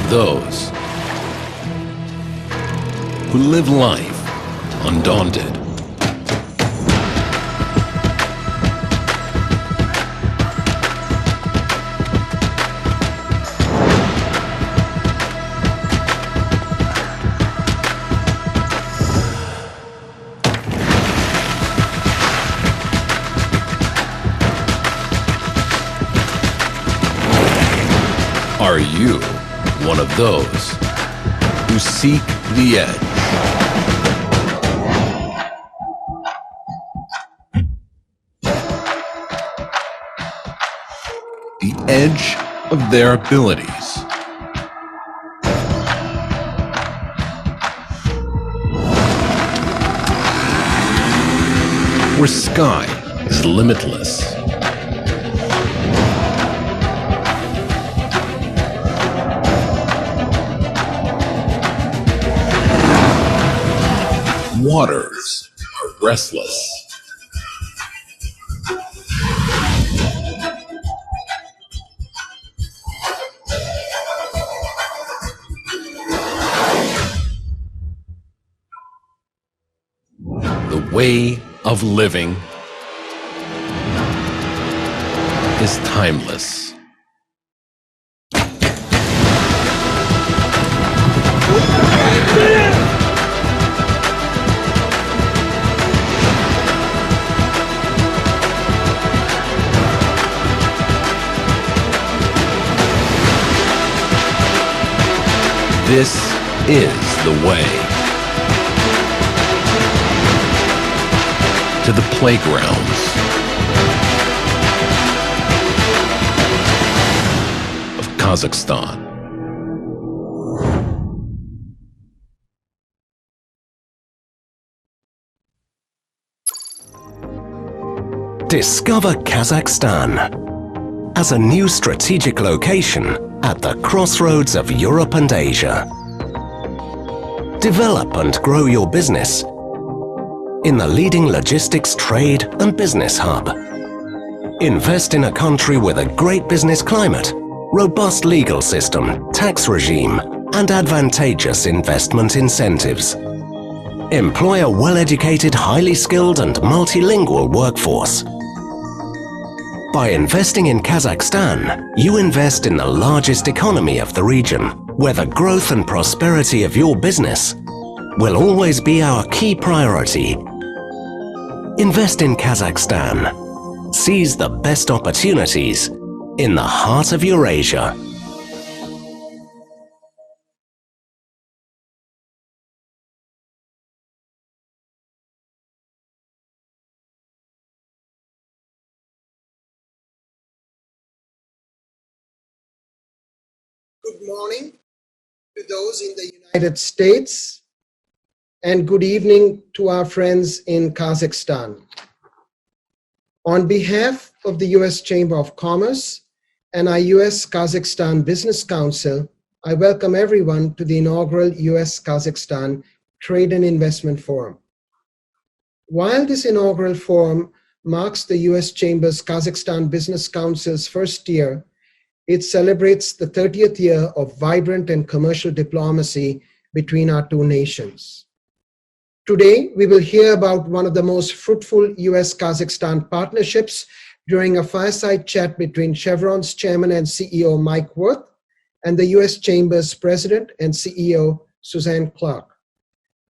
those who live life undaunted. Are you one of those who seek the edge? The edge of their abilities. Where sky is limitless. Waters are restless. The way of living is timeless. This is the way to the playgrounds of Kazakhstan. Discover Kazakhstan as a new strategic location at the crossroads of Europe and Asia. Develop and grow your business in the leading logistics, trade and business hub. Invest in a country with a great business climate, robust legal system, tax regime and advantageous investment incentives. Employ a well-educated, highly skilled and multilingual workforce. By investing in Kazakhstan, you invest in the largest economy of the region, where the growth and prosperity of your business will always be our key priority. Invest in Kazakhstan. Seize the best opportunities in the heart of Eurasia. Good morning to those in the United States and good evening to our friends in Kazakhstan. On behalf of the U.S. Chamber of Commerce and our U.S. Kazakhstan Business Council, I welcome everyone to the inaugural U.S. Kazakhstan Trade and Investment Forum. While this inaugural forum marks the U.S. Chamber's Kazakhstan Business Council's first year, it celebrates the 30th year of vibrant and commercial diplomacy between our two nations. Today, we will hear about one of the most fruitful U.S.-Kazakhstan partnerships during a fireside chat between Chevron's chairman and CEO Mike Wirth and the U.S. Chamber's president and CEO Suzanne Clark.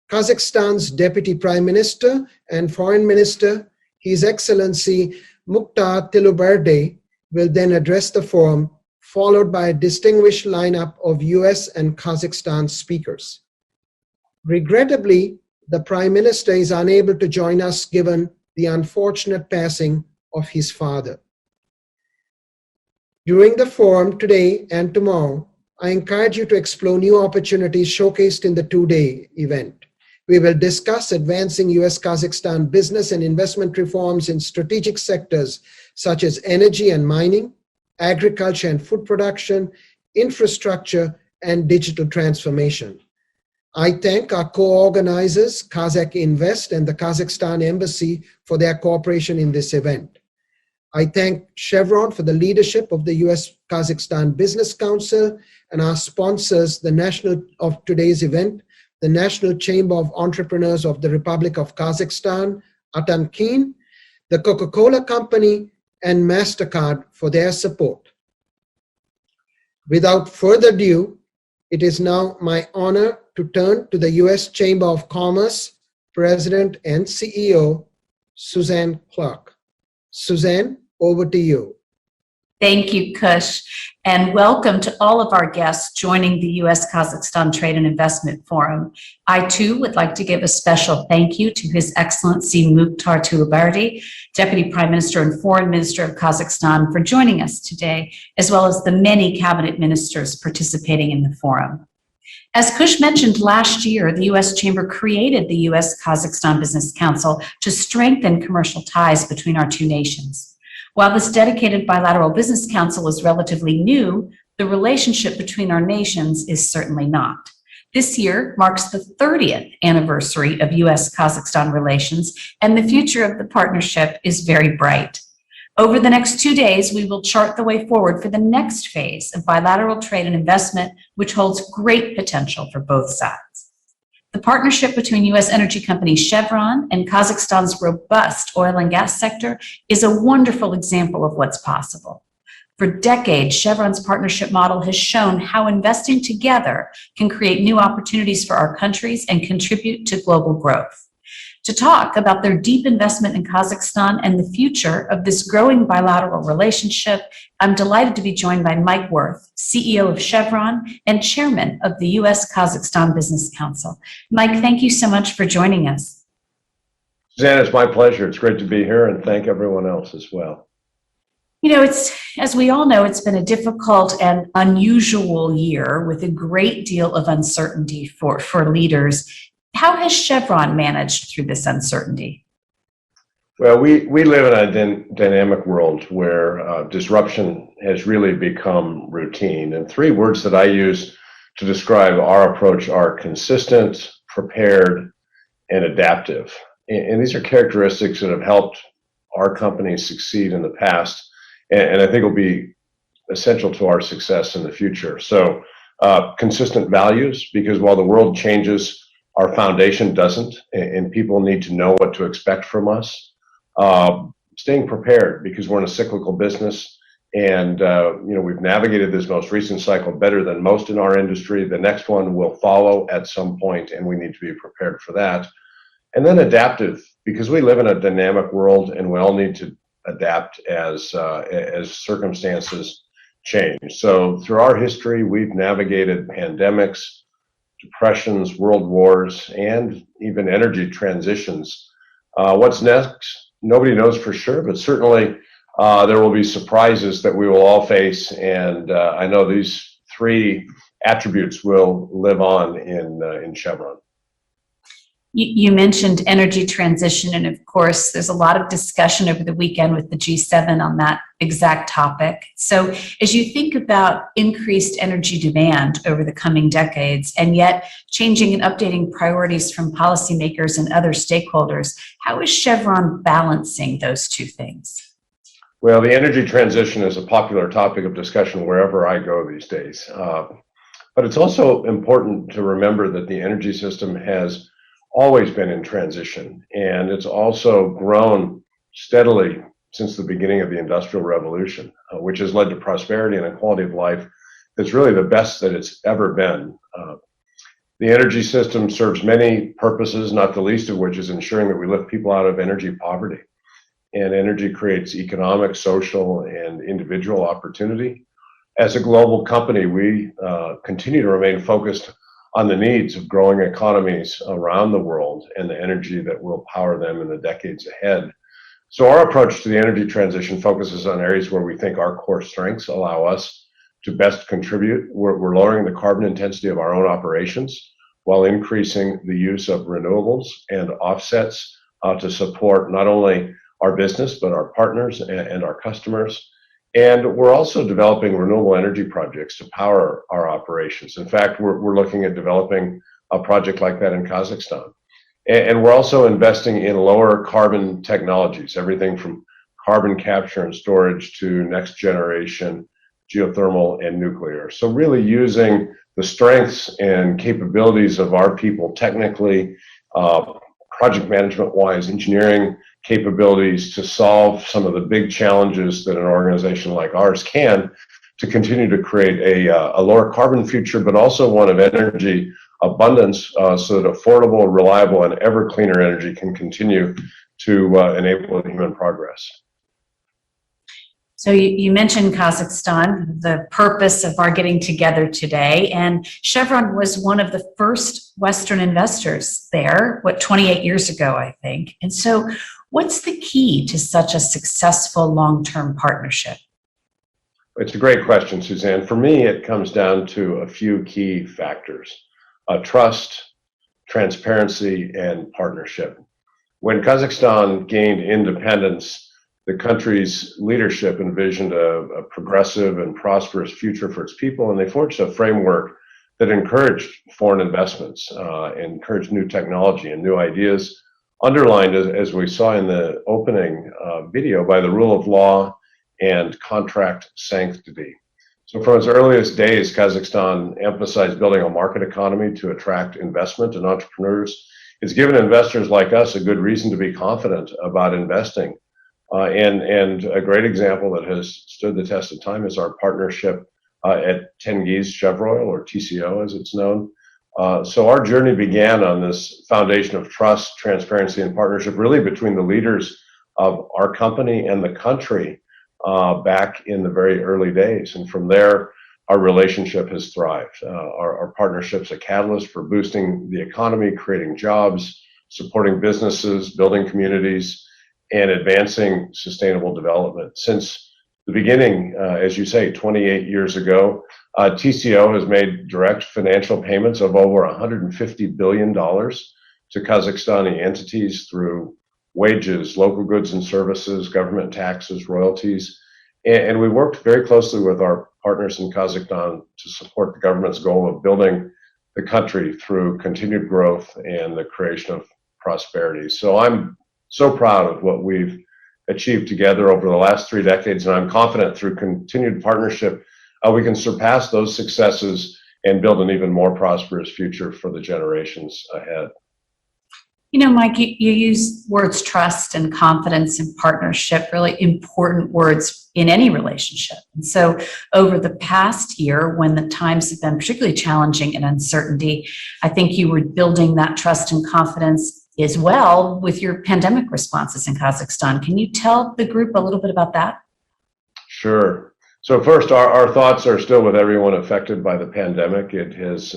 Kazakhstan's Deputy Prime Minister and Foreign Minister, His Excellency Mukhtar Tleuberdi, will then address the forum, followed by a distinguished lineup of US and Kazakhstan speakers. Regrettably, the Prime Minister is unable to join us given the unfortunate passing of his father. During the forum today and tomorrow, I encourage you to explore new opportunities showcased in the two-day event. We will discuss advancing US-Kazakhstan business and investment reforms in strategic sectors such as energy and mining, agriculture and food production, infrastructure, and digital transformation. I thank our co-organizers, KAZAKH Invest and the Kazakhstan Embassy, for their cooperation in this event. I thank Chevron for the leadership of the U.S. Kazakhstan Business Council and our sponsors, of today's event, the National Chamber of Entrepreneurs of the Republic of Kazakhstan, Atankeen, the Coca-Cola Company, and MasterCard for their support. Without further ado, it is now my honor to turn to the U.S. Chamber of Commerce President and CEO, Suzanne Clark. Suzanne, over to you. Thank you, Kush, and welcome to all of our guests joining the U.S. Kazakhstan Trade and Investment Forum. I, too, would like to give a special thank you to His Excellency Mukhtar Tleuberdi, Deputy Prime Minister and Foreign Minister of Kazakhstan, for joining us today, as well as the many cabinet ministers participating in the forum. As Kush mentioned, last year, the U.S. Chamber created the U.S. Kazakhstan Business Council to strengthen commercial ties between our two nations. While this dedicated bilateral business council is relatively new, the relationship between our nations is certainly not. This year marks the 30th anniversary of U.S.-Kazakhstan relations, and the future of the partnership is very bright. Over the next 2 days, we will chart the way forward for the next phase of bilateral trade and investment, which holds great potential for both sides. The partnership between U.S. energy company Chevron and Kazakhstan's robust oil and gas sector is a wonderful example of what's possible. For decades, Chevron's partnership model has shown how investing together can create new opportunities for our countries and contribute to global growth. To talk about their deep investment in Kazakhstan and the future of this growing bilateral relationship, I'm delighted to be joined by Mike Wirth, CEO of Chevron and Chairman of the U.S. Kazakhstan Business Council. Mike, thank you so much for joining us. Suzanne, it's my pleasure. It's great to be here, and thank everyone else as well. You know, as we all know, it's been a difficult and unusual year with a great deal of uncertainty for leaders. How has Chevron managed through this uncertainty? Well, we live in a dynamic world where disruption has really become routine. And three words that I use to describe our approach are consistent, prepared, and adaptive. And these are characteristics that have helped our company succeed in the past, and I think will be essential to our success in the future. So consistent values, because while the world changes, our foundation doesn't, and people need to know what to expect from us. Staying prepared, because we're in a cyclical business, and we've navigated this most recent cycle better than most in our industry. The next one will follow at some point, and we need to be prepared for that. And then adaptive, because we live in a dynamic world, and we all need to adapt as circumstances change. So through our history, we've navigated pandemics, depressions, world wars, and even energy transitions. What's next? Nobody knows for sure, but certainly there will be surprises that we will all face, and I know these three attributes will live on in Chevron. You mentioned energy transition, and of course, there's a lot of discussion over the weekend with the G7 on that exact topic. So as you think about increased energy demand over the coming decades, and yet changing and updating priorities from policymakers and other stakeholders, how is Chevron balancing those two things? Well, the energy transition is a popular topic of discussion wherever I go these days. But it's also important to remember that the energy system has always been in transition, and it's also grown steadily since the beginning of the Industrial Revolution, which has led to prosperity and a quality of life that's really the best that it's ever been. The energy system serves many purposes, not the least of which is ensuring that we lift people out of energy poverty. And energy creates economic, social, and individual opportunity. As a global company, we continue to remain focused on the needs of growing economies around the world and the energy that will power them in the decades ahead. So our approach to the energy transition focuses on areas where we think our core strengths allow us to best contribute. We're lowering the carbon intensity of our own operations while increasing the use of renewables and offsets to support not only our business, but our partners and our customers. And we're also developing renewable energy projects to power our operations. In fact, we're looking at developing a project like that in Kazakhstan. And we're also investing in lower carbon technologies, everything from carbon capture and storage to next generation geothermal and nuclear. So really using the strengths and capabilities of our people technically, project management wise, engineering capabilities to solve some of the big challenges that an organization like ours can, to continue to create a lower carbon future, but also one of energy abundance, so that affordable, reliable, and ever cleaner energy can continue to enable human progress. So you mentioned Kazakhstan, the purpose of our getting together today, and Chevron was one of the first Western investors there, 28 years ago, I think. And so what's the key to such a successful long-term partnership? It's a great question, Suzanne. For me, it comes down to a few key factors: trust, transparency, and partnership. When Kazakhstan gained independence, the country's leadership envisioned a progressive and prosperous future for its people, and they forged a framework that encouraged foreign investments, encouraged new technology and new ideas, underlined, as we saw in the opening video, by the rule of law and contract sanctity. So from its earliest days, Kazakhstan emphasized building a market economy to attract investment and entrepreneurs. It's given investors like us a good reason to be confident about investing. And a great example that has stood the test of time is our partnership at Tengiz Chevroil, or TCO as it's known. So our journey began on this foundation of trust, transparency, and partnership, really between the leaders of our company and the country back in the very early days. And from there, our relationship has thrived. Our partnership's a catalyst for boosting the economy, creating jobs, supporting businesses, building communities, and advancing sustainable development. Since the beginning, as you say, 28 years ago, TCO has made direct financial payments of over $150 billion to Kazakhstani entities through wages, local goods and services, government taxes, royalties. And we worked very closely with our partners in Kazakhstan to support the government's goal of building the country through continued growth and the creation of prosperity. So I'm so proud of what we've achieved together over the last 3 decades, and I'm confident through continued partnership, we can surpass those successes and build an even more prosperous future for the generations ahead. You know, Mike, you use words trust and confidence and partnership, really important words in any relationship. And so over the past year, when the times have been particularly challenging and uncertainty, I think you were building that trust and confidence as well with your pandemic responses in Kazakhstan. Can you tell the group a little bit about that? Sure. So first, our thoughts are still with everyone affected by the pandemic. It has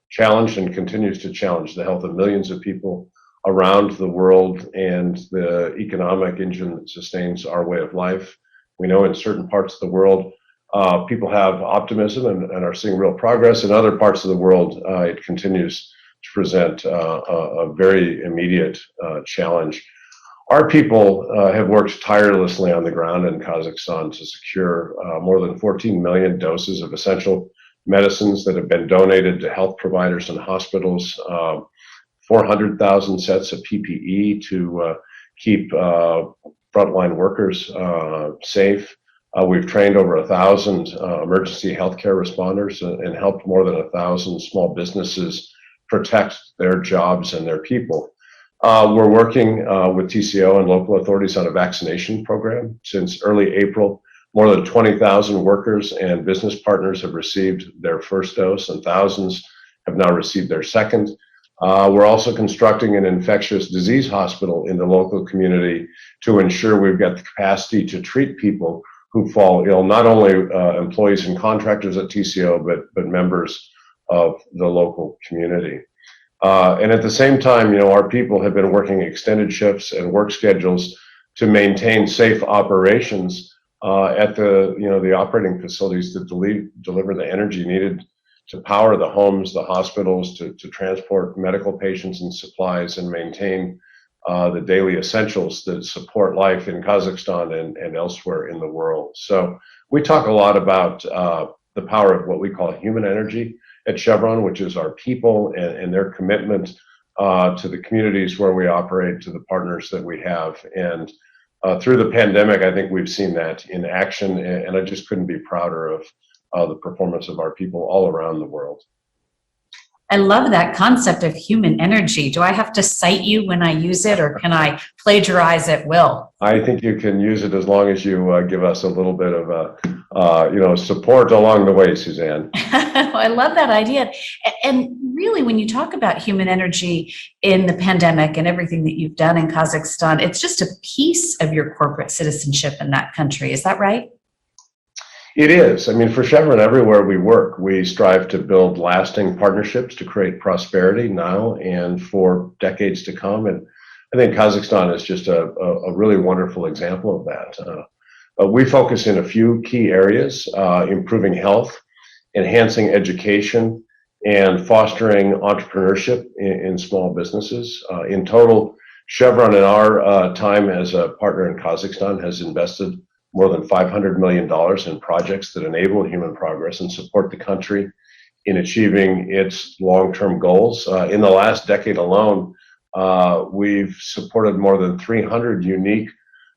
challenged and continues to challenge the health of millions of people around the world and the economic engine that sustains our way of life. We know in certain parts of the world, people have optimism and are seeing real progress. In other parts of the world, it continues to present a very immediate challenge. Our people have worked tirelessly on the ground in Kazakhstan to secure more than 14 million doses of essential medicines that have been donated to health providers and hospitals, 400,000 sets of PPE to keep frontline workers safe. We've trained over 1,000 emergency healthcare responders and helped more than 1,000 small businesses protect their jobs and their people. We're working with TCO and local authorities on a vaccination program. Since early April, more than 20,000 workers and business partners have received their first dose, and thousands have now received their second. We're also constructing an infectious disease hospital in the local community to ensure we've got the capacity to treat people who fall ill, not only employees and contractors at TCO, but members of the local community. And at the same time, our people have been working extended shifts and work schedules to maintain safe operations at the operating facilities that deliver the energy needed to power the homes, the hospitals, to transport medical patients and supplies and maintain the daily essentials that support life in Kazakhstan and elsewhere in the world. So we talk a lot about the power of what we call human energy at Chevron, which is our people and their commitment to the communities where we operate, to the partners that we have. And through the pandemic, I think we've seen that in action, and I just couldn't be prouder of the performance of our people all around the world. I love that concept of human energy. Do I have to cite you when I use it, or can I plagiarize at will? I think you can use it as long as you give us a little bit of support along the way, Suzanne. I love that idea. And really, when you talk about human energy in the pandemic and everything that you've done in Kazakhstan, it's just a piece of your corporate citizenship in that country. Is that right? It is. I mean, for Chevron, everywhere we work, we strive to build lasting partnerships to create prosperity now and for decades to come. And I think Kazakhstan is just a really wonderful example of that. We focus in a few key areas: improving health, enhancing education, and fostering entrepreneurship in small businesses. In total, Chevron, in our time as a partner in Kazakhstan, has invested more than $500 million in projects that enable human progress and support the country in achieving its long-term goals. In the last decade alone, we've supported more than 300 unique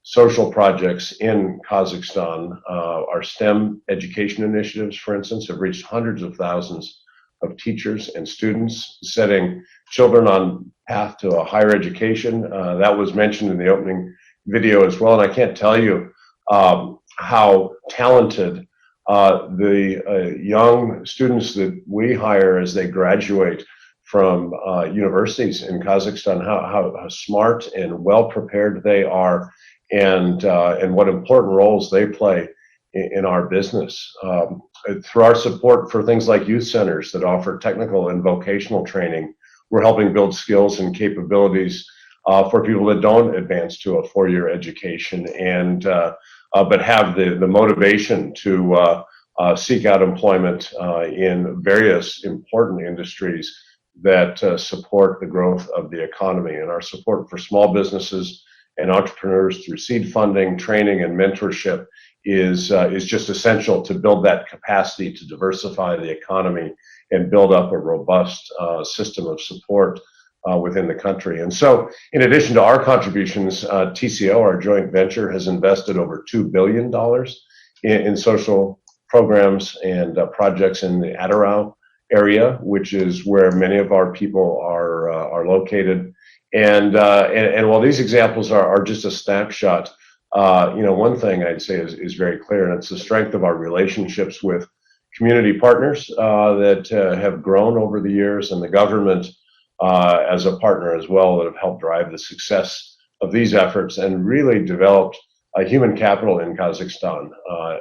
social projects in Kazakhstan. Our STEM education initiatives, for instance, have reached hundreds of thousands of teachers and students, setting children on path to a higher education. That was mentioned in the opening video as well, and I can't tell you how talented the young students that we hire as they graduate from universities in Kazakhstan, how smart and well prepared they are, and what important roles they play in our business. Through our support for things like youth centers that offer technical and vocational training, we're helping build skills and capabilities for people that don't advance to a four-year education but have the motivation to seek out employment in various important industries that support the growth of the economy. And our support for small businesses and entrepreneurs through seed funding, training, and mentorship is just essential to build that capacity to diversify the economy and build up a robust system of support within the country. And so, in addition to our contributions, TCO, our joint venture, has invested over $2 billion in social programs and projects in the Adarau area, which is where many of our people are located. And while these examples are just a snapshot, one thing I'd say is very clear, and it's the strength of our relationships with community partners that have grown over the years, and the government as a partner as well, that have helped drive the success of these efforts and really developed a human capital in Kazakhstan.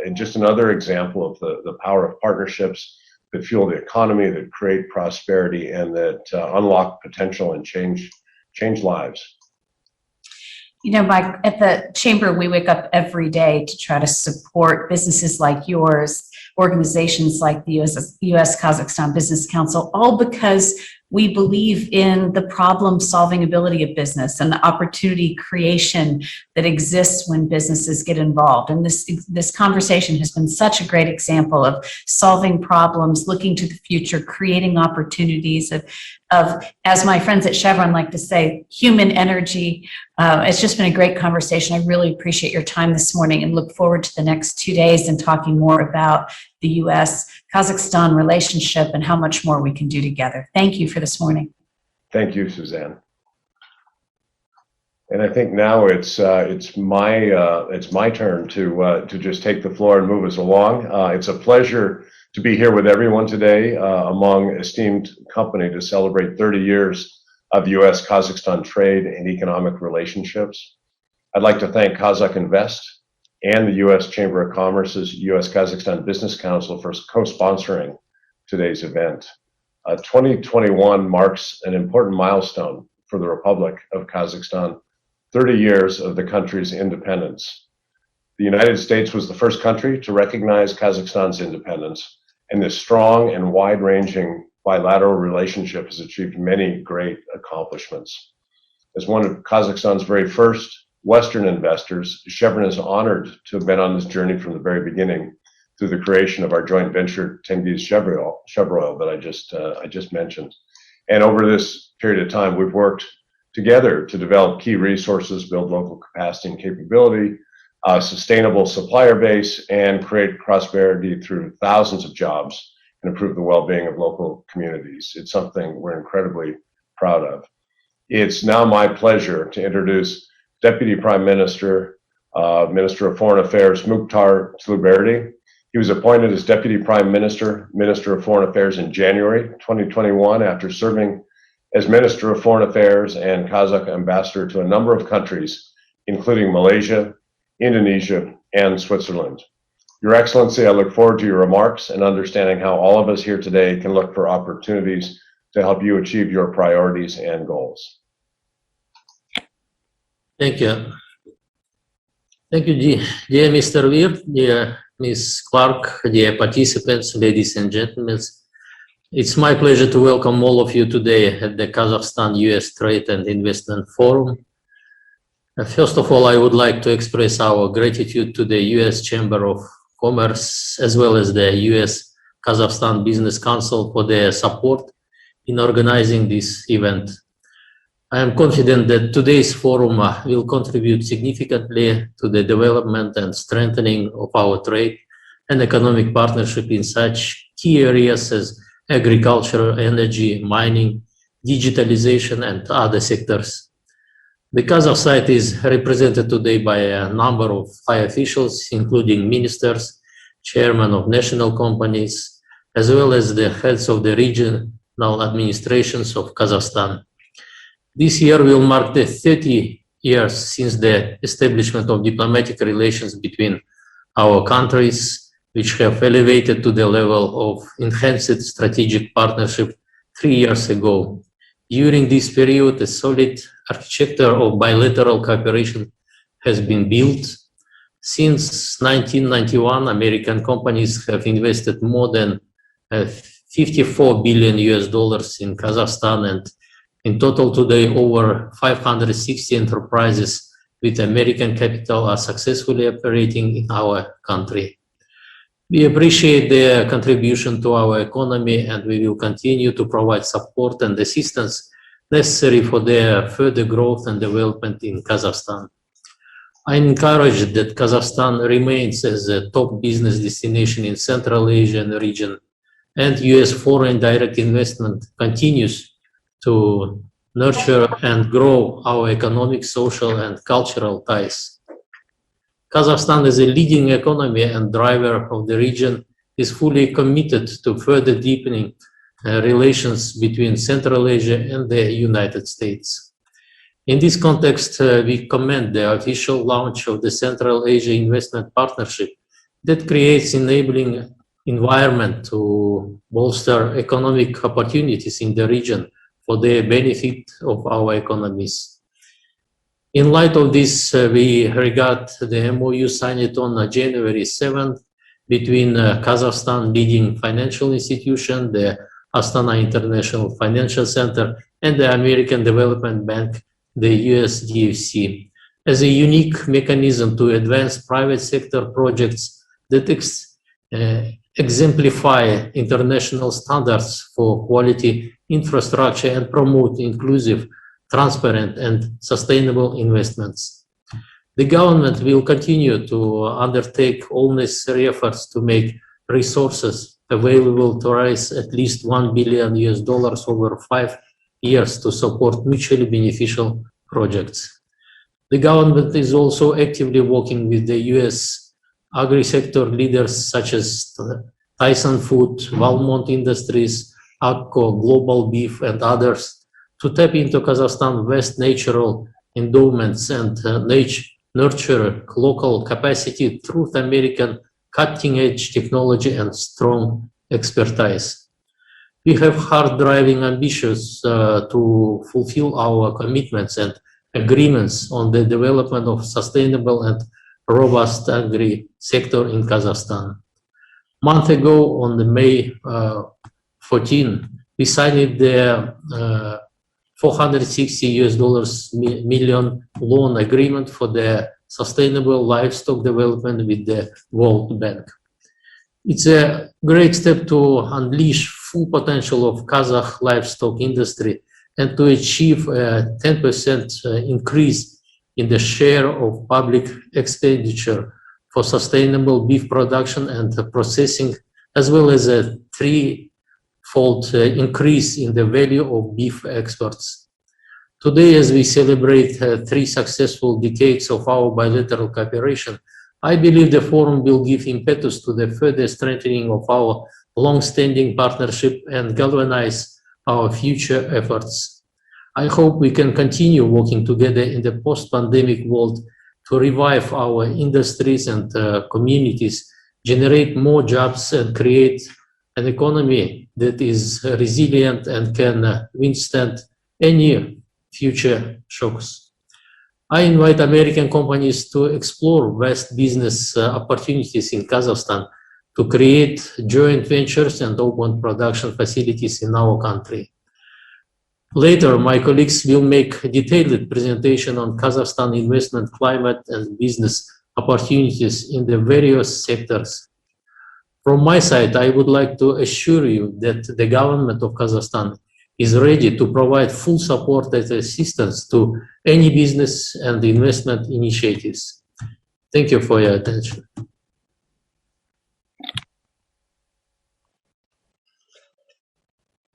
And just another example of the power of partnerships that fuel the economy, that create prosperity, and that unlock potential and change lives. You know, Mike, at the Chamber, we wake up every day to try to support businesses like yours, organizations like the U.S. Kazakhstan Business Council, all because we believe in the problem-solving ability of business and the opportunity creation that exists when businesses get involved. And this conversation has been such a great example of solving problems, looking to the future, creating opportunities of as my friends at Chevron like to say, human energy. It's just been a great conversation. I really appreciate your time this morning and look forward to the next 2 days and talking more about the U.S.-Kazakhstan relationship and how much more we can do together. Thank you for this morning. Thank you, Suzanne. And I think now it's my turn to just take the floor and move us along. It's a pleasure to be here with everyone today among esteemed company to celebrate 30 years of U.S.-Kazakhstan trade and economic relationships. I'd like to thank Kazakh Invest and the U.S. Chamber of Commerce's U.S. Kazakhstan Business Council for co-sponsoring today's event. 2021 marks an important milestone for the Republic of Kazakhstan, 30 years of the country's independence. The United States was the first country to recognize Kazakhstan's independence, and this strong and wide-ranging bilateral relationship has achieved many great accomplishments. As one of Kazakhstan's very first Western investors, Chevron is honored to have been on this journey from the very beginning through the creation of our joint venture, Tengiz Chevroil, that I just mentioned. And over this period of time, we've worked together to develop key resources, build local capacity and capability, sustainable supplier base, and create prosperity through thousands of jobs and improve the well-being of local communities. It's something we're incredibly proud of. It's now my pleasure to introduce Deputy Prime Minister, Minister of Foreign Affairs, Mukhtar Tleuberdi. He was appointed as Deputy Prime Minister, Minister of Foreign Affairs in January 2021 after serving as Minister of Foreign Affairs and Kazakh ambassador to a number of countries, including Malaysia, Indonesia, and Switzerland. Your Excellency, I look forward to your remarks and understanding how all of us here today can look for opportunities to help you achieve your priorities and goals. Thank you. Thank you, dear Mr. Weir, dear Ms. Clark, dear participants, ladies and gentlemen. It's my pleasure to welcome all of you today at the Kazakhstan-U.S. Trade and Investment Forum. First of all, I would like to express our gratitude to the U.S. Chamber of Commerce as well as the U.S. Kazakhstan Business Council for their support in organizing this event. I am confident that today's forum will contribute significantly to the development and strengthening of our trade and economic partnership in such key areas as agriculture, energy, mining, digitalization, and other sectors. The Kazakh side is represented today by a number of high officials, including ministers, chairmen of national companies, as well as the heads of the regional administrations of Kazakhstan. This year will mark the 30 years since the establishment of diplomatic relations between our countries, which have elevated to the level of enhanced strategic partnership 3 years ago. During this period, a solid architecture of bilateral cooperation has been built. Since 1991, American companies have invested more than $54 billion in Kazakhstan, and in total today, over 560 enterprises with American capital are successfully operating in our country. We appreciate their contribution to our economy, and we will continue to provide support and assistance necessary for their further growth and development in Kazakhstan. I'm encouraged that Kazakhstan remains as a top business destination in Central Asian region, and U.S. foreign direct investment continues to nurture and grow our economic, social, and cultural ties. Kazakhstan, as a leading economy and driver of the region, is fully committed to further deepening relations between Central Asia and the United States. In this context, we commend the official launch of the Central Asia Investment Partnership that creates enabling environment to bolster economic opportunities in the region for the benefit of our economies. In light of this, we regard the MOU signed on January 7th between Kazakhstan leading financial institution, the Astana International Financial Center, and the American Development Bank, the USDFC, as a unique mechanism to advance private sector projects that exemplify international standards for quality infrastructure and promote inclusive, transparent, and sustainable investments. The government will continue to undertake all necessary efforts to make resources available to raise at least $1 billion over 5 years to support mutually beneficial projects. The government is also actively working with the U.S. agri-sector leaders such as Tyson Food, Valmont Industries, Agco, Global Beef, and others to tap into Kazakhstan's vast natural endowments and nurture local capacity through American cutting-edge technology and strong expertise. We have hard-driving ambitions to fulfill our commitments and agreements on the development of sustainable and robust agri-sector in Kazakhstan. A month ago, on the May 14, we signed the $460 million loan agreement for the sustainable livestock development with the World Bank. It's a great step to unleash full potential of Kazakh livestock industry and to achieve a 10% increase in the share of public expenditure for sustainable beef production and processing, as well as a threefold increase in the value of beef exports. Today, as we celebrate 3 successful decades of our bilateral cooperation, I believe the forum will give impetus to the further strengthening of our long-standing partnership and galvanize our future efforts. I hope we can continue working together in the post-pandemic world to revive our industries and communities, generate more jobs, and create an economy that is resilient and can withstand any future shocks. I invite American companies to explore vast business opportunities in Kazakhstan, to create joint ventures and open production facilities in our country. Later, my colleagues will make a detailed presentation on Kazakhstan investment climate and business opportunities in the various sectors. From my side, I would like to assure you that the government of Kazakhstan is ready to provide full support and assistance to any business and investment initiatives. Thank you for your attention.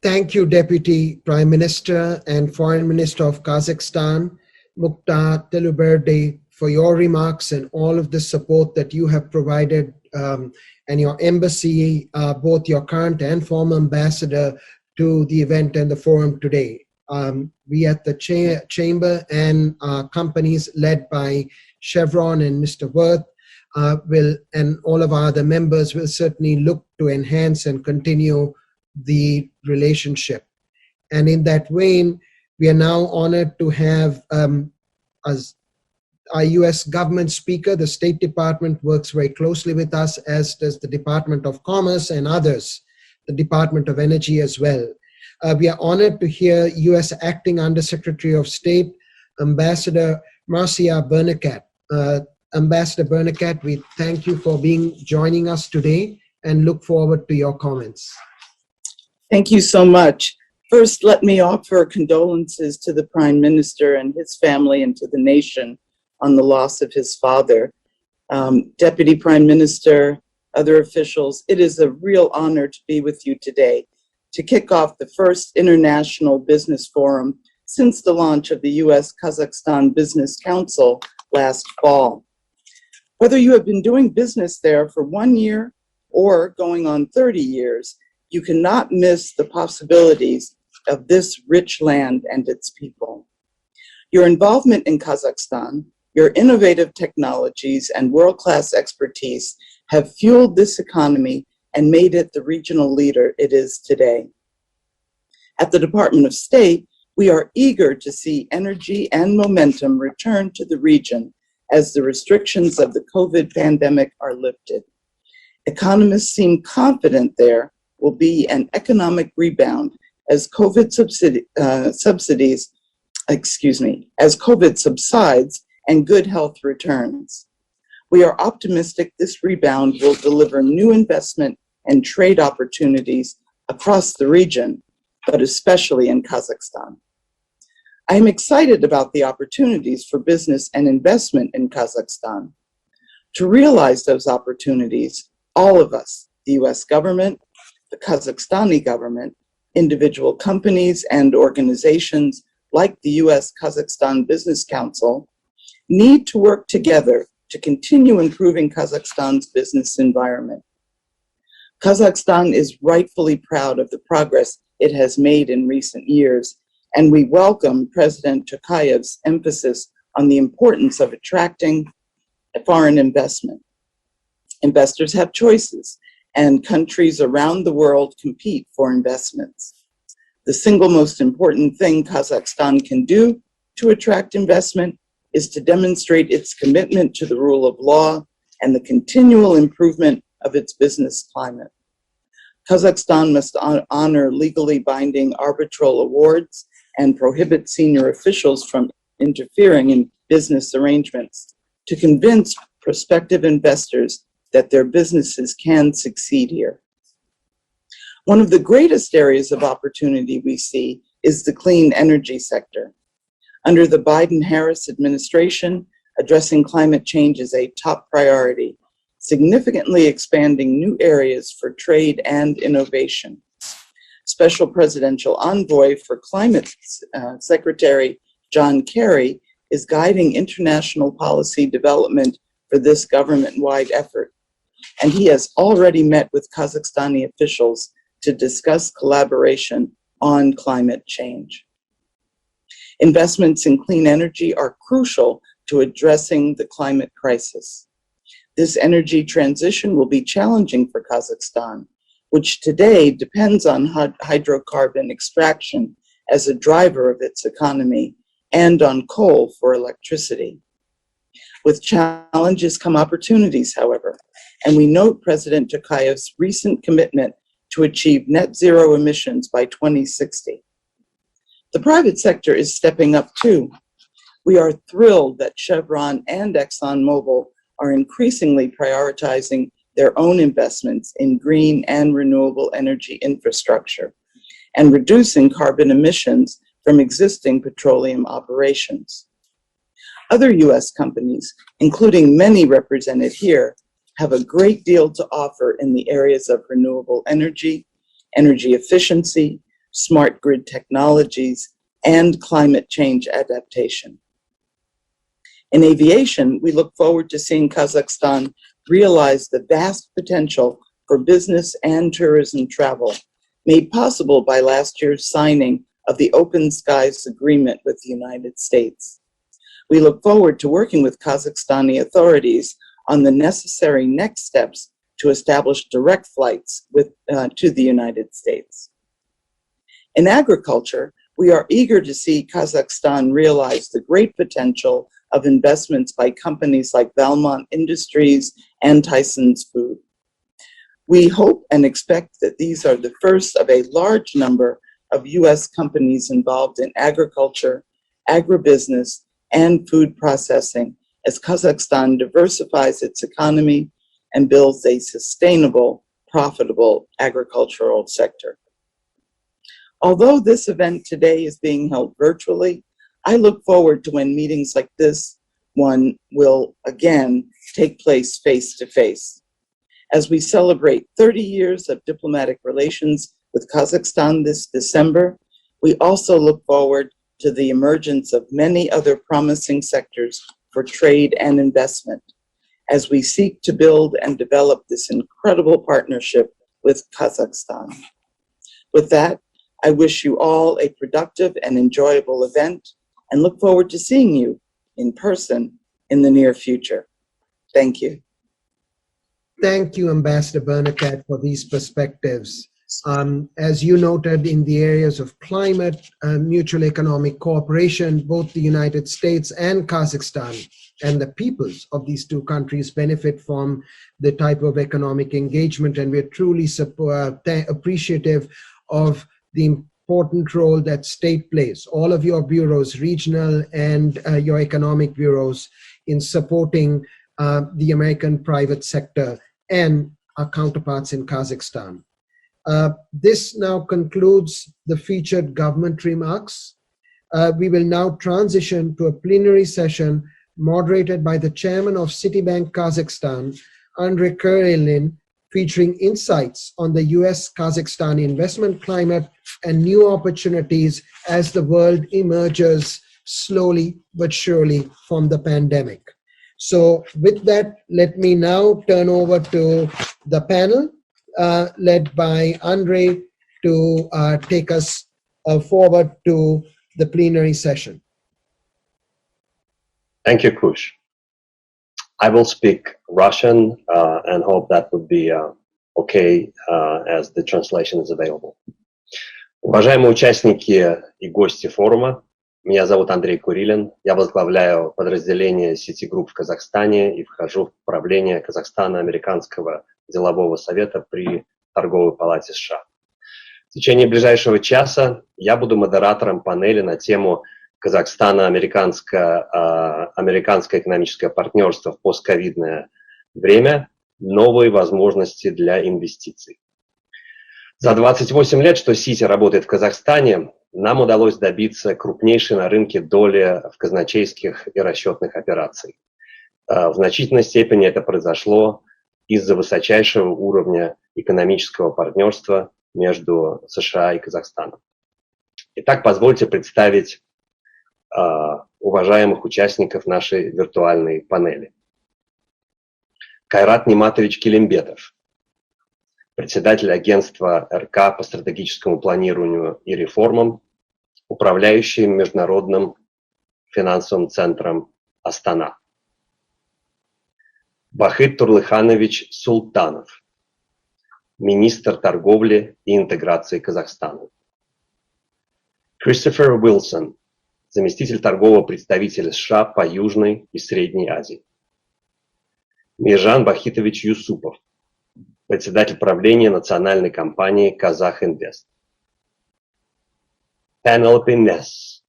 Thank you, Deputy Prime Minister and Foreign Minister of Kazakhstan, Mukhtar Tleuberdi, for your remarks and all of the support that you have provided, and your embassy, both your current and former ambassador, to the event and the forum today. We at the Chamber and companies led by Chevron and Mr. Worth and all of our other members will certainly look to enhance and continue the relationship. And in that vein, we are now honored to have as our U.S. government speaker. The State Department works very closely with us, as does the Department of Commerce and others, the Department of Energy as well. We are honored to hear U.S. Acting Undersecretary of State, Ambassador Marcia Bernacat. Ambassador Bernacat, we thank you for joining us today and look forward to your comments. Thank you so much. First, let me offer condolences to the Prime Minister and his family and to the nation on the loss of his father. Deputy Prime Minister, other officials, it is a real honor to be with you today to kick off the first International Business Forum since the launch of the U.S. Kazakhstan Business Council last fall. Whether you have been doing business there for 1 year or going on 30 years, you cannot miss the possibilities of this rich land and its people. Your involvement in Kazakhstan, your innovative technologies and world-class expertise have fueled this economy and made it the regional leader it is today. At the Department of State, we are eager to see energy and momentum return to the region as the restrictions of the COVID pandemic are lifted. Economists seem confident there will be an economic rebound as COVID subsides and good health returns. We are optimistic this rebound will deliver new investment and trade opportunities across the region, but especially in Kazakhstan. I am excited about the opportunities for business and investment in Kazakhstan. To realize those opportunities, all of us, the U.S. government, the Kazakhstani government, individual companies and organizations like the U.S. Kazakhstan Business Council need to work together to continue improving Kazakhstan's business environment. Kazakhstan is rightfully proud of the progress it has made in recent years, and we welcome President Tokayev's emphasis on the importance of attracting foreign investment. Investors have choices, and countries around the world compete for investments. The single most important thing Kazakhstan can do to attract investment is to demonstrate its commitment to the rule of law and the continual improvement of its business climate. Kazakhstan must honor legally binding arbitral awards and prohibit senior officials from interfering in business arrangements to convince prospective investors that their businesses can succeed here. One of the greatest areas of opportunity we see is the clean energy sector. Under the Biden-Harris administration, addressing climate change is a top priority, significantly expanding new areas for trade and innovation. Special Presidential Envoy for Climate, Secretary John Kerry, is guiding international policy development for this government-wide effort, and he has already met with Kazakhstani officials to discuss collaboration on climate change. Investments in clean energy are crucial to addressing the climate crisis. This energy transition will be challenging for Kazakhstan, which today depends on hydrocarbon extraction as a driver of its economy and on coal for electricity. With challenges come opportunities, however, and we note President Tokayev's recent commitment to achieve net zero emissions by 2060. The private sector is stepping up too. We are thrilled that Chevron and ExxonMobil are increasingly prioritizing their own investments in green and renewable energy infrastructure and reducing carbon emissions from existing petroleum operations. Other U.S. companies, including many represented here, have a great deal to offer in the areas of renewable energy, energy efficiency, smart grid technologies, and climate change adaptation. In aviation, we look forward to seeing Kazakhstan realize the vast potential for business and tourism travel, made possible by last year's signing of the Open Skies Agreement with the United States. We look forward to working with Kazakhstani authorities on the necessary next steps to establish direct flights to the United States. In agriculture, we are eager to see Kazakhstan realize the great potential of investments by companies like Valmont Industries and Tyson's Food. We hope and expect that these are the first of a large number of U.S. companies involved in agriculture, agribusiness, and food processing as Kazakhstan diversifies its economy and builds a sustainable, profitable agricultural sector. Although this event today is being held virtually, I look forward to when meetings like this one will again take place face-to-face. As we celebrate 30 years of diplomatic relations with Kazakhstan this December, we also look forward to the emergence of many other promising sectors for trade and investment as we seek to build and develop this incredible partnership with Kazakhstan. With that, I wish you all a productive and enjoyable event and look forward to seeing you in person in the near future. Thank you. Thank you, Ambassador Bernacat, for these perspectives. As you noted, in the areas of climate, mutual economic cooperation, both the United States and Kazakhstan and the peoples of these two countries benefit from the type of economic engagement, and we're truly appreciative of the important role that state plays, all of your bureaus, regional and your economic bureaus, in supporting the American private sector and our counterparts in Kazakhstan. This now concludes the featured government remarks. We will now transition to a plenary session moderated by the chairman of Citibank Kazakhstan, Andrei Karelin, featuring insights on the U.S. Kazakhstan investment climate and new opportunities as the world emerges slowly but surely from the pandemic. So with that, let me now turn over to the panel led by Andrei to take us forward to the plenary session. Thank you, Kush. I will speak Russian and hope that would be okay as the translation is available. Уважаемые участники и гости форума, меня зовут Андрей Курилин, я возглавляю подразделение Citigroup в Казахстане и вхожу в правление Казахстана-Американского делового совета при Торговой палате США. В течение ближайшего часа я буду модератором панели на тему Казахстано-американское экономическое партнерство в постковидное время, новые возможности для инвестиций. За 28 лет, что Сити работает в Казахстане, нам удалось добиться крупнейшей на рынке доли в казначейских и расчетных операциях. В значительной степени это произошло из-за высочайшего уровня экономического партнерства между США и Казахстаном. Итак, позвольте представить уважаемых участников нашей виртуальной панели. Кайрат Ниматович Келимбетов, председатель агентства РК по стратегическому планированию и реформам, управляющий Международным финансовым центром Астана. Вахид Турлыханович Султанов, министр торговли и интеграции Казахстана. Кристофер Уилсон, заместитель торгового представителя США по Южной и Средней Азии. Миржан Бахитович Юсупов, председатель правления национальной компании «KAZAKH Invest». Пенелопе Несс,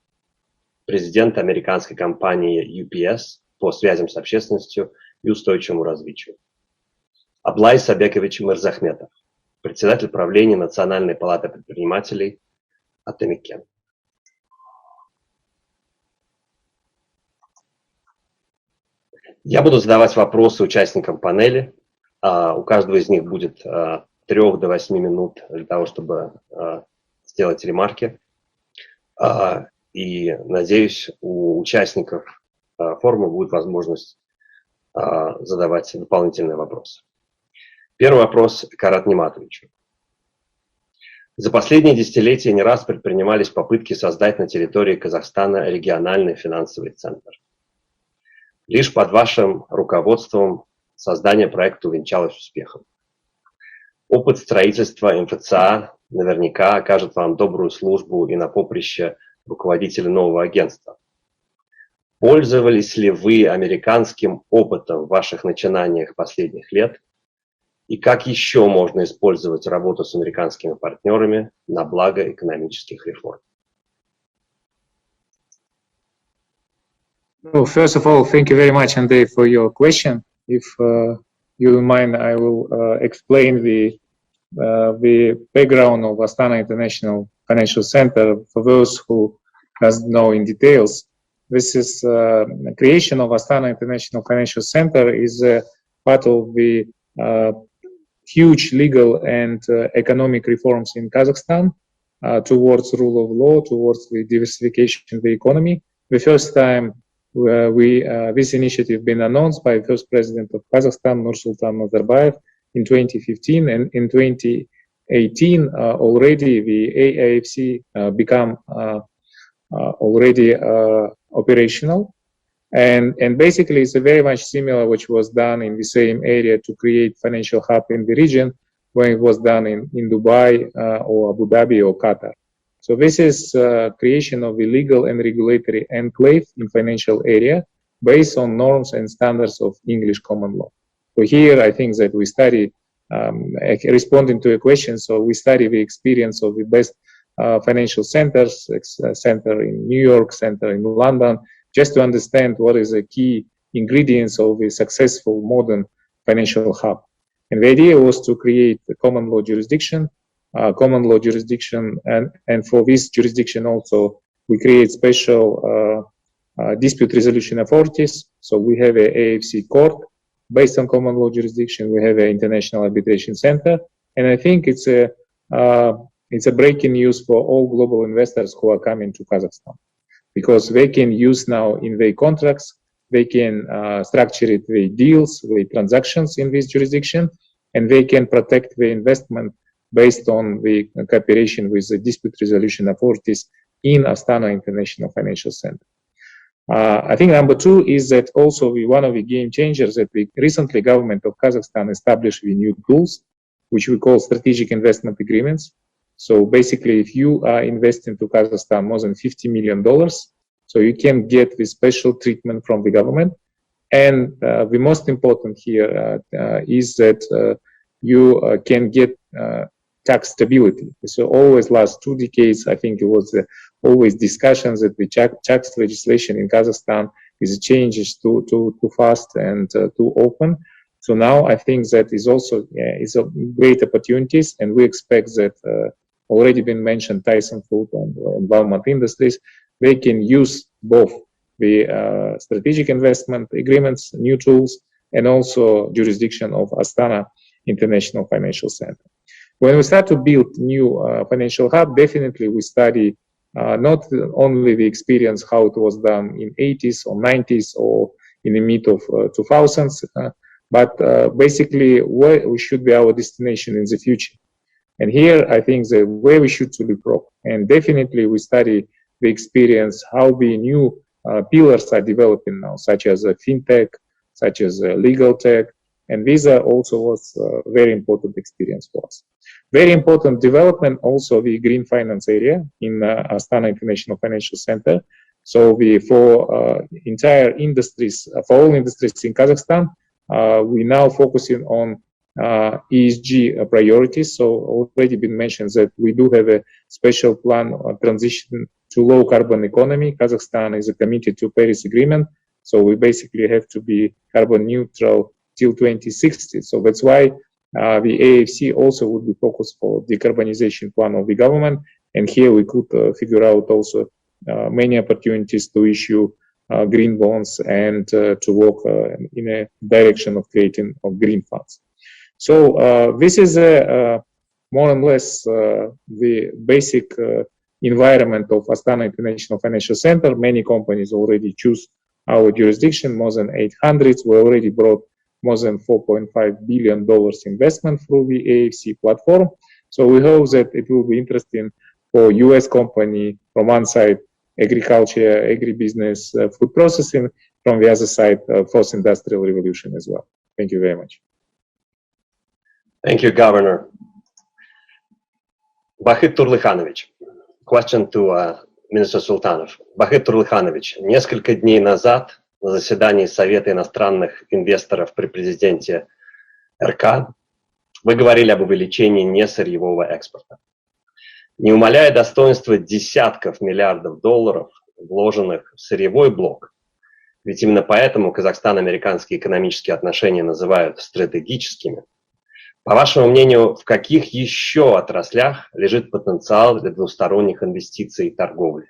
президент американской компании UPS по связям с общественностью и устойчивому развитию. Аблай Сабекович Мирзахметов, председатель правления Национальной палаты предпринимателей Атамикен. Я буду задавать вопросы участникам панели. У каждого из них будет 3 до 8 минут для того, чтобы сделать ремарки. И, надеюсь, у участников форума будет возможность задавать дополнительные вопросы. Первый вопрос к Кайрату Ниматовичу. За последние десятилетия не раз предпринимались попытки создать на территории Казахстана региональный финансовый центр. Лишь под вашим руководством создание проекта увенчалось успехом. Опыт строительства МФЦА наверняка окажет вам добрую службу и на поприще руководителя нового агентства. Пользовались ли вы американским опытом в ваших начинаниях последних лет? И как еще можно использовать работу с американскими партнерами на благо экономических реформ? Well, first of all, thank you very much, Andrei, for your question. If you don't mind, I will explain the background of Astana International Financial Center for those who doesn't know in details. This is the creation of Astana International Financial Center is part of the huge legal and economic reforms in Kazakhstan towards rule of law, towards the diversification of the economy. The first time this initiative been announced by the first president of Kazakhstan, Nursultan Nazarbayev, in 2015, and in 2018 already the AIFC become already operational, and basically it's a very much similar which was done in the same area to create financial hub in the region when it was done in Dubai or Abu Dhabi or Qatar. So this is creation of a legal and regulatory enclave in financial area based on norms and standards of English common law. So here I think that we study, responding to a question, so we study the experience of the best financial centers, center in New York, center in London, just to understand what is the key ingredients of a successful modern financial hub. And the idea was to create a common law jurisdiction, and for this jurisdiction also we create special dispute resolution authorities. So we have a AFC court based on common law jurisdiction. We have an international arbitration center, and I think it's a breaking news for all global investors who are coming to Kazakhstan, because they can use now in their contracts, they can structure it, the deals, the transactions in this jurisdiction, and they can protect the investment based on the cooperation with the dispute resolution authorities in Astana International Financial Center. I think number two is that also one of the game changers that the recently government of Kazakhstan established the new tools, which we call strategic investment agreements. So basically, if you are investing to Kazakhstan more than $50 million, so you can get the special treatment from the government. And the most important here is that you can get tax stability. So always last 2 decades, I think it was always discussions that the tax legislation in Kazakhstan is changes too fast and too open. So now I think that is also is a great opportunities, and we expect that already been mentioned, Tyson Food and Walmart Industries, they can use both the strategic investment agreements, new tools, and also jurisdiction of Astana International Financial Center. When we start to build new financial hub, definitely we study not only the experience, how it was done in 80s or 90s or in the mid of 2000s, but basically where we should be our destination in the future. And here, I think the way we should to leapfrog. And definitely we study the experience, how the new pillars are developing now, such as fintech, such as legal tech. And Visa also was a very important experience for us. Very important development also the green finance area in Astana International Financial Center. So for entire industries, for all industries in Kazakhstan, we now focusing on ESG priorities. So already been mentioned that we do have a special plan on transition to low carbon economy. Kazakhstan is committed to Paris Agreement. So we basically have to be carbon neutral till 2060. So that's why the AFC also would be focused for decarbonization plan of the government. And here we could figure out also many opportunities to issue green bonds and to work in a direction of creating of green funds. So this is more or less the basic environment of Astana International Financial Center. Many companies already choose our jurisdiction, more than 800. We already brought more than $4.5 billion investment through the AFC platform. So we hope that it will be interesting for U.S. company from one side, agriculture, agribusiness, food processing, from the other side, fourth industrial revolution as well. Thank you very much. Thank you, Governor. Bahit Turlikhanovich, question to Minister Sultanov. Bahit Turlikhanovich, несколько дней назад на заседании Совета иностранных инвесторов при президенте РК вы говорили об увеличении несырьевого экспорта. Не умаляя достоинства десятков миллиардов долларов, вложенных в сырьевой блок, ведь именно поэтому Казахстан-американские экономические отношения называют стратегическими, по вашему мнению, в каких еще отраслях лежит потенциал для двусторонних инвестиций и торговли?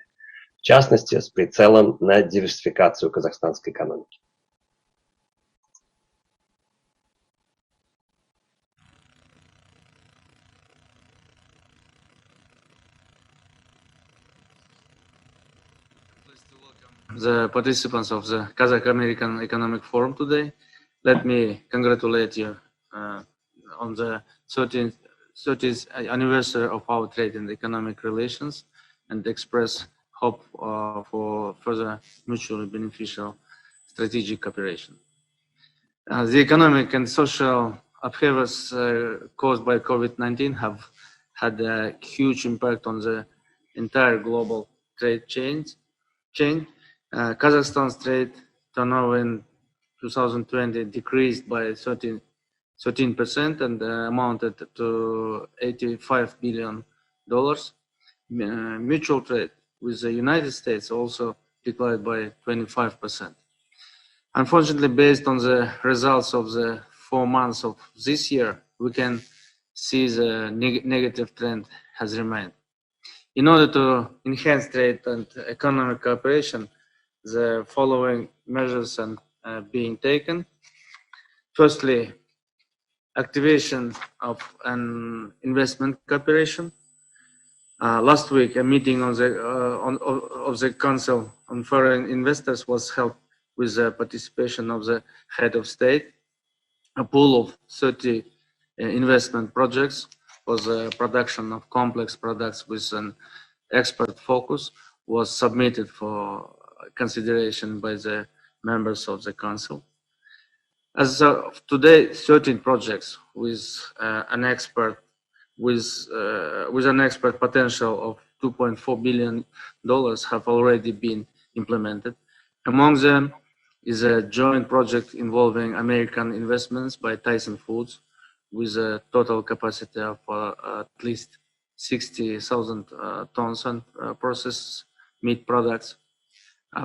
В частности, с прицелом на диверсификацию казахстанской экономики. The participants of the Kazakh American Economic Forum today. Let me congratulate you on the 30th anniversary of our trade and economic relations and express hope for further mutually beneficial strategic cooperation. The economic and social upheavals caused by COVID-19 have had a huge impact on the entire global trade chain. Kazakhstan's trade turnover in 2020 decreased by 13% and amounted to $85 billion. Mutual trade with the United States also declined by 25%. Unfortunately, based on the results of the 4 months of this year, we can see the negative trend has remained. In order to enhance trade and economic cooperation, the following measures are being taken. Firstly, activation of an investment cooperation. Last week, a meeting of the Council on Foreign Investors was held with the participation of the head of state. A pool of 30 investment projects for the production of complex products with an expert focus was submitted for consideration by the members of the Council. As of today, 13 projects with an expert potential of $2.4 billion have already been implemented. Among them is a joint project involving American investments by Tyson Foods with a total capacity of at least 60,000 tons and processed meat products. We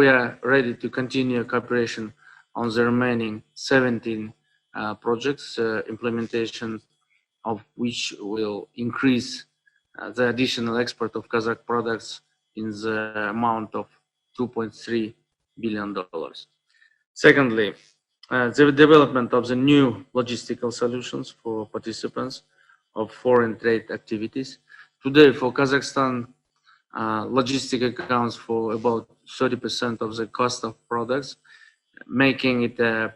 are ready to continue cooperation on the remaining 17 projects. Implementation of which will increase the additional export of Kazakh products in the amount of $2.3 billion. Secondly, the development of the new logistical solutions for participants of foreign trade activities. Today, for Kazakhstan, logistic accounts for about 30% of the cost of products, making it a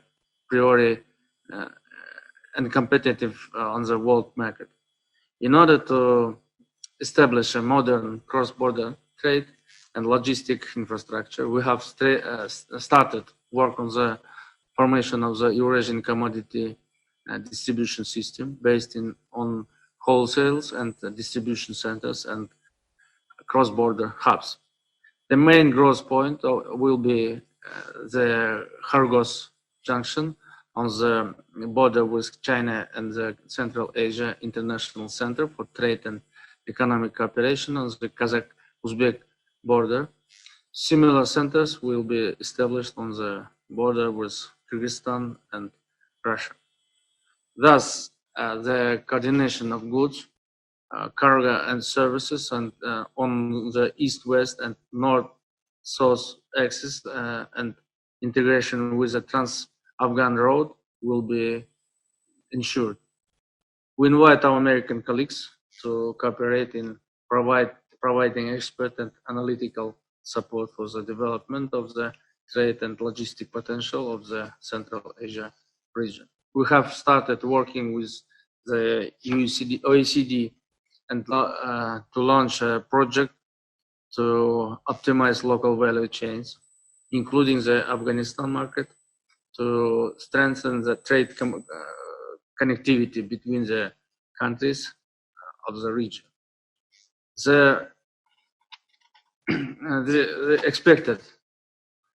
priori and competitive on the world market. In order to establish a modern cross-border trade and logistic infrastructure, we have started work on the formation of the Eurasian commodity distribution system based on wholesales and distribution centers and cross-border hubs. The main growth point will be the Khargos junction on the border with China and the Central Asia International Center for Trade and Economic Cooperation on the Kazakh-Uzbek border. Similar centers will be established on the border with Turkestan and Russia. Thus, the coordination of goods, cargo and services and on the east-west and north-south axis and integration with the Trans-Afghan Road will be ensured. We invite our American colleagues to cooperate in providing expert and analytical support for the development of the trade and logistic potential of the Central Asia region. We have started working with the OECD and to launch a project to optimize local value chains, including the Afghanistan market, to strengthen the trade connectivity between the countries of the region. The expected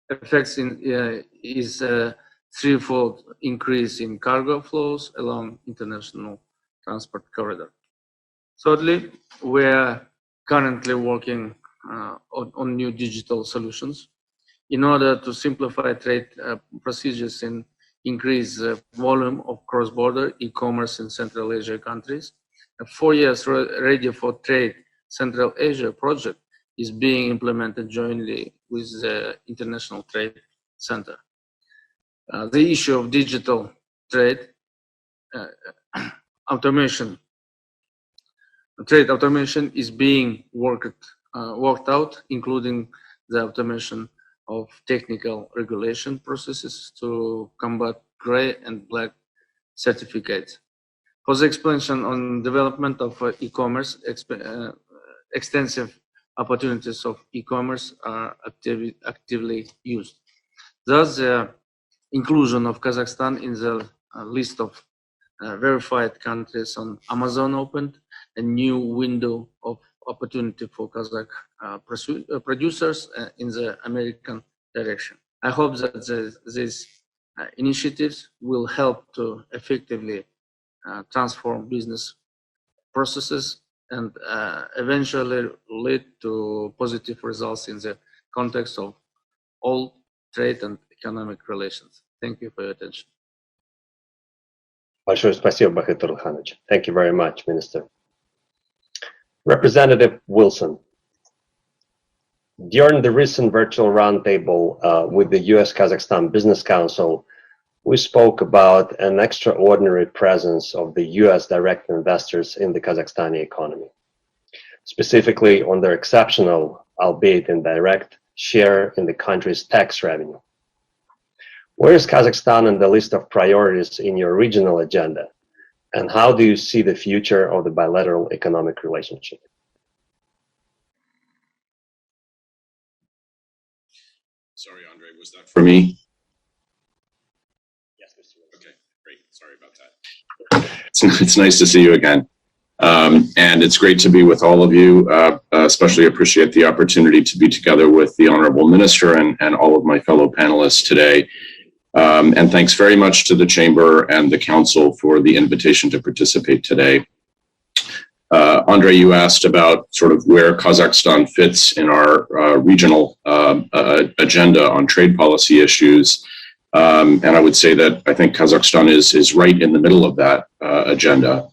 effects is a threefold increase in cargo flows along international transport corridor. Thirdly, we are currently working on new digital solutions in order to simplify trade procedures and increase the volume of cross-border e-commerce in Central Asia countries. A 4 years Ready for Trade Central Asia project is being implemented jointly with the International Trade Center. The issue of digital trade automation is being worked out, including the automation of technical regulation processes to combat gray and black certificates. For the expansion on development of e-commerce, extensive opportunities of e-commerce are actively used. Thus, the inclusion of Kazakhstan in the list of verified countries on Amazon opened a new window of opportunity for Kazakh producers in the American direction. I hope that these initiatives will help to effectively transform business processes and eventually lead to positive results in the context of all trade and economic relations. Thank you for your attention. Большое спасибо, Бахтияр Ilkhanovich. Thank you very much, Minister. Representative Wilson, during the recent virtual roundtable with the U.S. Kazakhstan Business Council, we spoke about an extraordinary presence of the U.S. direct investors in the Kazakhstani economy, specifically on their exceptional, albeit indirect, share in the country's tax revenue. Where is Kazakhstan in the list of priorities in your regional agenda? And how do you see the future of the bilateral economic relationship? Sorry, Andre, was that for me? Yes, Mr. Wilson. Okay, great. Sorry about that. It's nice to see you again. And it's great to be with all of you. Especially appreciate the opportunity to be together with the Honorable Minister and all of my fellow panelists today. And thanks very much to the Chamber and the Council for the invitation to participate today. Andre, you asked about sort of where Kazakhstan fits in our regional agenda on trade policy issues. And I would say that I think Kazakhstan is right in the middle of that agenda.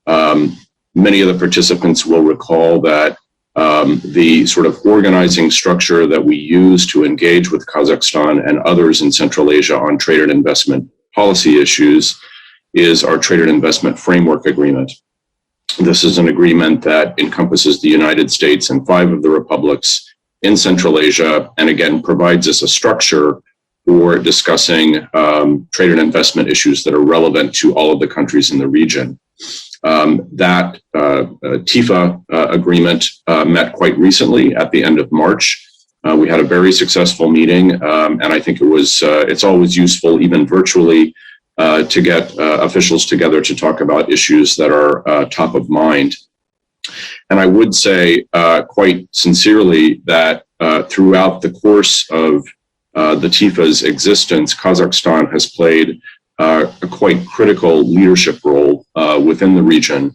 Many of the participants will recall that the sort of organizing structure that we use to engage with Kazakhstan and others in Central Asia on trade and investment policy issues is our Trade and Investment Framework Agreement. This is an agreement that encompasses the United States and 5 of the republics in Central Asia, and again, provides us a structure for discussing trade and investment issues that are relevant to all of the countries in the region. That TIFA agreement met quite recently at the end of March. We had a very successful meeting, and I think it's always useful, even virtually, to get officials together to talk about issues that are top of mind. And I would say quite sincerely that throughout the course of the TIFA's existence, Kazakhstan has played a quite critical leadership role within the region.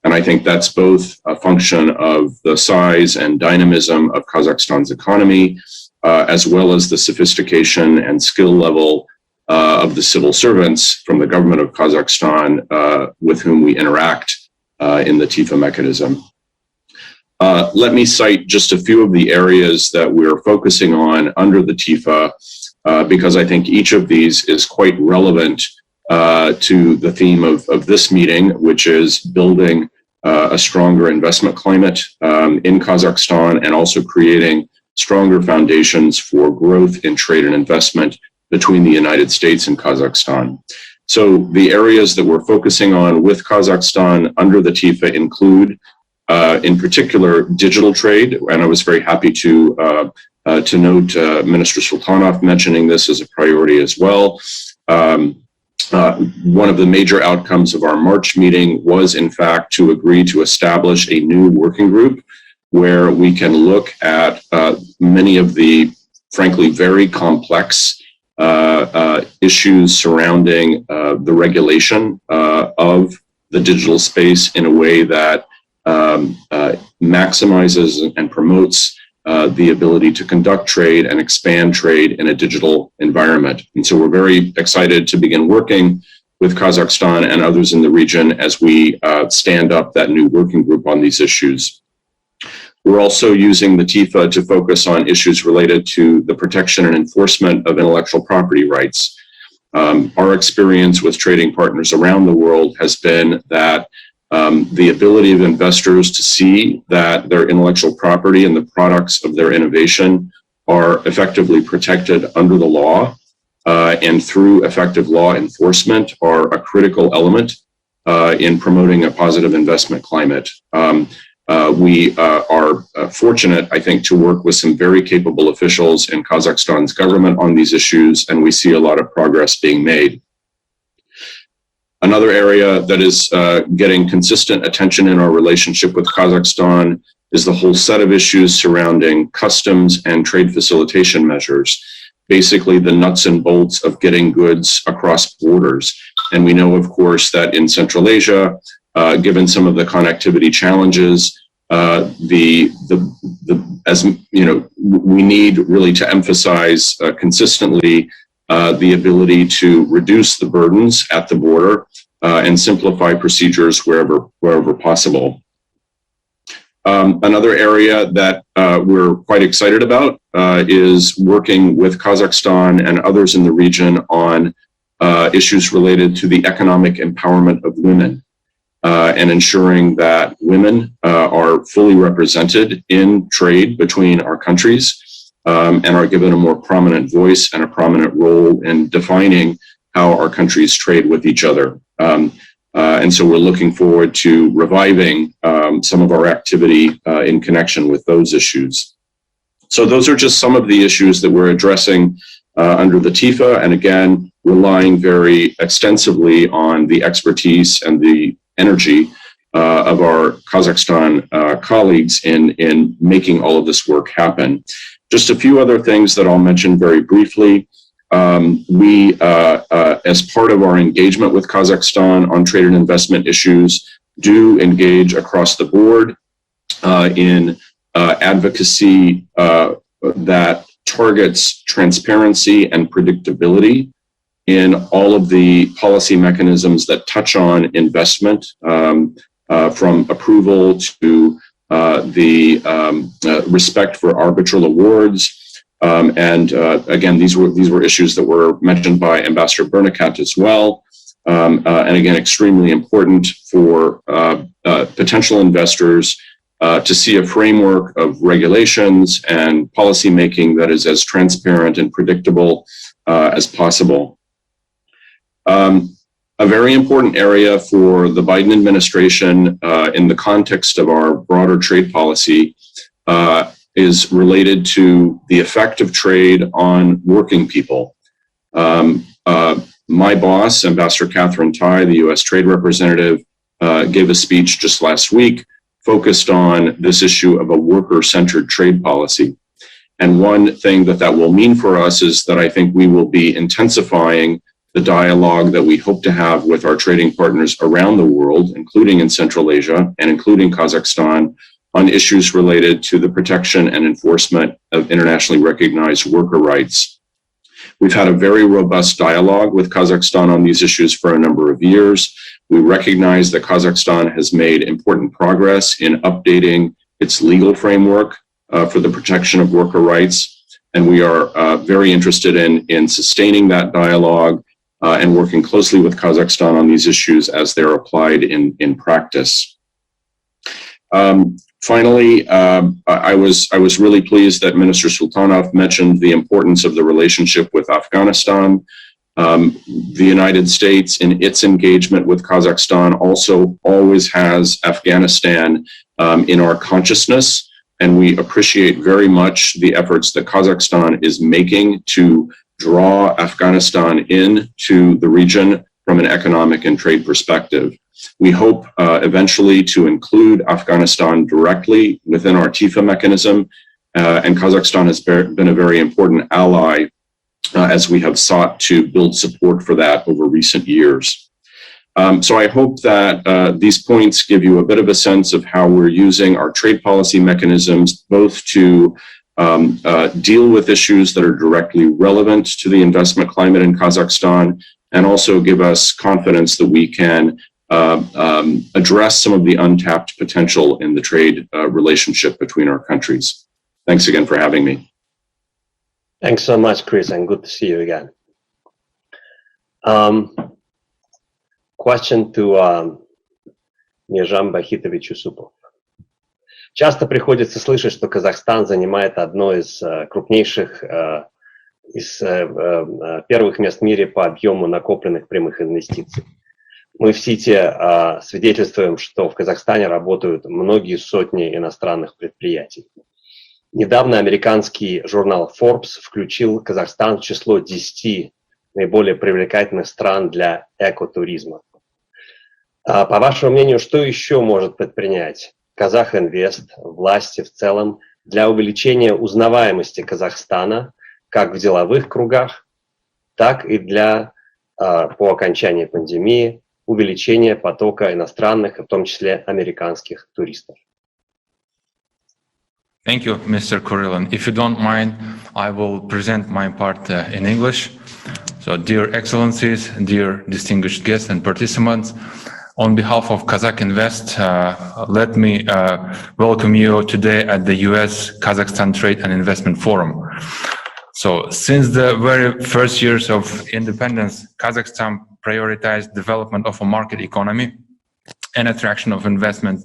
And I think that's both a function of the size and dynamism of Kazakhstan's economy, as well as the sophistication and skill level of the civil servants from the government of Kazakhstan with whom we interact in the TIFA mechanism. Let me cite just a few of the areas that we're focusing on under the TIFA, because I think each of these is quite relevant to the theme of this meeting, which is building a stronger investment climate in Kazakhstan and also creating stronger foundations for growth in trade and investment between the United States and Kazakhstan. So the areas that we're focusing on with Kazakhstan under the TIFA include, in particular, digital trade, and I was very happy to note Minister Sultanov mentioning this as a priority as well. One of the major outcomes of our March meeting was, in fact, to agree to establish a new working group where we can look at many of the, frankly, very complex issues surrounding the regulation of the digital space in a way that maximizes and promotes the ability to conduct trade and expand trade in a digital environment. And so we're very excited to begin working with Kazakhstan and others in the region as we stand up that new working group on these issues. We're also using the TIFA to focus on issues related to the protection and enforcement of intellectual property rights. Our experience with trading partners around the world has been that the ability of investors to see that their intellectual property and the products of their innovation are effectively protected under the law and through effective law enforcement are a critical element in promoting a positive investment climate. We are fortunate, I think, to work with some very capable officials in Kazakhstan's government on these issues, and we see a lot of progress being made. Another area that is getting consistent attention in our relationship with Kazakhstan is the whole set of issues surrounding customs and trade facilitation measures, basically the nuts and bolts of getting goods across borders. And we know, of course, that in Central Asia, given some of the connectivity challenges, as you know, we need really to emphasize consistently the ability to reduce the burdens at the border and simplify procedures wherever possible. Another area that we're quite excited about is working with Kazakhstan and others in the region on issues related to the economic empowerment of women and ensuring that women are fully represented in trade between our countries and are given a more prominent voice and a prominent role in defining how our countries trade with each other. And so we're looking forward to reviving some of our activity in connection with those issues. So those are just some of the issues that we're addressing under the TIFA, and again, relying very extensively on the expertise and the energy of our Kazakhstan colleagues in making all of this work happen. Just a few other things that I'll mention very briefly. We, as part of our engagement with Kazakhstan on trade and investment issues, do engage across the board in advocacy that targets transparency and predictability in all of the policy mechanisms that touch on investment from approval to the respect for arbitral awards. Again, these were issues that were mentioned by Ambassador Bernakat as well. And again, extremely important for potential investors to see a framework of regulations and policymaking that is as transparent and predictable as possible. A very important area for the Biden administration in the context of our broader trade policy is related to the effect of trade on working people. My boss, Ambassador Catherine Tai, the U.S. Trade Representative, gave a speech just last week focused on this issue of a worker-centered trade policy. And one thing that will mean for us is that I think we will be intensifying the dialogue that we hope to have with our trading partners around the world, including in Central Asia and including Kazakhstan, on issues related to the protection and enforcement of internationally recognized worker rights. We've had a very robust dialogue with Kazakhstan on these issues for a number of years. We recognize that Kazakhstan has made important progress in updating its legal framework for the protection of worker rights. And we are very interested in sustaining that dialogue and working closely with Kazakhstan on these issues as they're applied in practice. Finally, I was really pleased that Minister Sultanov mentioned the importance of the relationship with Afghanistan. The United States, in its engagement with Kazakhstan, also always has Afghanistan in our consciousness, and we appreciate very much the efforts that Kazakhstan is making to draw Afghanistan into the region from an economic and trade perspective. We hope eventually to include Afghanistan directly within our TIFA mechanism, and Kazakhstan has been a very important ally as we have sought to build support for that over recent years. So I hope that these points give you a bit of a sense of how we're using our trade policy mechanisms both to deal with issues that are directly relevant to the investment climate in Kazakhstan, and also give us confidence that we can address some of the untapped potential in the trade relationship between our countries. Thanks again for having me. Thanks so much, Chris, and good to see you again. Question to Нижам Бахитович Юсупов. Часто приходится слышать, что Казахстан занимает одно из крупнейших, из первых мест в мире по объему накопленных прямых инвестиций. Мы в СИТе свидетельствуем, что в Казахстане работают многие сотни иностранных предприятий. Недавно американский журнал Forbes включил Казахстан в число 10 наиболее привлекательных стран для экотуризма. По вашему мнению, что еще может предпринять Казах Инвест, власти в целом, для увеличения узнаваемости Казахстана как в деловых кругах, так и для, по окончании пандемии, увеличения потока иностранных, в том числе американских туристов? Thank you, Mr. Kurilin. If you don't mind, I will present my part in English. So, dear Excellencies, dear distinguished guests and participants, on behalf of Kazakh Invest, let me welcome you today at the U.S. Kazakhstan Trade and Investment Forum. So, since the very first years of independence, Kazakhstan prioritized development of a market economy and attraction of investment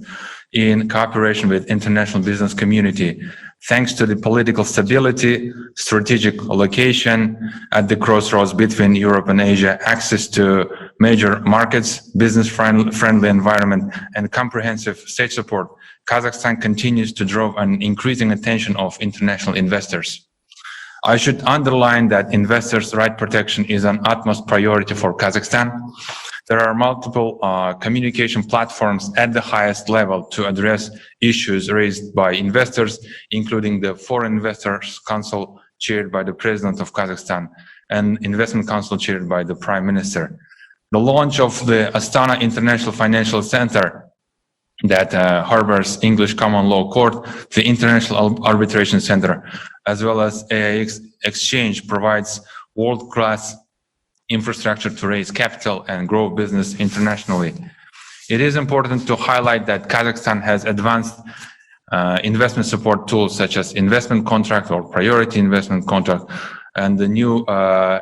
in cooperation with international business community. Thanks to the political stability, strategic location at the crossroads between Europe and Asia, access to major markets, business-friendly environment, and comprehensive state support, Kazakhstan continues to draw an increasing attention of international investors. I should underline that investors' right protection is an utmost priority for Kazakhstan. There are multiple communication platforms at the highest level to address issues raised by investors, including the Foreign Investors Council chaired by the President of Kazakhstan and Investment Council chaired by the Prime Minister. The launch of the Astana International Financial Center that harbors English Common Law Court, the International Arbitration Center, as well as AIX Exchange provides world-class infrastructure to raise capital and grow business internationally. It is important to highlight that Kazakhstan has advanced investment support tools such as investment contract or priority investment contract, and the new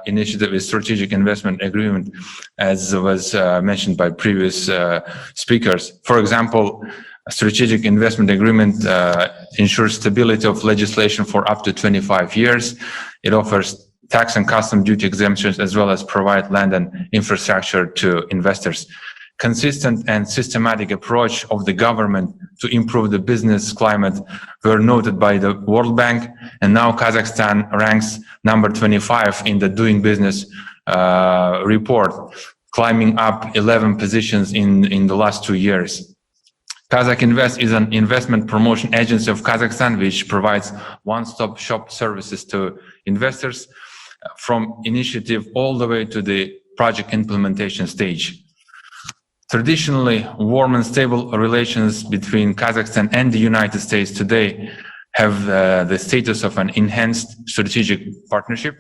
initiative is strategic investment agreement, as was mentioned by previous speakers. For example, a strategic investment agreement ensures stability of legislation for up to 25 years. It offers tax and custom duty exemptions as well as provide land and infrastructure to investors. Consistent and systematic approach of the government to improve the business climate were noted by the World Bank, and now Kazakhstan ranks number 25 in the Doing Business report, climbing up 11 positions in the last 2 years. Kazakh Invest is an investment promotion agency of Kazakhstan, which provides one-stop shop services to investors from initiative all the way to the project implementation stage. Traditionally, warm and stable relations between Kazakhstan and the United States today have the status of an enhanced strategic partnership.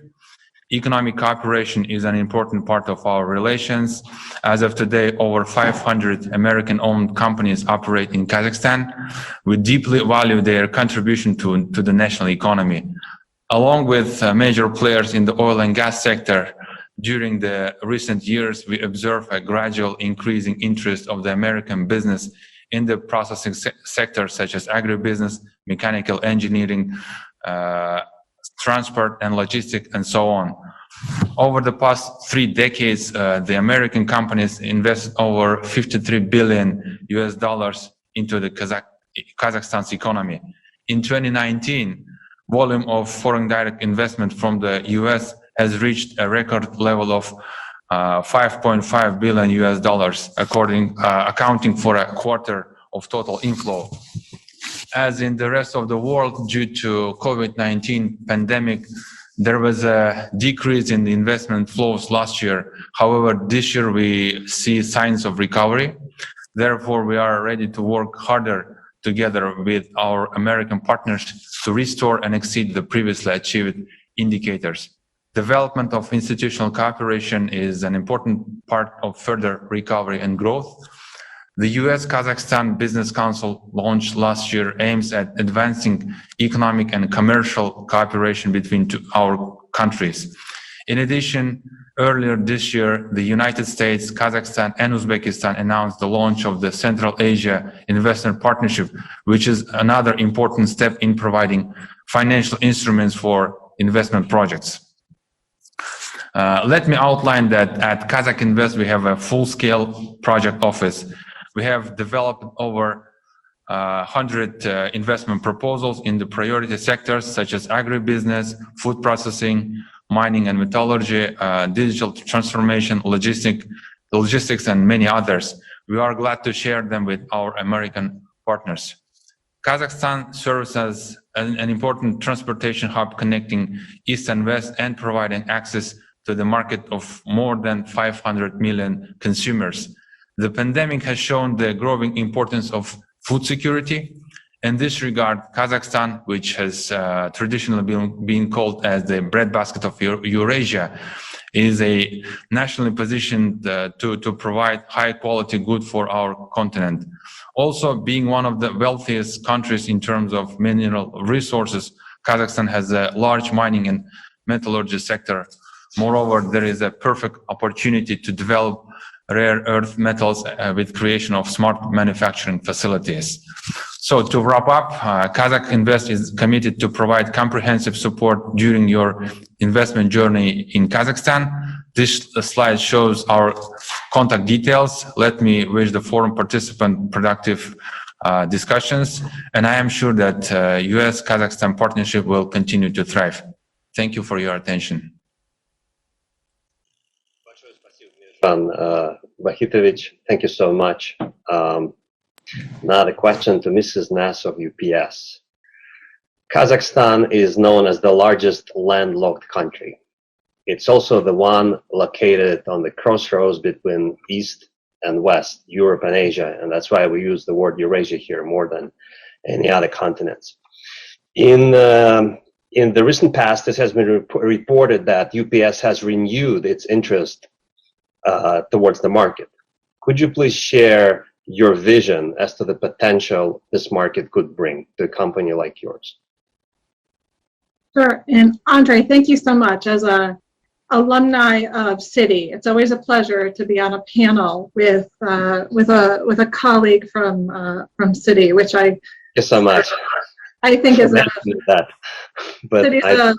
Economic cooperation is an important part of our relations. As of today, over 500 American-owned companies operate in Kazakhstan. We deeply value their contribution to the national economy. Along with major players in the oil and gas sector, during the recent years, we observe a gradual increasing interest of the American business in the processing sector, such as agribusiness, mechanical engineering, transport and logistics, and so on. Over the past 3 decades, the American companies invested over $53 billion into the Kazakhstan's economy. In 2019, volume of foreign direct investment from the U.S. has reached a record level of $5.5 billion, accounting for a quarter of total inflow. As in the rest of the world, due to COVID-19 pandemic, there was a decrease in the investment flows last year. However, this year we see signs of recovery. Therefore, we are ready to work harder together with our American partners to restore and exceed the previously achieved indicators. Development of institutional cooperation is an important part of further recovery and growth. The U.S. Kazakhstan Business Council launched last year aims at advancing economic and commercial cooperation between our countries. In addition, earlier this year, the United States, Kazakhstan, and Uzbekistan announced the launch of the Central Asia Investment Partnership, which is another important step in providing financial instruments for investment projects. Let me outline that at Kazakh Invest, we have a full-scale project office. We have developed over 100 investment proposals in the priority sectors such as agribusiness, food processing, mining and metallurgy, digital transformation, logistics, and many others. We are glad to share them with our American partners. Kazakhstan serves as an important transportation hub connecting East and West and providing access to the market of more than 500 million consumers. The pandemic has shown the growing importance of food security. In this regard, Kazakhstan, which has traditionally been called as the breadbasket of Eurasia, is a nationally positioned to provide high quality good for our continent. Also, being one of the wealthiest countries in terms of mineral resources, Kazakhstan has a large mining and metallurgy sector. Moreover, there is a perfect opportunity to develop rare earth metals with creation of smart manufacturing facilities. So to wrap up, Kazakh Invest is committed to provide comprehensive support during your investment journey in Kazakhstan. This slide shows our contact details. Let me wish the forum participant productive discussions, and I am sure that U.S. Kazakhstan partnership will continue to thrive. Thank you for your attention. Vahitovich, thank you so much. Now the question to Mrs. Nass of UPS. Kazakhstan is known as the largest landlocked country. It's also the one located on the crossroads between East and West, Europe and Asia, and that's why we use the word Eurasia here more than any other continents. In the recent past, it has been reported that UPS has renewed its interest towards the market. Could you please share your vision as to the potential this market could bring to a company like yours. Sure, and Andre, thank you so much. As a alumni of Citi, it's always a pleasure to be on a panel with a colleague from Citi, which Thank you so much. I think is Citi's a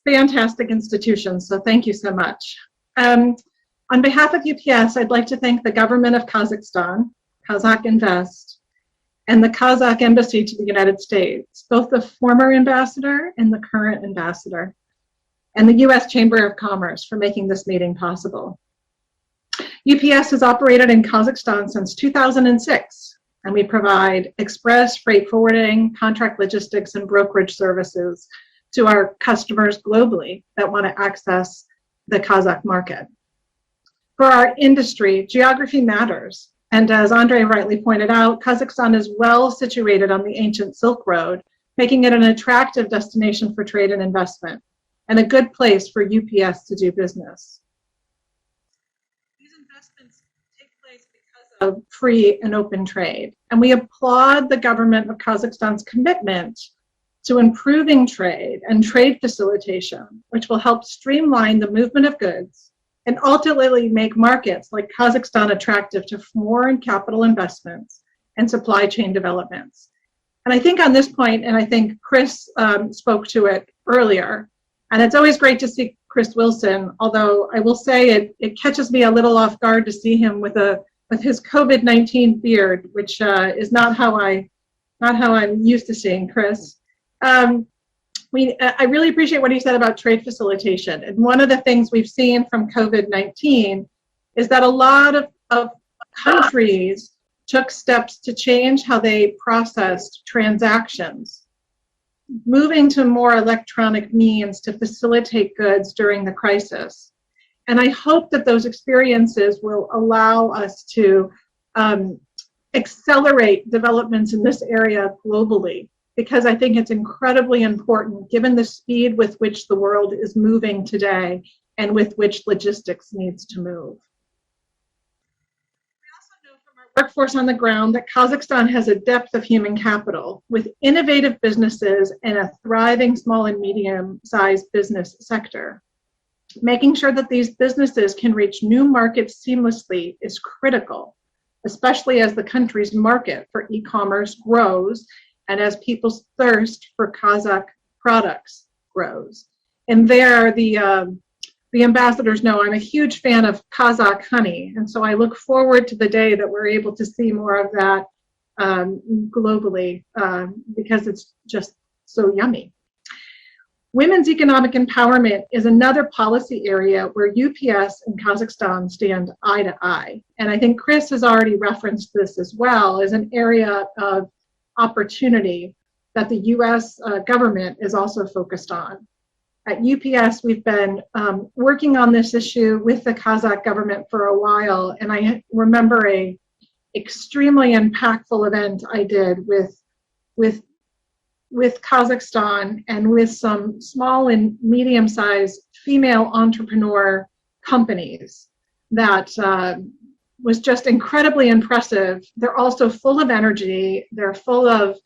fantastic institution. So thank you so much. On behalf of UPS, I'd like to thank the government of Kazakhstan, Kazakh Invest, and the Kazakh Embassy to the United States, both the former ambassador and the current ambassador, and the U.S. Chamber of Commerce for making this meeting possible. UPS has operated in Kazakhstan since 2006, and we provide express freight forwarding, contract logistics, and brokerage services to our customers globally that want to access the Kazakh market. For our industry, geography matters. And as Andre rightly pointed out, Kazakhstan is well situated on the ancient Silk Road, making it an attractive destination for trade and investment, and a good place for UPS to do business. These investments take place because of free and open trade, and we applaud the government of Kazakhstan's commitment to improving trade and trade facilitation, which will help streamline the movement of goods and ultimately make markets like Kazakhstan attractive to foreign capital investments and supply chain developments. And I think on this point, and I think Chris spoke to it earlier, and it's always great to see Chris Wilson, although I will say it catches me a little off guard to see him with his COVID-19 beard, which is not how I'm used to seeing Chris. I really appreciate what he said about trade facilitation. And one of the things we've seen from COVID-19 is that a lot of countries took steps to change how they processed transactions, moving to more electronic means to facilitate goods during the crisis. And I hope that those experiences will allow us to accelerate developments in this area globally, because I think it's incredibly important given the speed with which the world is moving today and with which logistics needs to move. We also know from our workforce on the ground that Kazakhstan has a depth of human capital with innovative businesses and a thriving small and medium-sized business sector. Making sure that these businesses can reach new markets seamlessly is critical, especially as the country's market for e-commerce grows and as people's thirst for Kazakh products grows. And there, the ambassadors know I'm a huge fan of Kazakh honey, and so I look forward to the day that we're able to see more of that globally because it's just so yummy. Women's economic empowerment is another policy area where UPS and Kazakhstan stand eye to eye. And I think Chris has already referenced this as well as an area of opportunity that the U.S. government is also focused on. At UPS, we've been working on this issue with the Kazakh government for a while, and I remember a extremely impactful event I did with Kazakhstan and with some small and medium-sized female entrepreneur companies that was just incredibly impressive. They're also full of energy. They're full of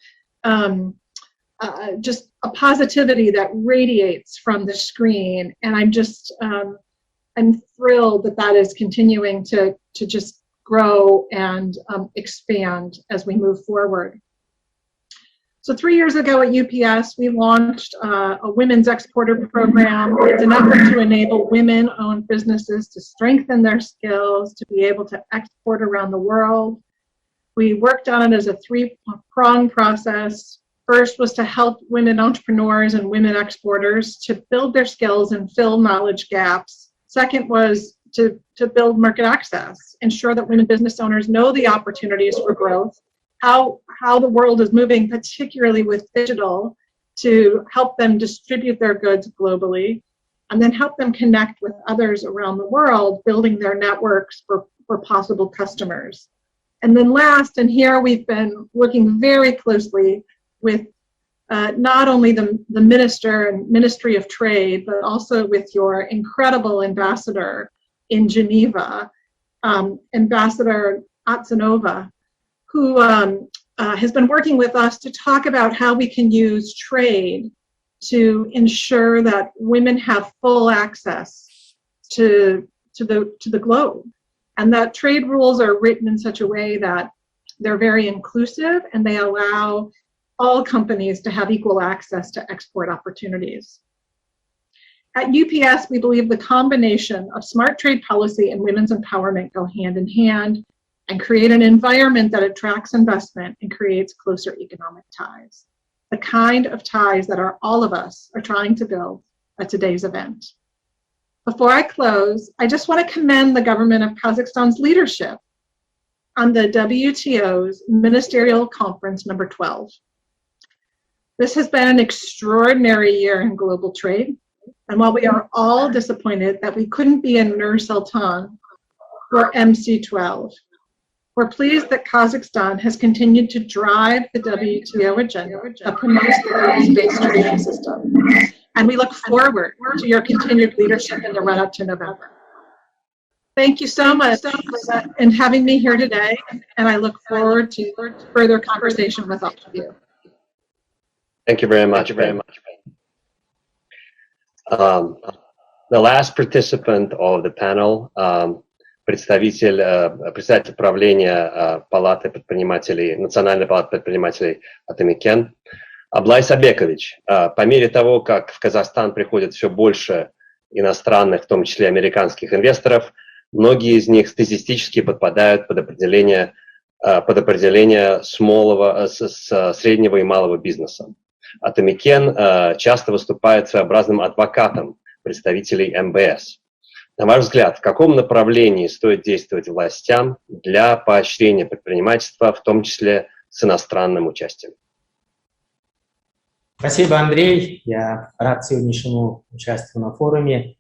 just a positivity that radiates from the screen. And I'm just, I'm thrilled that that is continuing to just grow and expand as we move forward. So 3 years ago at UPS, we launched a women's exporter program. It's an effort to enable women-owned businesses to strengthen their skills, to be able to export around the world. We worked on it as a three-pronged process. First was to help women entrepreneurs and women exporters to build their skills and fill knowledge gaps. Second was to build market access, ensure that women business owners know the opportunities for growth, how the world is moving, particularly with digital, to help them distribute their goods globally, and then help them connect with others around the world, building their networks for possible customers. And then last, and here we've been working very closely with not only the Minister and Ministry of Trade, but also with your incredible ambassador in Geneva, Ambassador Atsanova, who has been working with us to talk about how we can use trade to ensure that women have full access to the globe, and that trade rules are written in such a way that they're very inclusive and they allow all companies to have equal access to export opportunities. At UPS, we believe the combination of smart trade policy and women's empowerment go hand in hand and create an environment that attracts investment and creates closer economic ties, the kind of ties that all of us are trying to build at today's event. Before I close, I just want to commend the government of Kazakhstan's leadership on the WTO's Ministerial Conference number 12. This has been an extraordinary year in global trade, and while we are all disappointed that we couldn't be in Nur Sultan for MC12, we're pleased that Kazakhstan has continued to drive the WTO agenda that promotes the rules-based trading system. And we look forward to your continued leadership in the run-up to November. Thank you so much for having me here today, and I look forward to further conversation with all of you. Thank you very much. The last participant of the panel, председатель правления Палаты предпринимателей, Национальной палаты предпринимателей Атамекен, Аблай Сабекович. По мере того, как в Казахстан приходит все больше иностранных, в том числе американских инвесторов, многие из них статистически подпадают под определение среднего и малого бизнеса. Атамекен часто выступает своеобразным адвокатом представителей МБС. На ваш взгляд, в каком направлении стоит действовать властям для поощрения предпринимательства, в том числе с иностранным участием? Спасибо, Андрей. Я рад сегодняшнему участию на форуме.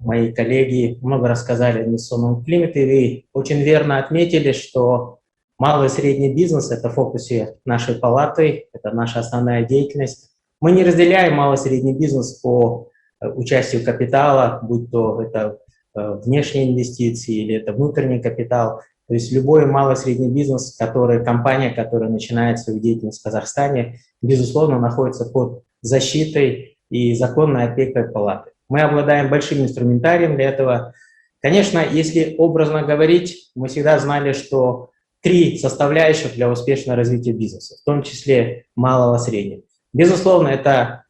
Мои коллеги много рассказали о инвестиционном климате, и вы очень верно отметили, что малый и средний бизнес – это в фокусе нашей палаты, это наша основная деятельность. Мы не разделяем малый и средний бизнес по участию капитала, будь то это внешние инвестиции или это внутренний капитал. То есть любой малый и средний бизнес, компания, которая начинает свою деятельность в Казахстане, безусловно, находится под защитой и законной опекой палаты. Мы обладаем большим инструментарием для этого. Конечно, если образно говорить, мы всегда знали, что 3 составляющих для успешного развития бизнеса, в том числе малого и среднего. Безусловно, это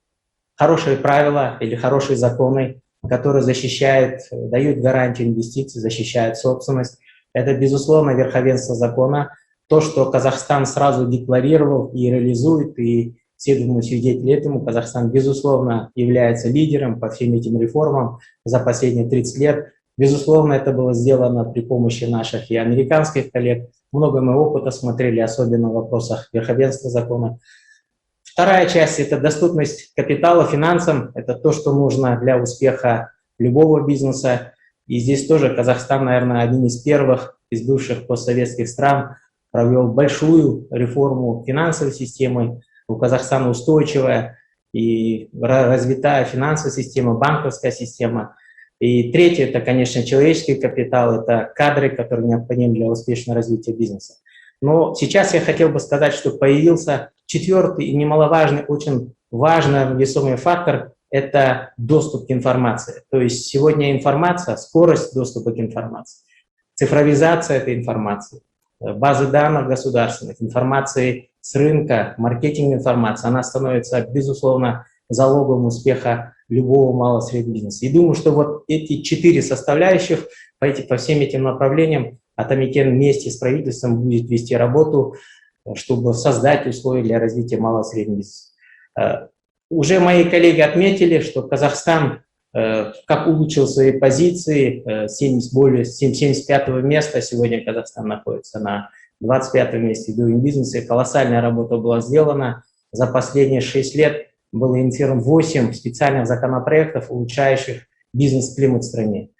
хорошие правила или хорошие законы, которые защищают, дают гарантию инвестиций, защищают собственность. Это, безусловно, верховенство закона. То, что Казахстан сразу декларировал и реализует, и все, думаю, свидетели этому, Казахстан, безусловно, является лидером по всем этим реформам за последние 30 лет. Безусловно, это было сделано при помощи наших и американских коллег. Много мы опыта смотрели, особенно в вопросах верховенства закона. Вторая часть – это доступность капитала финансам. Это то, что нужно для успеха любого бизнеса. И здесь тоже Казахстан, наверное, один из первых из бывших постсоветских стран провел большую реформу финансовой системы. У Казахстана устойчивая и развитая финансовая система, банковская система. И третье – это, конечно, человеческий капитал, это кадры, которые необходимы для успешного развития бизнеса. Но сейчас я хотел бы сказать, что появился 4-й и немаловажный, очень важный весомый фактор – это доступ к информации. То есть сегодня информация, скорость доступа к информации, цифровизация этой информации, базы данных государственных, информации с рынка, маркетинг информации, она становится, безусловно, залогом успеха любого малого и среднего бизнеса. И думаю, что вот эти 4 составляющих по всем этим направлениям Атамекен вместе с правительством будет вести работу, чтобы создать условия для развития малого и среднего бизнеса. Уже мои коллеги отметили, что Казахстан как улучшил свои позиции, с 75-го места, сегодня Казахстан находится на 25-м месте в Doing Business, колоссальная работа была сделана. За последние 6 лет было инициировано 8 специальных законопроектов, улучшающих бизнес-климат в стране.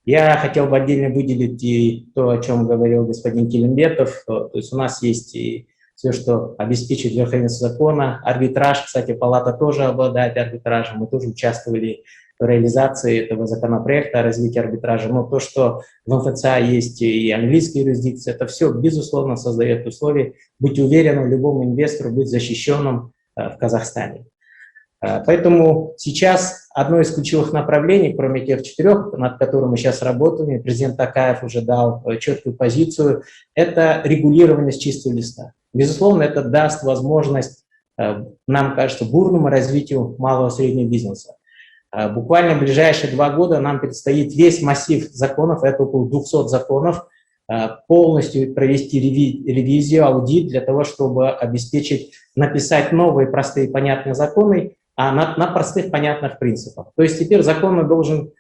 Я хотел бы отдельно выделить и то, о чем говорил господин Келимбетов. То есть у нас есть и все, что обеспечивает верховенство закона, арбитраж. Кстати, палата тоже обладает арбитражем. Мы тоже участвовали реализации этого законопроекта о развитии арбитража. Но то, что в МФЦА есть и английская юрисдикция, это все, безусловно, создает условия быть уверенным любому инвестору, быть защищенным в Казахстане. Поэтому сейчас одно из ключевых направлений, кроме тех 4, над которыми мы сейчас работаем, и президент Токаев уже дал четкую позицию, это регулирование с чистого листа. Безусловно, это даст возможность, нам кажется, бурному развитию малого и среднего бизнеса. Буквально в ближайшие 2 года нам предстоит весь массив законов, это около 200 законов, полностью провести ревизию, аудит для того, чтобы обеспечить, написать новые простые понятные законы, на простых понятных принципах. То есть теперь закон должен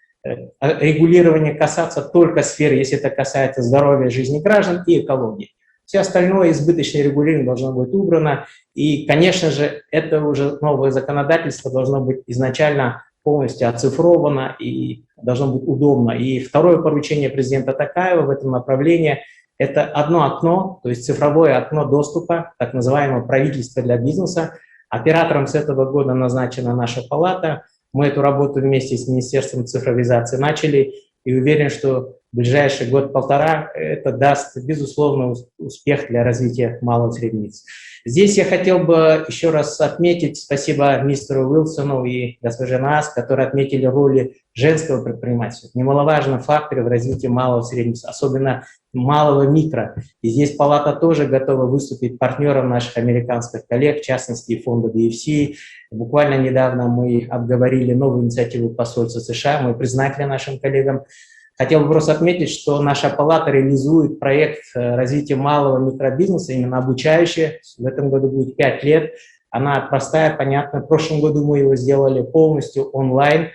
регулирование касаться только сферы, если это касается здоровья, жизни граждан и экологии. Все остальное избыточное регулирование должно быть убрано. И, конечно же, это уже новое законодательство должно быть изначально полностью оцифровано и должно быть удобно. И второе поручение президента Токаева в этом направлении – это одно окно, то есть цифровое окно доступа, так называемое правительство для бизнеса. Оператором с этого года назначена наша палата. Мы эту работу вместе с Министерством цифровизации начали и уверен, что в ближайший год-полтора это даст, безусловно, успех для развития малого и среднего бизнеса. Здесь я хотел бы еще раз отметить, спасибо мистеру Уилсону и госпоже Наас, которые отметили роли женского предпринимательства. Немаловажный фактор в развитии малого и среднего бизнеса, особенно малого микро. И здесь палата тоже готова выступить партнером наших американских коллег, в частности фонда DFC. Буквально недавно мы обговорили новую инициативу посольства США, мы признательны нашим коллегам. Хотел бы просто отметить, что наша палата реализует проект развития малого микробизнеса, именно обучающий. В этом году будет 5 лет. Она простая, понятная. В прошлом году мы его сделали полностью онлайн.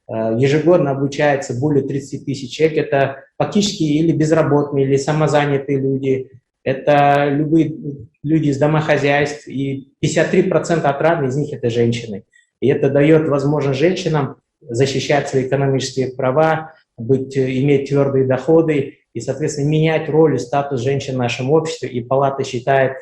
Ежегодно обучается более 30 тысяч человек. Это фактически или безработные, или самозанятые люди. Это любые люди из домохозяйств. И 53% отрадных из них это женщины. И это дает возможность женщинам защищать свои экономические права, иметь твердые доходы и, соответственно, менять роль и статус женщин в нашем обществе. И палата считает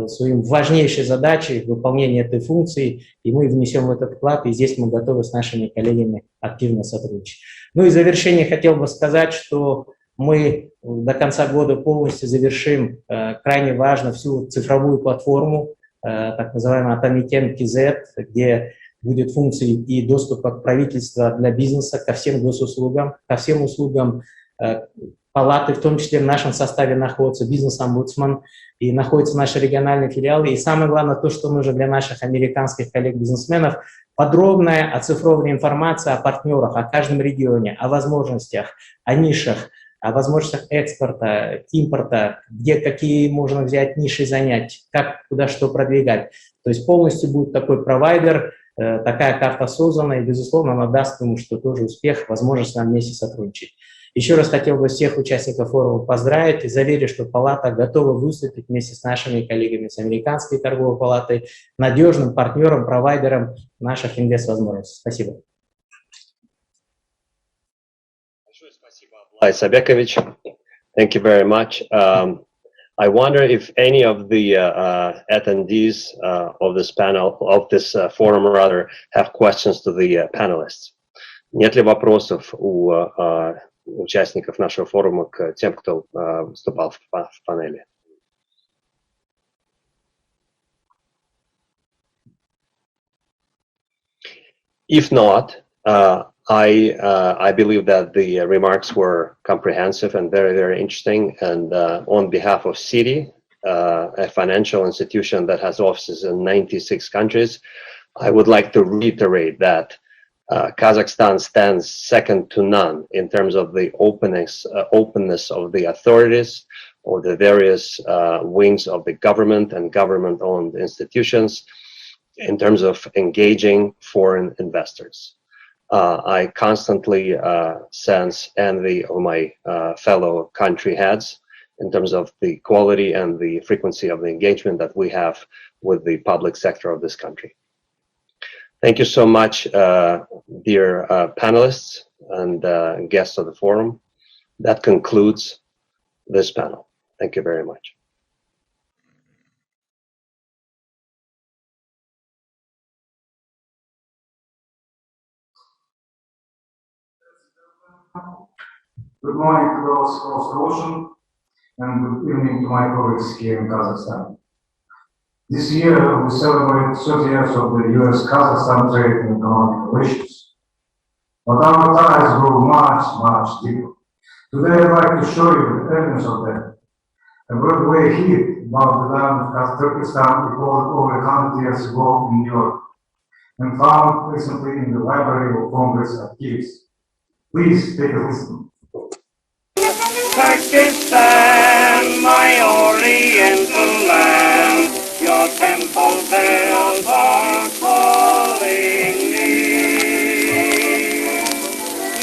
своим важнейшей задачей выполнение этой функции, и мы внесем этот вклад, и здесь мы готовы с нашими коллегами активно сотрудничать. Ну и в завершение хотел бы сказать, что мы до конца года полностью завершим, крайне важно, всю цифровую платформу, так называемый Атамикен KZ, где будет функции и доступа к правительству для бизнеса, ко всем госуслугам, ко всем услугам палаты, в том числе в нашем составе находится бизнес-омбудсман, и находятся наши региональные филиалы. И самое главное, то, что нужно для наших американских коллег-бизнесменов, подробная оцифрованная информация о партнерах, о каждом регионе, о возможностях, о нишах, о возможностях экспорта, импорта, где какие можно взять ниши занять, как, куда что продвигать. То есть полностью будет такой провайдер, такая карта создана, и, безусловно, она даст ему, что тоже успех, возможность нам вместе сотрудничать. Еще раз хотел бы всех участников форума поздравить и заверить, что палата готова выступить вместе с нашими коллегами с Американской торговой палатой надежным партнером, провайдером наших инвест-возможностей. Спасибо. Большое спасибо, Абдулай Сабекович. Thank you very much. I wonder if any of the attendees of this panel, of this forum rather, have questions to the panelists. Нет ли вопросов у участников нашего форума к тем, кто выступал в панели? If not, I believe that the remarks were comprehensive and very, very interesting. And on behalf of Citi, a financial institution that has offices in 96 countries, I would like to reiterate that Kazakhstan stands second to none in terms of the openness of the authorities or the various wings of the government and government-owned institutions in terms of engaging foreign investors. I constantly sense envy of my fellow country heads in terms of the quality and the frequency of the engagement that we have with the public sector of this country. Thank you so much, dear panelists and guests of the forum. That concludes this panel. Thank you very much. Good morning to those across the ocean, and good evening to my colleagues here in Kazakhstan. This year, we celebrate 30 years of the U.S. Kazakhstan trade and economic relations. But our ties go much, much deeper. Today, I'd like to show you the evidence of that. A Broadway hit about the land of Turkestan recorded over 100 years ago in New York and found recently in the Library of Congress archives. Please take a listen. Turkestan, my oriental land, your temple bells are calling me.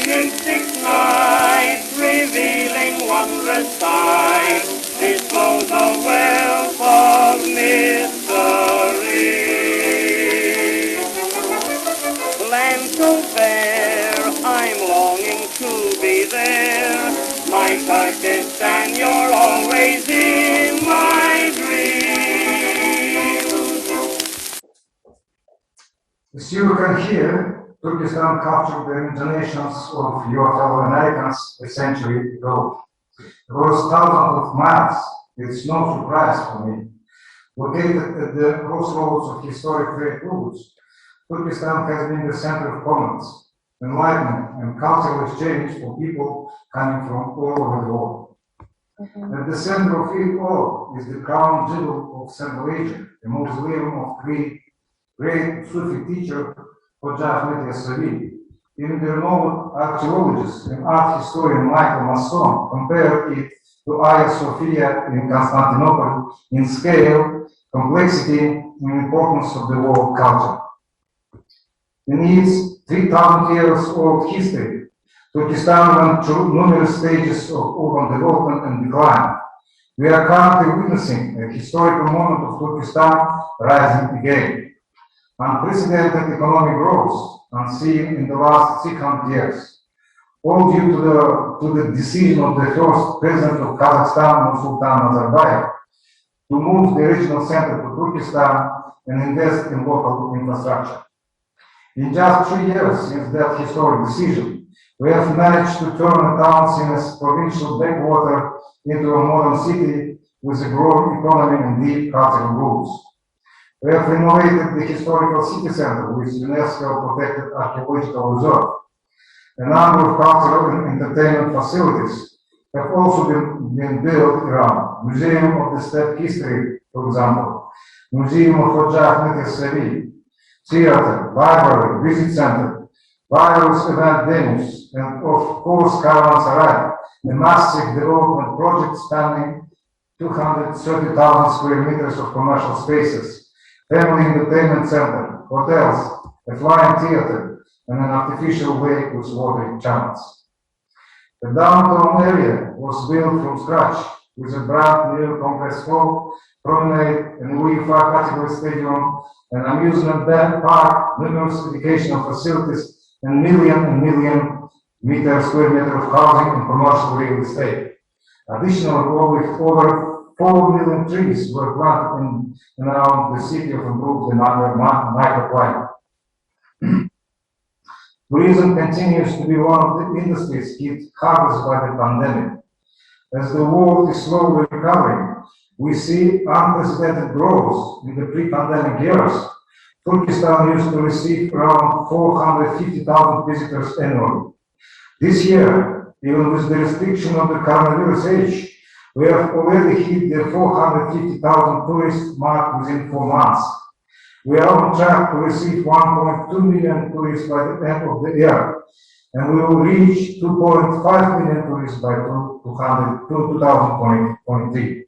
Mystic night revealing wondrous sight, disclose a wealth of mystery. Land so fair, I'm longing to be there. My Turkestan, you're always in my dreams. As you can hear, Turkestan captured the imaginations of your fellow Americans a century ago. Across thousands of miles, it's no surprise for me. Located at the crossroads of historic trade routes, Turkestan has been the center of commerce, enlightenment, and cultural exchange for people coming from all over the world. At the center of it all is the crown jewel of Central Asia, the mausoleum of great Sufi teacher Hoja Ahmed. Even the renowned archaeologist and art historian Michael Masson compared it to Hagia Sophia in Constantinople in scale, complexity, and importance of the world culture. In its 3,000 years old history, Turkestan went through numerous stages of urban development and decline. We are currently witnessing a historical moment of Turkestan rising again. Unprecedented economic growth unseen in the last 600 years, all due to the decision of the first president of Kazakhstan, Nursultan Nazarbayev, to move the regional center to Turkestan and invest in local infrastructure. In just 3 years since that historic decision, we have managed to turn a town seen as provincial backwater into a modern city with a growing economy and deep cultural roots. We have renovated the historical city center with UNESCO protected archaeological reserve. A number of cultural and entertainment facilities have also been built around. Museum of the Steppe History, for example, Museum of Hoja Ahmed, theater, library, visit center, various event venues, and of course Caravanserai, a massive development project spanning 230,000 square meters of commercial spaces, family entertainment center, hotels, a flying theater, and an artificial lake with watering channels. The downtown area was built from scratch with a brand new complex hall, promenade, and UEFA category stadium, an amusement park, numerous educational facilities, and million square meter of housing and commercial real estate. Additionally, over 4 million trees were planted in and around the city of improved microclimate. Tourism continues to be one of the industries hit hardest by the pandemic. As the world is slowly recovering, we see unprecedented growth in the pre-pandemic years. Turkestan used to receive around 450,000 visitors annually. This year, even with the restriction of the coronavirus age, we have already hit the 450,000 tourist mark within 4 months. We are on track to receive 1.2 million tourists by the end of the year, and we will reach 2.5 million tourists by 2023.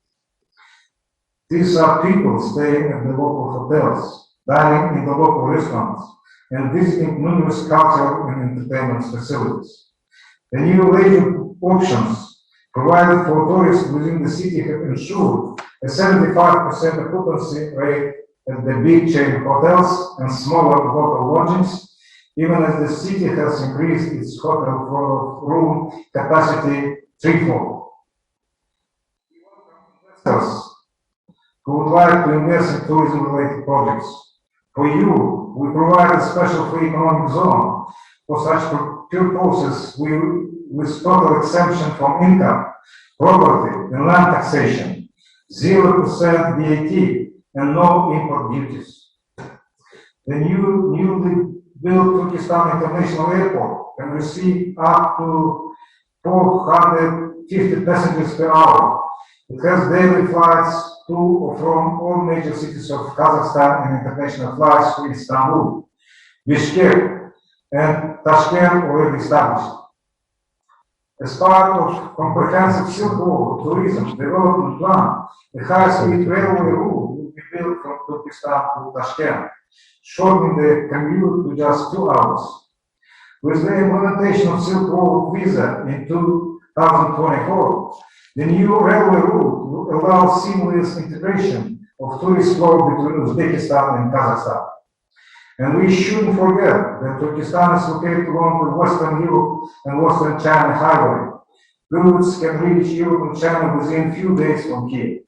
These are people staying at the local hotels, dining in the local restaurants, and visiting numerous cultural and entertainment facilities. The new leisure options provided for tourists within the city have ensured a 75% occupancy rate at the big chain hotels and smaller local lodgings, even as the city has increased its hotel room capacity threefold. Investors who would like to invest in tourism-related projects. For you, we provide a special free economic zone for such purposes with total exemption from income, property, and land taxation, 0% VAT, and no import duties. The newly built Turkestan International Airport can receive up to 450 passengers per hour. It has daily flights to or from all major cities of Kazakhstan and international flights to Istanbul, Bishkek, and Tashkent already established. As part of comprehensive Silk Road tourism development plan, a high-speed railway route will be built from Turkestan to Tashkent, shortening the commute to just 2 hours. With the implementation of Silk Road visa in 2024, the new railway route will allow seamless integration of tourist flow between Uzbekistan and Kazakhstan. And we shouldn't forget that Turkestan is located along the Western Europe and Western China highway. Goods can reach Europe and China within a few days from here.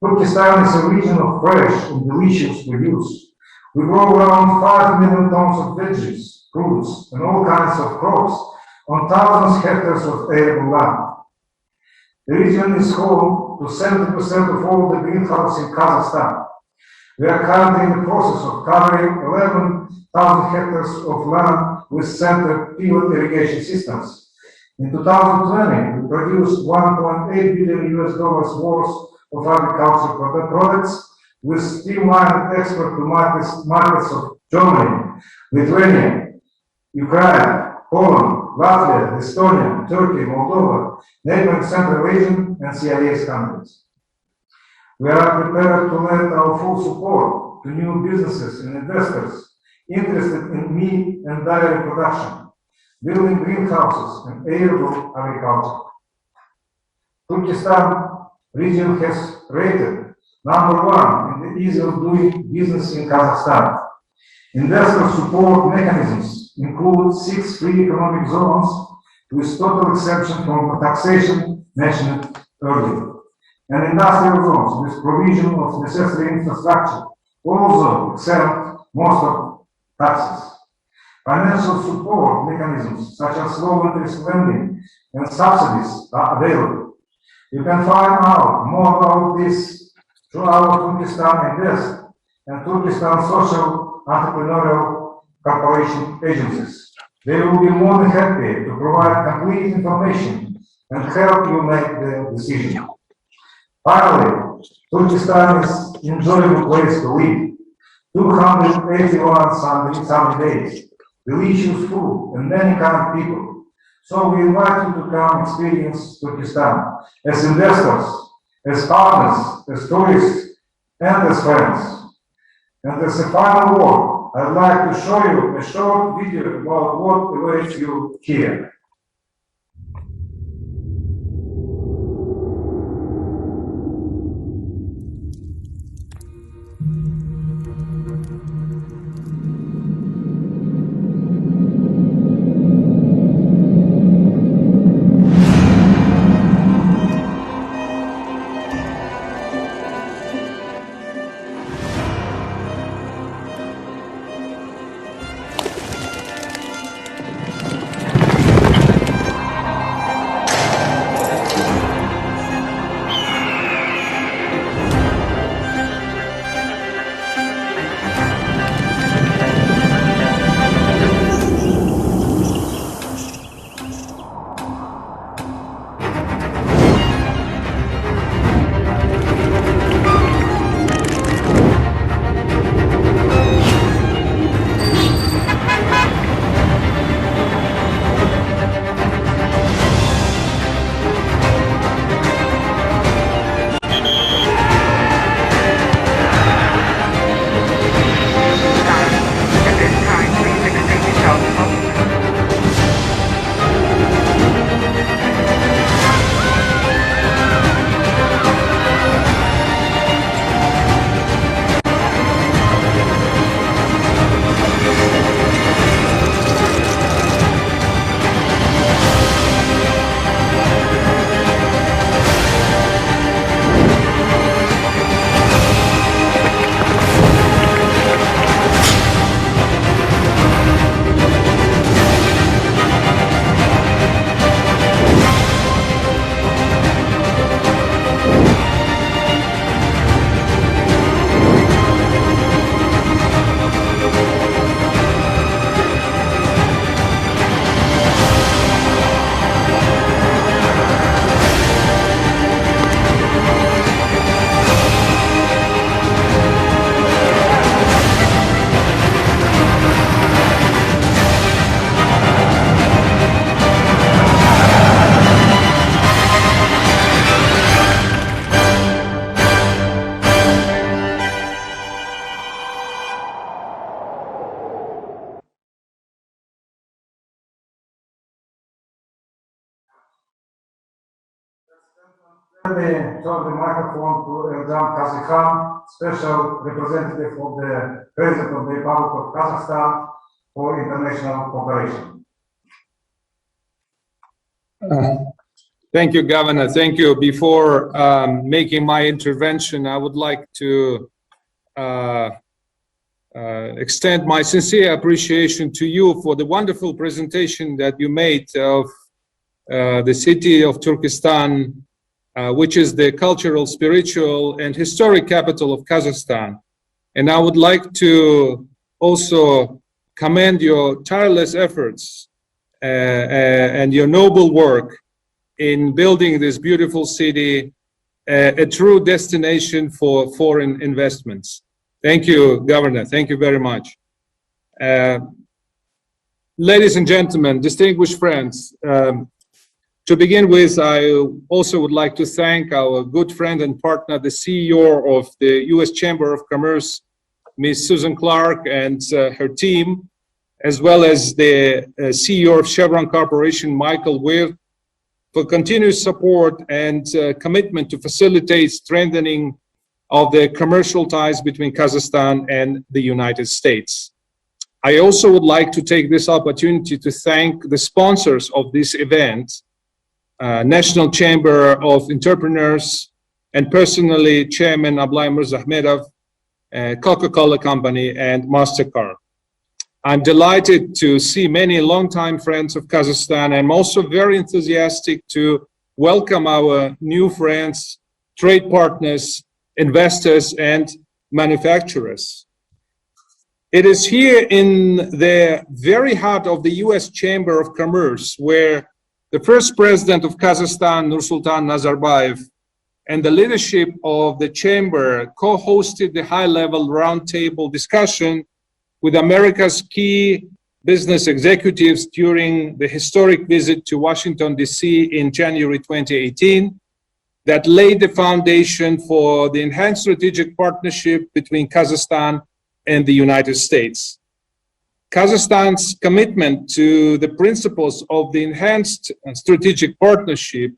Turkestan is a region of fresh and delicious produce. We grow around 5 million tons of veggies, fruits, and all kinds of crops on thousands of hectares of arable land. The region is home to 70% of all the greenhouses in Kazakhstan. We are currently in the process of covering 11,000 hectares of land with centered pivot irrigation systems. In 2020, we produced $1.8 billion worth of agricultural products with streamlined export to markets of Germany, Lithuania, Ukraine, Poland, Latvia, Estonia, Turkey, Moldova, neighboring Central Asian and CIS countries. We are prepared to lend our full support to new businesses and investors interested in meat and dairy production, building greenhouses and arable agriculture. Turkestan region has rated #1 in the ease of doing business in Kazakhstan. Investor support mechanisms include 6 free economic zones with total exemption from taxation mentioned earlier, and industrial zones with provision of necessary infrastructure, also exempt most of taxes. Financial support mechanisms such as low interest lending and subsidies are available. You can find out more about this through our Turkestan Invest and Turkestan Social Entrepreneurial Corporation agencies. They will be more than happy to provide complete information and help you make the decision. Finally, Turkestan is an enjoyable place to live. 281 sunny days, delicious food, and many kind people. So we invite you to come experience Turkestan as investors, as partners, as tourists, and as friends. And as a final word, I'd like to show you a short video about what awaits you here. Let me turn the microphone to Eldam Kazakhan, special representative of the President of the Republic of Kazakhstan for international cooperation. Thank you, Governor. Thank you. Before making my intervention, I would like to extend my sincere appreciation to you for the wonderful presentation that you made of the city of Turkestan, which is the cultural, spiritual, and historic capital of Kazakhstan. And I would like to also commend your tireless efforts and your noble work in building this beautiful city, a true destination for foreign investments. Thank you, Governor. Thank you very much. Ladies and gentlemen, distinguished friends, to begin with, I also would like to thank our good friend and partner, the CEO of the U.S. Chamber of Commerce, Ms. Susan Clark, and her team, as well as the CEO of Chevron Corporation, Michael Weir, for continuous support and commitment to facilitate strengthening of the commercial ties between Kazakhstan and the United States. I also would like to take this opportunity to thank the sponsors of this event, National Chamber of Entrepreneurs, and personally Chairman Ablay Mirzahmedov, Coca-Cola Company, and MasterCard. I'm delighted to see many longtime friends of Kazakhstan. I'm also very enthusiastic to welcome our new friends, trade partners, investors, and manufacturers. It is here in the very heart of the U.S. Chamber of Commerce where the first president of Kazakhstan, Nursultan Nazarbayev, and the leadership of the chamber co-hosted the high-level roundtable discussion with America's key business executives during the historic visit to Washington, D.C. in January 2018 that laid the foundation for the enhanced strategic partnership between Kazakhstan and the United States. Kazakhstan's commitment to the principles of the enhanced strategic partnership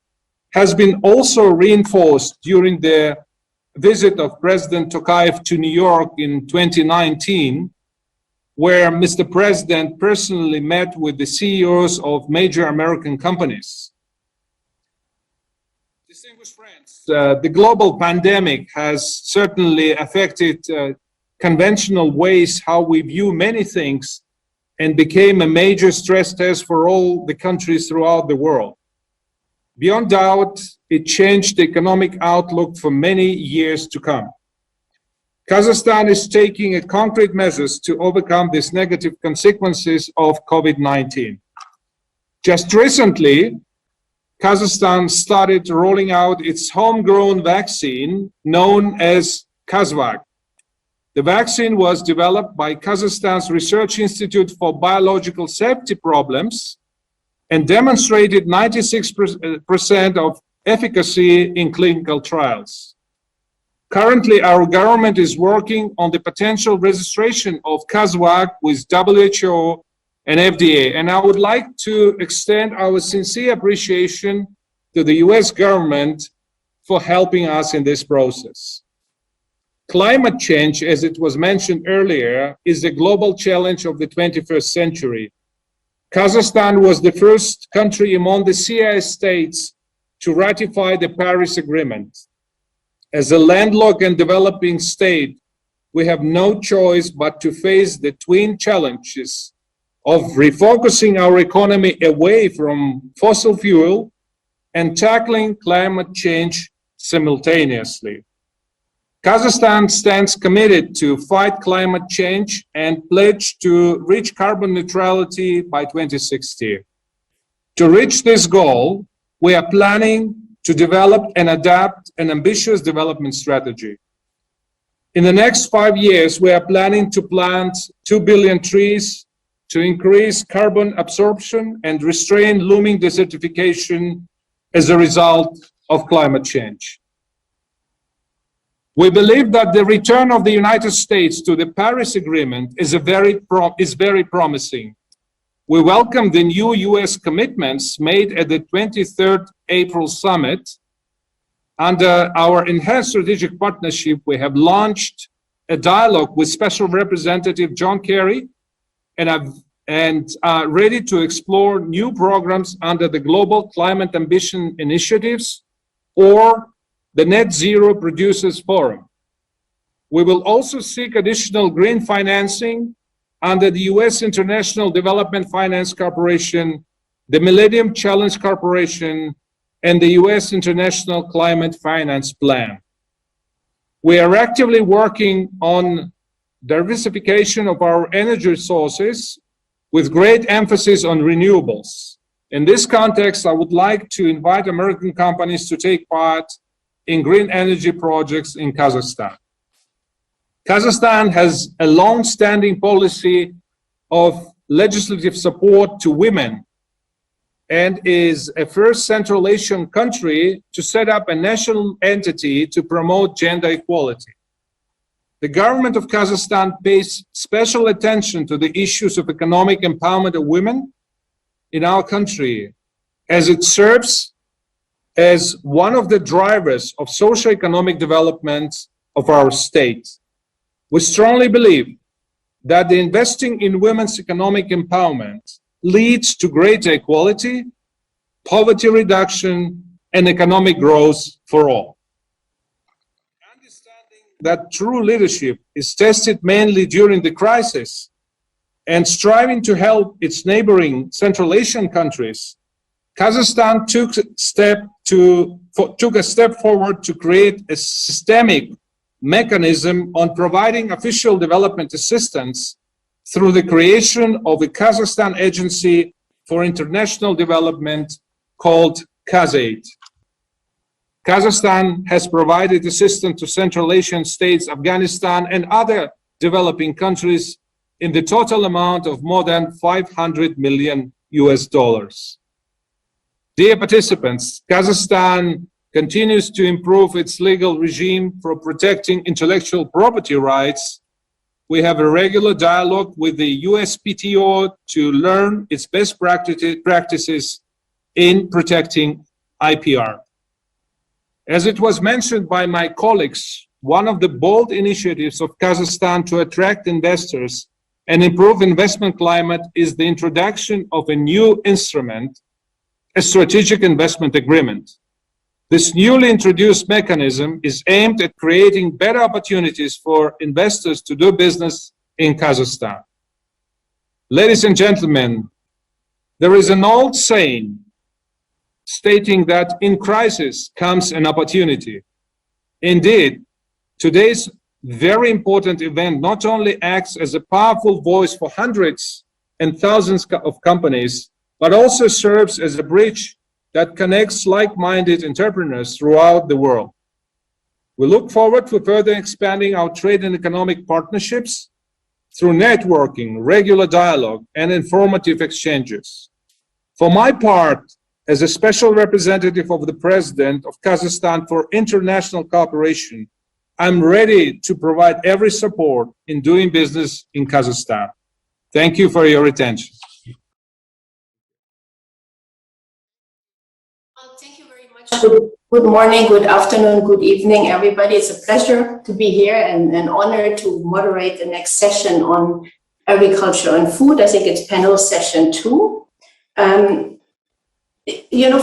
has been also reinforced during the visit of President Tokayev to New York in 2019, where Mr. President personally met with the CEOs of major American companies. Distinguished friends, the global pandemic has certainly affected conventional ways how we view many things and became a major stress test for all the countries throughout the world. Beyond doubt, it changed the economic outlook for many years to come. Kazakhstan is taking concrete measures to overcome these negative consequences of COVID-19. Just recently, Kazakhstan started rolling out its homegrown vaccine known as KAZAKH. The vaccine was developed by Kazakhstan's Research Institute for Biological Safety Problems and demonstrated 96% of efficacy in clinical trials. Currently, our government is working on the potential registration of KAZAKH with WHO and FDA, and I would like to extend our sincere appreciation to the U.S. government for helping us in this process. Climate change, as it was mentioned earlier, is a global challenge of the 21st century. Kazakhstan was the first country among the CIS states to ratify the Paris Agreement. As a landlocked and developing state, we have no choice but to face the twin challenges of refocusing our economy away from fossil fuel and tackling climate change simultaneously. Kazakhstan stands committed to fight climate change and pledge to reach carbon neutrality by 2060. To reach this goal, we are planning to develop and adapt an ambitious development strategy. In the next 5 years, we are planning to plant 2 billion trees to increase carbon absorption and restrain looming desertification as a result of climate change. We believe that the return of the United States to the Paris Agreement is very promising. We welcome the new U.S. commitments made at the 23rd April summit. under our enhanced strategic partnership, we have launched a dialogue with Special Representative John Kerry and are ready to explore new programs under the Global Climate Ambition Initiatives or the Net Zero Producers Forum. We will also seek additional green financing under the U.S. International Development Finance Corporation, the Millennium Challenge Corporation, and the U.S. International Climate Finance Plan. We are actively working on diversification of our energy sources with great emphasis on renewables. In this context, I would like to invite American companies to take part in green energy projects in Kazakhstan. Kazakhstan has a long-standing policy of legislative support to women and is a first Central Asian country to set up a national entity to promote gender equality. The government of Kazakhstan pays special attention to the issues of economic empowerment of women in our country, as it serves as one of the drivers of socio-economic development of our state. We strongly believe that the investing in women's economic empowerment leads to greater equality, poverty reduction, and economic growth for all. Understanding that true leadership is tested mainly during the crisis and striving to help its neighboring Central Asian countries, Kazakhstan took a step forward to create a systemic mechanism on providing official development assistance through the creation of a Kazakhstan Agency for International Development called KAZAKH. Kazakhstan has provided assistance to Central Asian states, Afghanistan, and other developing countries in the total amount of more than $500 million. Dear participants, Kazakhstan continues to improve its legal regime for protecting intellectual property rights. We have a regular dialogue with the USPTO to learn its best practices in protecting IPR. As it was mentioned by my colleagues, one of the bold initiatives of Kazakhstan to attract investors and improve investment climate is the introduction of a new instrument, a strategic investment agreement. This newly introduced mechanism is aimed at creating better opportunities for investors to do business in Kazakhstan. Ladies and gentlemen, there is an old saying stating that in crisis comes an opportunity. Indeed, today's very important event not only acts as a powerful voice for hundreds and thousands of companies, but also serves as a bridge that connects like-minded entrepreneurs throughout the world. We look forward to further expanding our trade and economic partnerships through networking, regular dialogue, and informative exchanges. For my part, as a special representative of the President of Kazakhstan for international cooperation, I'm ready to provide every support in doing business in Kazakhstan. Thank you for your attention. Good morning, good afternoon, good evening, everybody. It's a pleasure to be here and an honor to moderate the next session on agriculture and food. I think it's panel session 2.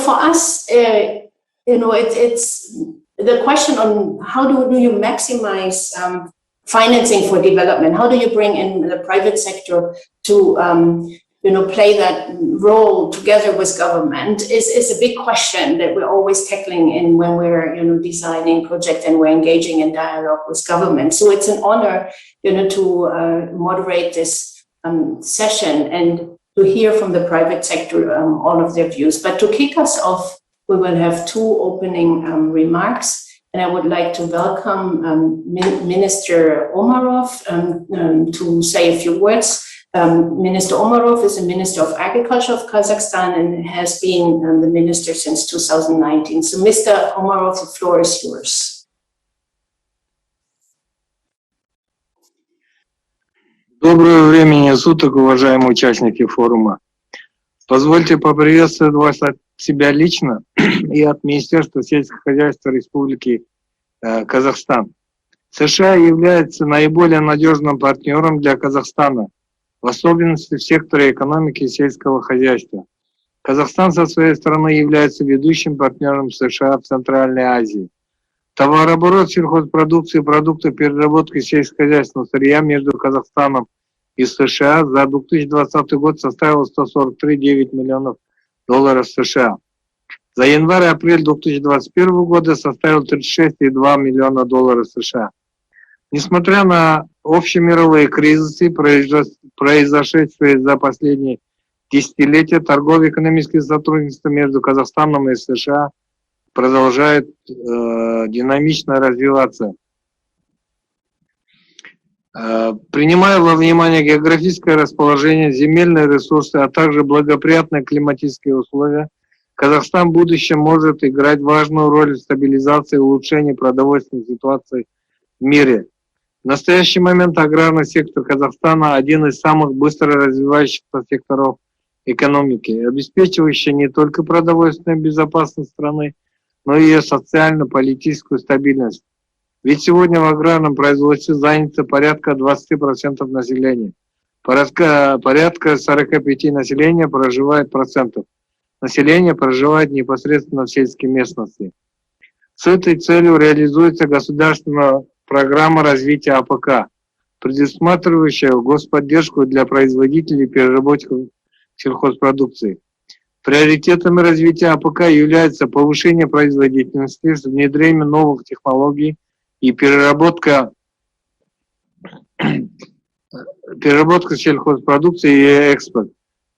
For us, it's the question on how do you maximize financing for development? How do you bring in the private sector to play that role together with government is a big question that we're always tackling when we're, designing projects and we're engaging in dialogue with government. So it's an honor, to moderate this session and to hear from the private sector all of their views. But to kick us off, we will have 2 opening remarks. And I would like to welcome Minister Omarov to say a few words. Minister Omarov is the Minister of Agriculture of Kazakhstan and has been the minister since 2019. So Mr. Omarov, the floor is yours. Доброго времени суток, уважаемые участники форума. Позвольте поприветствовать вас от себя лично и от Министерства сельского хозяйства Республики Казахстан. США является наиболее надежным партнером для Казахстана, в особенности в секторе экономики и сельского хозяйства. Казахстан со своей стороны является ведущим партнером США в Центральной Азии. Товарооборот сельхозпродукции и продуктов переработки сельскохозяйственного сырья между Казахстаном и США за 2020 год составил 143,9 миллионов долларов США. За январь-апрель 2021 года составил 36,2 миллиона долларов США. Несмотря на общемировые кризисы, произошедшие за последние десятилетия, торгово-экономическое сотрудничество между Казахстаном и США продолжает динамично развиваться. Принимая во внимание географическое расположение, земельные ресурсы, а также благоприятные климатические условия, Казахстан в будущем может играть важную роль в стабилизации и улучшении продовольственной ситуации в мире. В настоящий момент аграрный сектор Казахстана один из самых быстро развивающихся секторов экономики, обеспечивающий не только продовольственную безопасность страны, но и ее социально-политическую стабильность. Ведь сегодня в аграрном производстве занято порядка 20% населения. Порядка 45% населения проживает непосредственно в сельской местности. С этой целью реализуется государственная программа развития АПК, предусматривающая господдержку для производителей переработки сельхозпродукции. Приоритетами развития АПК является повышение производительности, внедрение новых технологий и переработка сельхозпродукции и экспорт.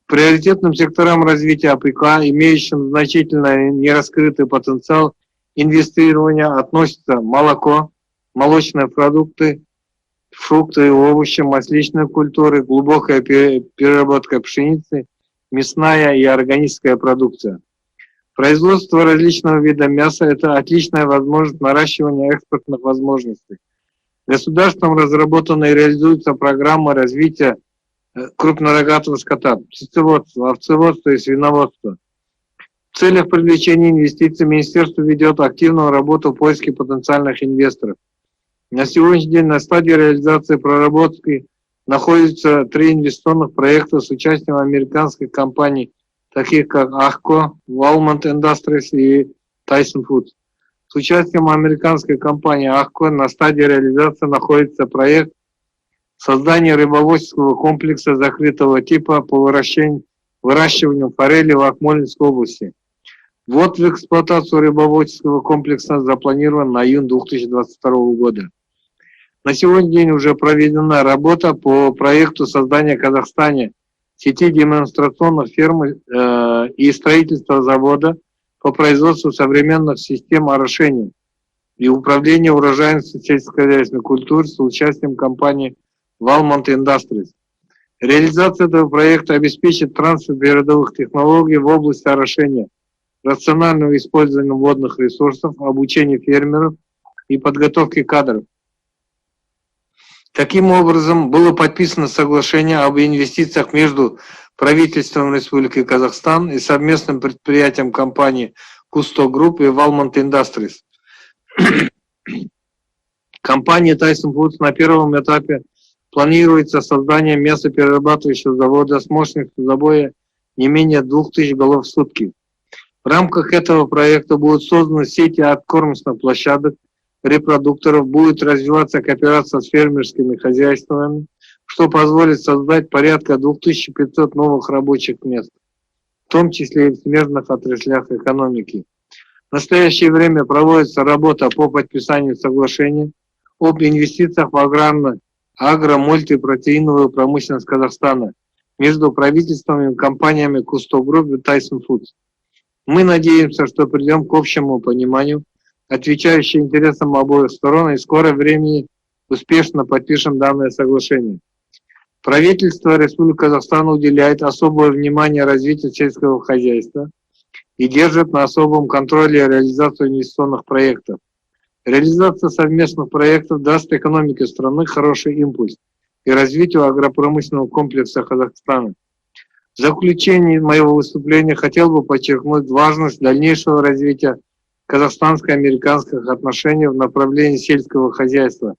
Приоритетным секторам развития АПК, имеющим значительно нераскрытый потенциал инвестирования, относятся молоко, молочные продукты, фрукты и овощи, масличные культуры, глубокая переработка пшеницы, мясная и органическая продукция. Производство различного вида мяса – это отличная возможность наращивания экспортных возможностей. Государством разработана и реализуется программа развития крупнорогатого скота, птицеводства, овцеводства и свиноводства. В целях привлечения инвестиций министерство ведет активную работу в поиске потенциальных инвесторов. На сегодняшний день на стадии реализации проработки находятся 3 инвестиционных проекта с участием американских компаний, таких как AHCO, Walmart Industries и Tyson Foods. С участием американской компании AHCO на стадии реализации находится проект создания рыбоводческого комплекса закрытого типа по выращиванию форели в Акмолинской области. Ввод в эксплуатацию рыбоводческого комплекса запланирован на июнь 2022 года. На сегодняшний день уже проведена работа по проекту создания в Казахстане сети демонстрационных ферм и строительства завода по производству современных систем орошения и управления урожайностью сельскохозяйственной культуры с участием компании Walmart Industries. Реализация этого проекта обеспечит трансфер передовых технологий в области орошения, рационального использования водных ресурсов, обучения фермеров и подготовки кадров. Таким образом, было подписано соглашение об инвестициях между правительством Республики Казахстан и совместным предприятием компании Kusto Group и Walmart Industries. Компания Tyson Foods на первом этапе планируется создание мясоперерабатывающего завода с мощностью забоя не менее 2000 голов в сутки. В рамках этого проекта будут созданы сети откормочных площадок, репродукторов, будет развиваться кооперация с фермерскими хозяйствами, что позволит создать порядка 2500 новых рабочих мест, в том числе и в смежных отраслях экономики. В настоящее время проводится работа по подписанию соглашения об инвестициях в агро-мультипротеиновую промышленность Казахстана между правительством и компаниями Kusto Group и Tyson Foods. Мы надеемся, что придем к общему пониманию, отвечающему интересам обоих сторон, и в скором времени успешно подпишем данное соглашение. Правительство Республики Казахстан уделяет особое внимание развитию сельского хозяйства и держит на особом контроле реализацию инвестиционных проектов. Реализация совместных проектов даст экономике страны хороший импульс и развитию агропромышленного комплекса Казахстана. В В заключение моего выступления хотел бы подчеркнуть важность дальнейшего развития казахстанско-американских отношений в направлении сельского хозяйства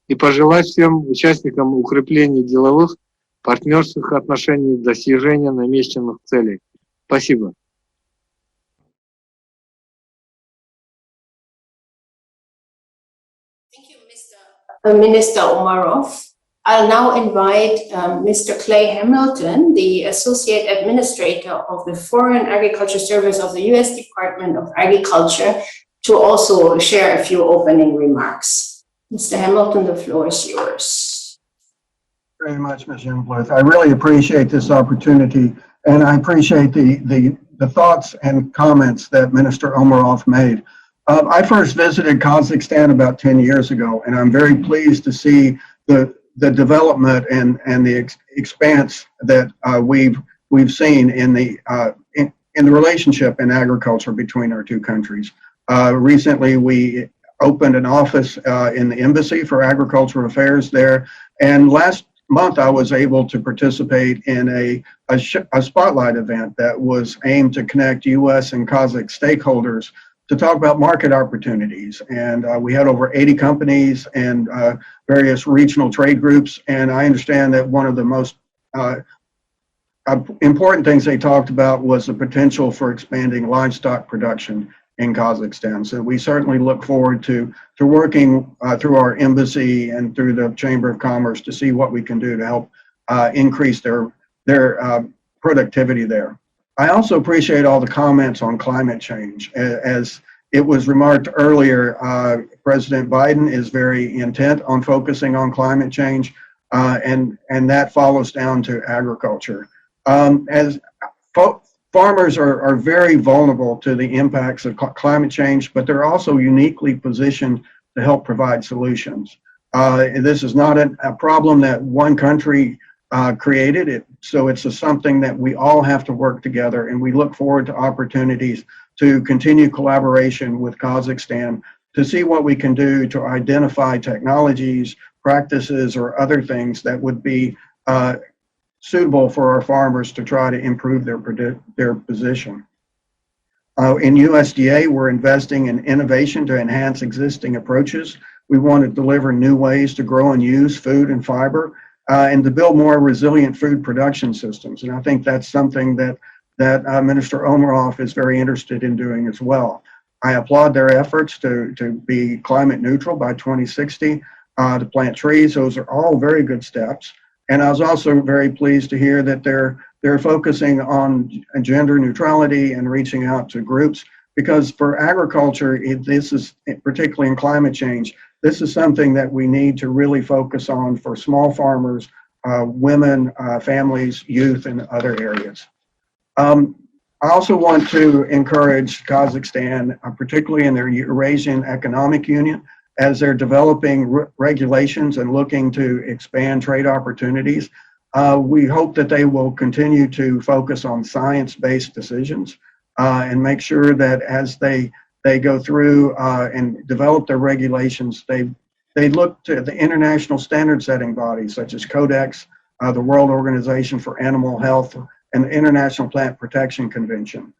и пожелать всем участникам укрепления деловых партнерских отношений в достижении намеченных целей. Спасибо. Minister Umarov. I'll now invite Mr. Clay Hamilton, the Associate Administrator of the Foreign Agriculture Service of the U.S. Department of Agriculture, to also share a few opening remarks. Mr. Hamilton, the floor is yours. Very much, Ms. Youngblood. I really appreciate this opportunity, and I appreciate the thoughts and comments that Minister Umarov made. I first visited Kazakhstan about 10 years ago, and I'm very pleased to see the development and the expanse that we've seen in the relationship in agriculture between our two countries. Recently, we opened an office in the Embassy for Agricultural Affairs there, and last month I was able to participate in a spotlight event that was aimed to connect U.S. and Kazakh stakeholders to talk about market opportunities. And we had over 80 companies and various regional trade groups. And I understand that one of the most important things they talked about was the potential for expanding livestock production in Kazakhstan. So we certainly look forward to working through our embassy and through the Chamber of Commerce to see what we can do to help increase their productivity there. I also appreciate all the comments on climate change. As it was remarked earlier, President Biden is very intent on focusing on climate change, and that follows down to agriculture. Farmers are very vulnerable to the impacts of climate change, but they're also uniquely positioned to help provide solutions. This is not a problem that one country created, so it's something that we all have to work together, and we look forward to opportunities to continue collaboration with Kazakhstan to see what we can do to identify technologies, practices, or other things that would be suitable for our farmers to try to improve their position. In USDA, we're investing in innovation to enhance existing approaches. We want to deliver new ways to grow and use food and fiber, and to build more resilient food production systems. And I think that's something that Minister Umarov is very interested in doing as well. I applaud their efforts to be climate neutral by 2060, to plant trees. Those are all very good steps. And I was also very pleased to hear that they're focusing on gender neutrality and reaching out to groups, because for agriculture, this is, particularly in climate change, this is something that we need to really focus on for small farmers, women, families, youth, and other areas. I also want to encourage Kazakhstan, particularly in their Eurasian Economic Union, as they're developing regulations and looking to expand trade opportunities. We hope that they will continue to focus on science-based decisions and make sure that as they go through and develop their regulations, they look to the international standard-setting bodies such as Codex, the World Organization for Animal Health, and the International Plant Protection Convention.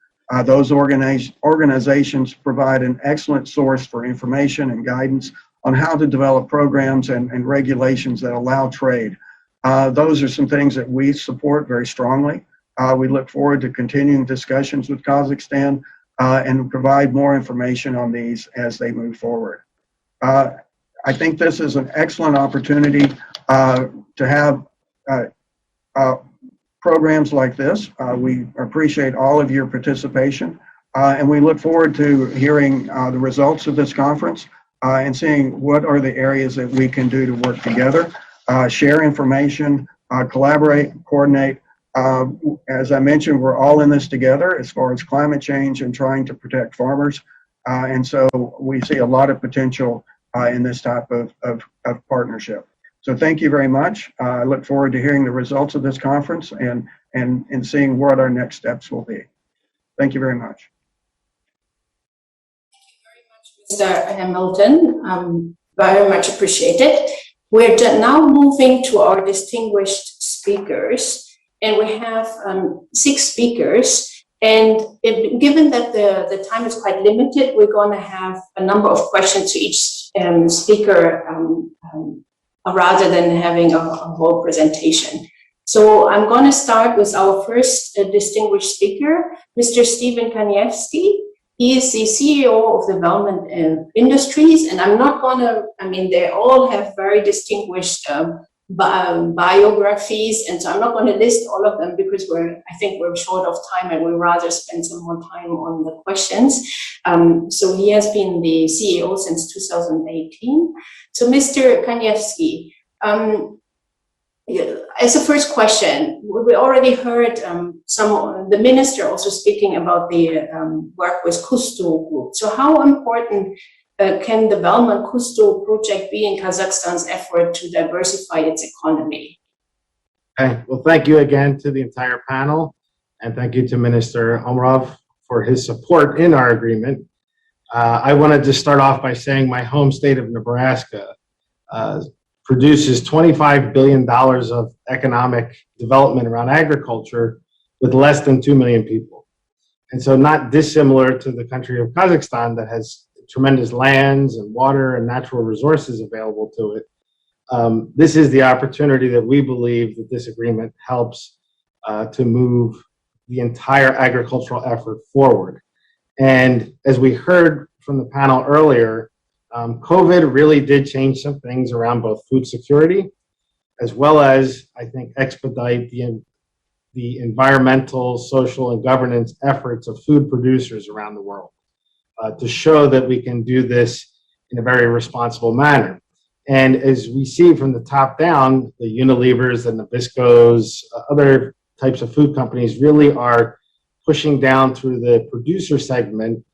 Those organizations provide an excellent source for information and guidance on how to develop programs and regulations that allow trade. Those are some things that we support very strongly. We look forward to continuing discussions with Kazakhstan and provide more information on these as they move forward. I think this is an excellent opportunity to have programs like this. We appreciate all of your participation, and we look forward to hearing the results of this conference and seeing what are the areas that we can do to work together, share information, collaborate, coordinate. As I mentioned, we're all in this together as far as climate change and trying to protect farmers. And so we see a lot of potential in this type of partnership. So thank you very much. I look forward to hearing the results of this conference and seeing what our next steps will be. Thank you very much. Mr. Hamilton, very much appreciated. We're now moving to our distinguished speakers. and we have 6 speakers. And given that the time is quite limited, we're going to have a number of questions to each speaker rather than having a whole presentation. So I'm going to start with our first distinguished speaker, Mr. Stephen Kanievsky. He is the CEO of Development Industries, and I'm not going to, I mean, they all have very distinguished biographies, and so I'm not going to list all of them because I think we're short of time and we'd rather spend some more time on the questions. So he has been the CEO since 2018. So Mr. Kanievsky, as a first question, we already heard the minister also speaking about the work with Kustu Group. So how important can the Velman Kustu project be in Kazakhstan's effort to diversify its economy? Okay. Well, thank you again to the entire panel, and thank you to Minister Omrov for his support in our agreement. I wanted to start off by saying my home state of Nebraska produces $25 billion of economic development around agriculture with less than 2 million people. And so not dissimilar to the country of Kazakhstan that has tremendous lands and water and natural resources available to it. This is the opportunity that we believe that this agreement helps to move the entire agricultural effort forward. And as we heard from the panel earlier, COVID really did change some things around both food security, as well as, I think, expedite the environmental, social, and governance efforts of food producers around the world to show that we can do this in a very responsible manner. And as we see from the top down, the Unilevers and Nabiscos, other types of food companies really are pushing down through the producer segment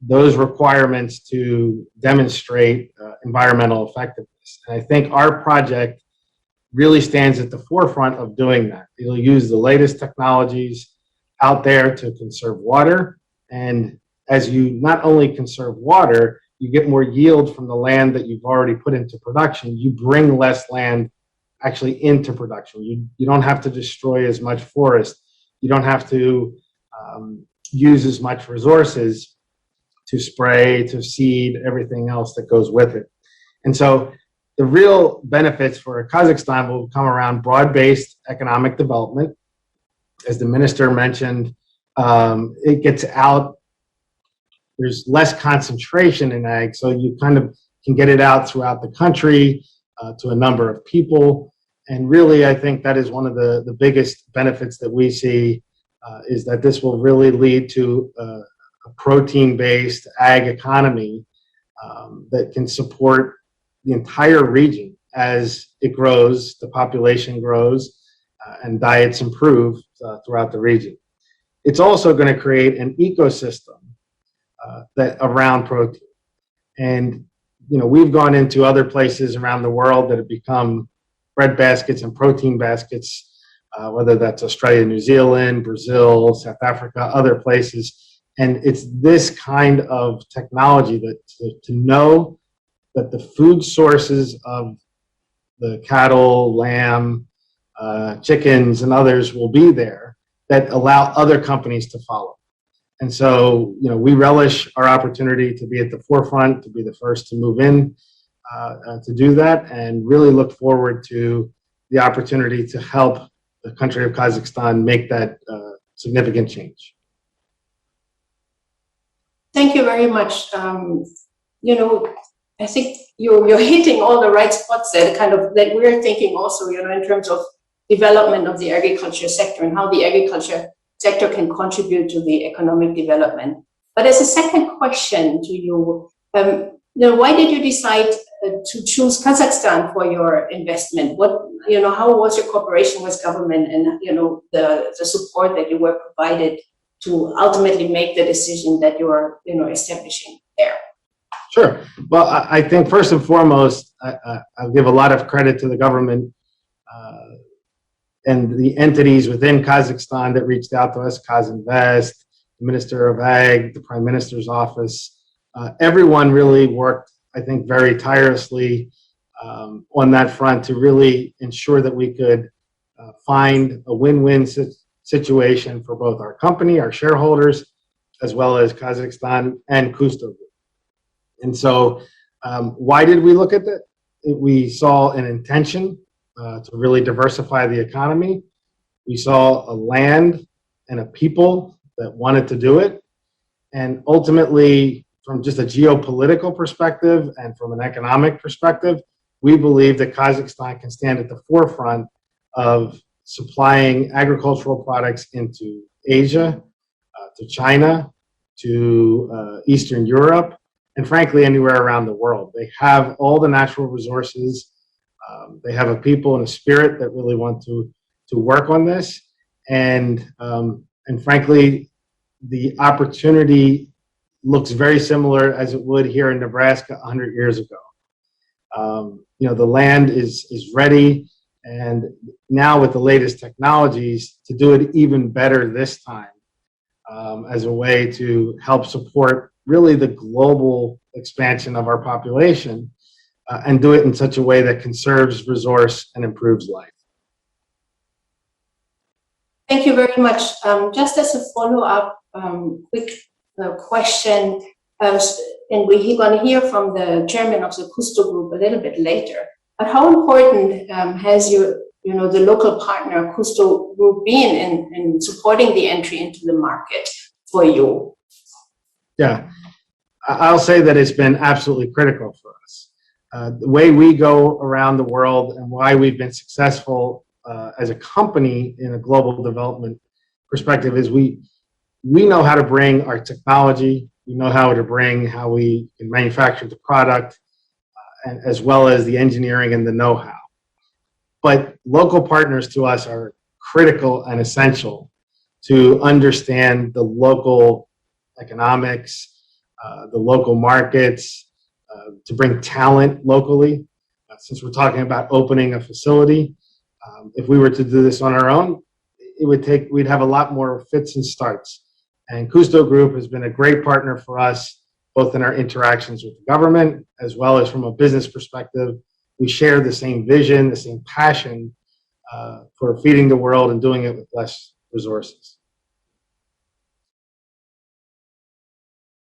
those requirements to demonstrate environmental effectiveness. And I think our project really stands at the forefront of doing that. It'll use the latest technologies out there to conserve water. And as you not only conserve water, you get more yield from the land that you've already put into production. You bring less land actually into production. You don't have to destroy as much forest. You don't have to use as much resources to spray, to seed, everything else that goes with it. And so the real benefits for Kazakhstan will come around broad-based economic development. As the minister mentioned, it gets out, there's less concentration in ag, so you kind of can get it out throughout the country to a number of people. And really, I think that is one of the biggest benefits that we see is that this will really lead to a protein-based ag economy that can support the entire region as it grows, the population grows, and diets improve throughout the region. It's also going to create an ecosystem that around protein. And we've gone into other places around the world that have become bread baskets and protein baskets, whether that's Australia, New Zealand, Brazil, South Africa, other places. And it's this kind of technology that to know that the food sources of the cattle, lamb, chickens, and others will be there that allow other companies to follow. And so, we relish our opportunity to be at the forefront, to be the first to move in, to do that, and really look forward to the opportunity to help the country of Kazakhstan make that significant change. Thank you very much. I think you're hitting all the right spots there, kind of that we're thinking also, in terms of development of the agriculture sector and how the agriculture sector can contribute to the economic development. But as a second question to you, why did you decide to choose Kazakhstan for your investment? How was your cooperation with government and, the support that you were provided to ultimately make the decision that you are, establishing there? Sure. Well, I think first and foremost, I'll give a lot of credit to the government and the entities within Kazakhstan that reached out to us, KazInvest, the Minister of Ag, the Prime Minister's office. Everyone really worked, I think, very tirelessly on that front to really ensure that we could find a win-win situation for both our company, our shareholders, as well as Kazakhstan and Kusto Group. And so why did we look at that? We saw an intention to really diversify the economy. We saw a land and a people that wanted to do it. And ultimately, from just a geopolitical perspective and from an economic perspective, we believe that Kazakhstan can stand at the forefront of supplying agricultural products into Asia, to China, to Eastern Europe, and frankly, anywhere around the world. They have all the natural resources. They have a people and a spirit that really want to work on this. And frankly, the opportunity looks very similar as it would here in Nebraska 100 years ago. You know, the land is ready, and now with the latest technologies, to do it even better this time as a way to help support really the global expansion of our population and do it in such a way that conserves resource and improves life. Thank you very much. Just as a follow-up, quick question, and we're going to hear from the chairman of the Kusto Group a little bit later. But how important has the local partner Kusto Group been in supporting the entry into the market for you? Yeah, I'll say that it's been absolutely critical for us. The way we go around the world and why we've been successful as a company in a global development perspective is we know how to bring our technology, we know how we can manufacture the product, and as well as the engineering and the know-how. But local partners to us are critical and essential to understand the local economics, the local markets, to bring talent locally. Since we're talking about opening a facility, if we were to do this on our own, we'd have a lot more fits and starts. And Kusto Group has been a great partner for us, both in our interactions with the government, as well as from a business perspective. We share the same vision, the same passion for feeding the world and doing it with less resources.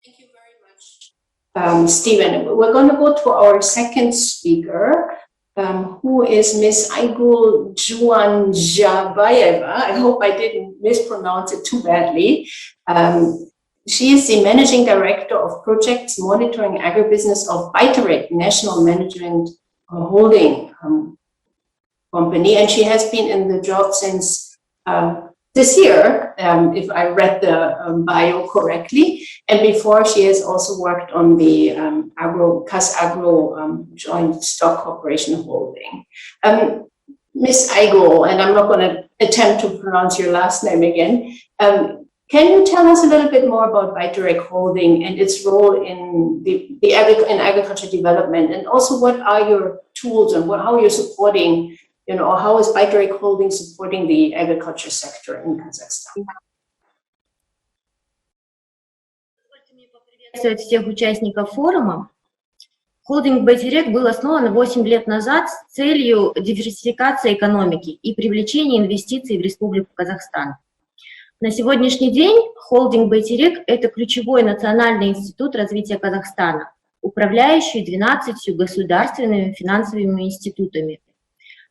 Thank you very much, Stephen. We're going to go to our second speaker, who is Ms. Aigul Juanjabayeva. I hope I didn't mispronounce it too badly. She is the Managing Director of Projects Monitoring Agribusiness of Biterec National Management Holding Company, and she has been in the job since this year, if I read the bio correctly. And before, she has also worked on the KazAgro Joint Stock Corporation Holding. Ms. Aigul, and I'm not going to attempt to pronounce your last name again, can you tell us a little bit more about Biterec Holding and its role in in agriculture development, and also what are your tools and how you're supporting, how is Biterec Holding supporting the agriculture sector in Kazakhstan? Приветствовать всех участников форума. Холдинг Biterec был основан 8 лет назад с целью диверсификации экономики и привлечения инвестиций в Республику Казахстан. На сегодняшний день холдинг Biterec – это ключевой национальный институт развития Казахстана, управляющий 12 государственными финансовыми институтами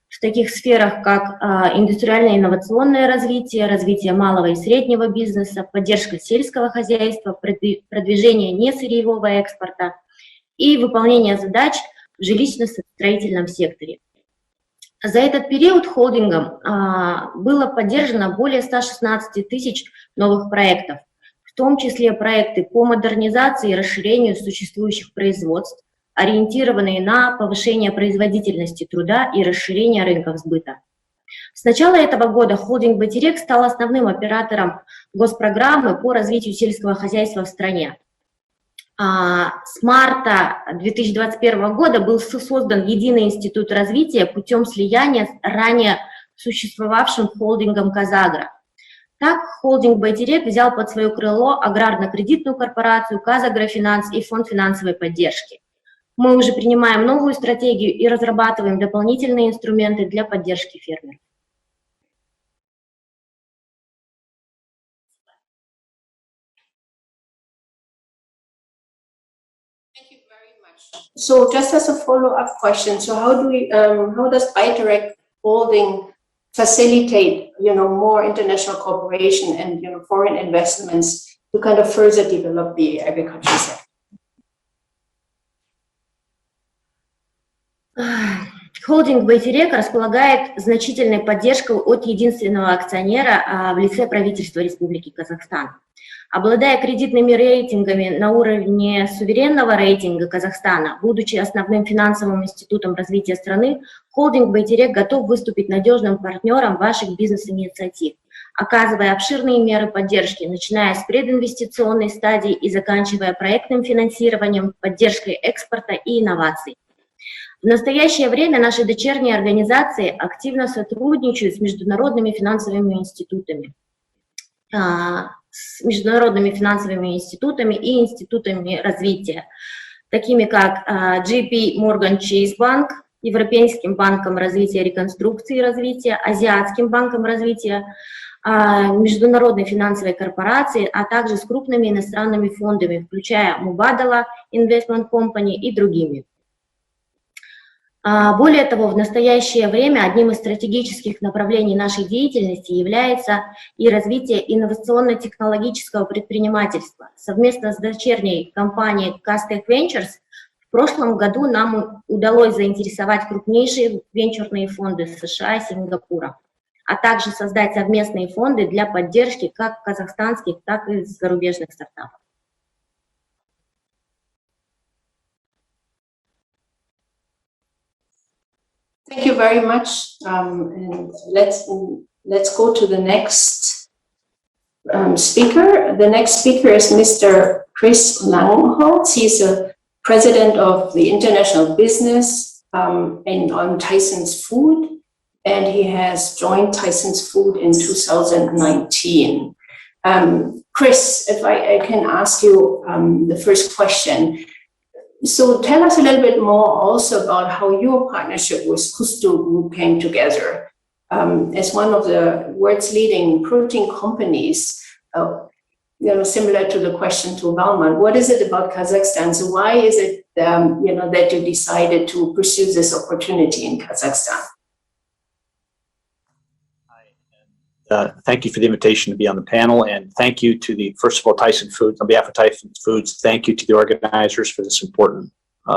в таких сферах, как индустриальное инновационное развитие, развитие малого и среднего бизнеса, поддержка сельского хозяйства, продвижение несырьевого экспорта и выполнение задач в жилищно-строительном секторе. За этот период холдингом было поддержано более 116 тысяч новых проектов, в том числе проекты по модернизации и расширению существующих производств, ориентированные на повышение производительности труда и расширение рынков сбыта. С начала этого года холдинг Biterec стал основным оператором госпрограммы по развитию сельского хозяйства в стране. С марта 2021 года был создан единый институт развития путем слияния с ранее существовавшим холдингом KAZAKH. Так, холдинг Biterec взял под свое крыло аграрно-кредитную корпорацию KAZAKH и фонд финансовой поддержки. Мы уже принимаем новую стратегию и разрабатываем дополнительные инструменты для поддержки фермеров. So just as a follow-up question, so how does Bidirect Holding facilitate, more international cooperation and, foreign investments to kind of further develop the agriculture sector? Холдинг Байтерек располагает значительной поддержкой от единственного акционера в лице правительства Республики Казахстан. Обладая кредитными рейтингами на уровне суверенного рейтинга Казахстана, будучи основным финансовым институтом развития страны, холдинг Байтерек готов выступить надежным партнером ваших бизнес-инициатив, оказывая обширные меры поддержки, начиная с прединвестиционной стадии и заканчивая проектным финансированием, поддержкой экспорта и инноваций. В настоящее время наши дочерние организации активно сотрудничают с международными финансовыми институтами, и институтами развития, такими как JP Morgan Chase Bank, Европейским банком развития и реконструкции и развития, Азиатским банком развития, Международной финансовой корпорацией, а также с крупными иностранными фондами, включая Mubadala Investment Company и другими. Более того, в настоящее время одним из стратегических направлений нашей деятельности является и развитие инновационно-технологического предпринимательства. Совместно с дочерней компанией KAZAKH Ventures в прошлом году нам удалось заинтересовать крупнейшие венчурные фонды США и Сингапура, а также создать совместные фонды для поддержки как казахстанских, так и зарубежных стартапов. Thank you very much. And let's go to the next speaker. The next speaker is Mr. Chris Langholz. He's a president of the international business on Tyson's Food, and he has joined Tyson's Food in 2019. Chris, if I can ask you the first question. So tell us a little bit more also about how your partnership with Kusto Group came together. As one of the world's leading protein companies, similar to the question to Valman, what is it about Kazakhstan? So why is it, that you decided to pursue this opportunity in Kazakhstan? Thank you for the invitation to be on the panel, and thank you to first of all, Tyson Foods. On behalf of Tyson Foods, thank you to the organizers for this important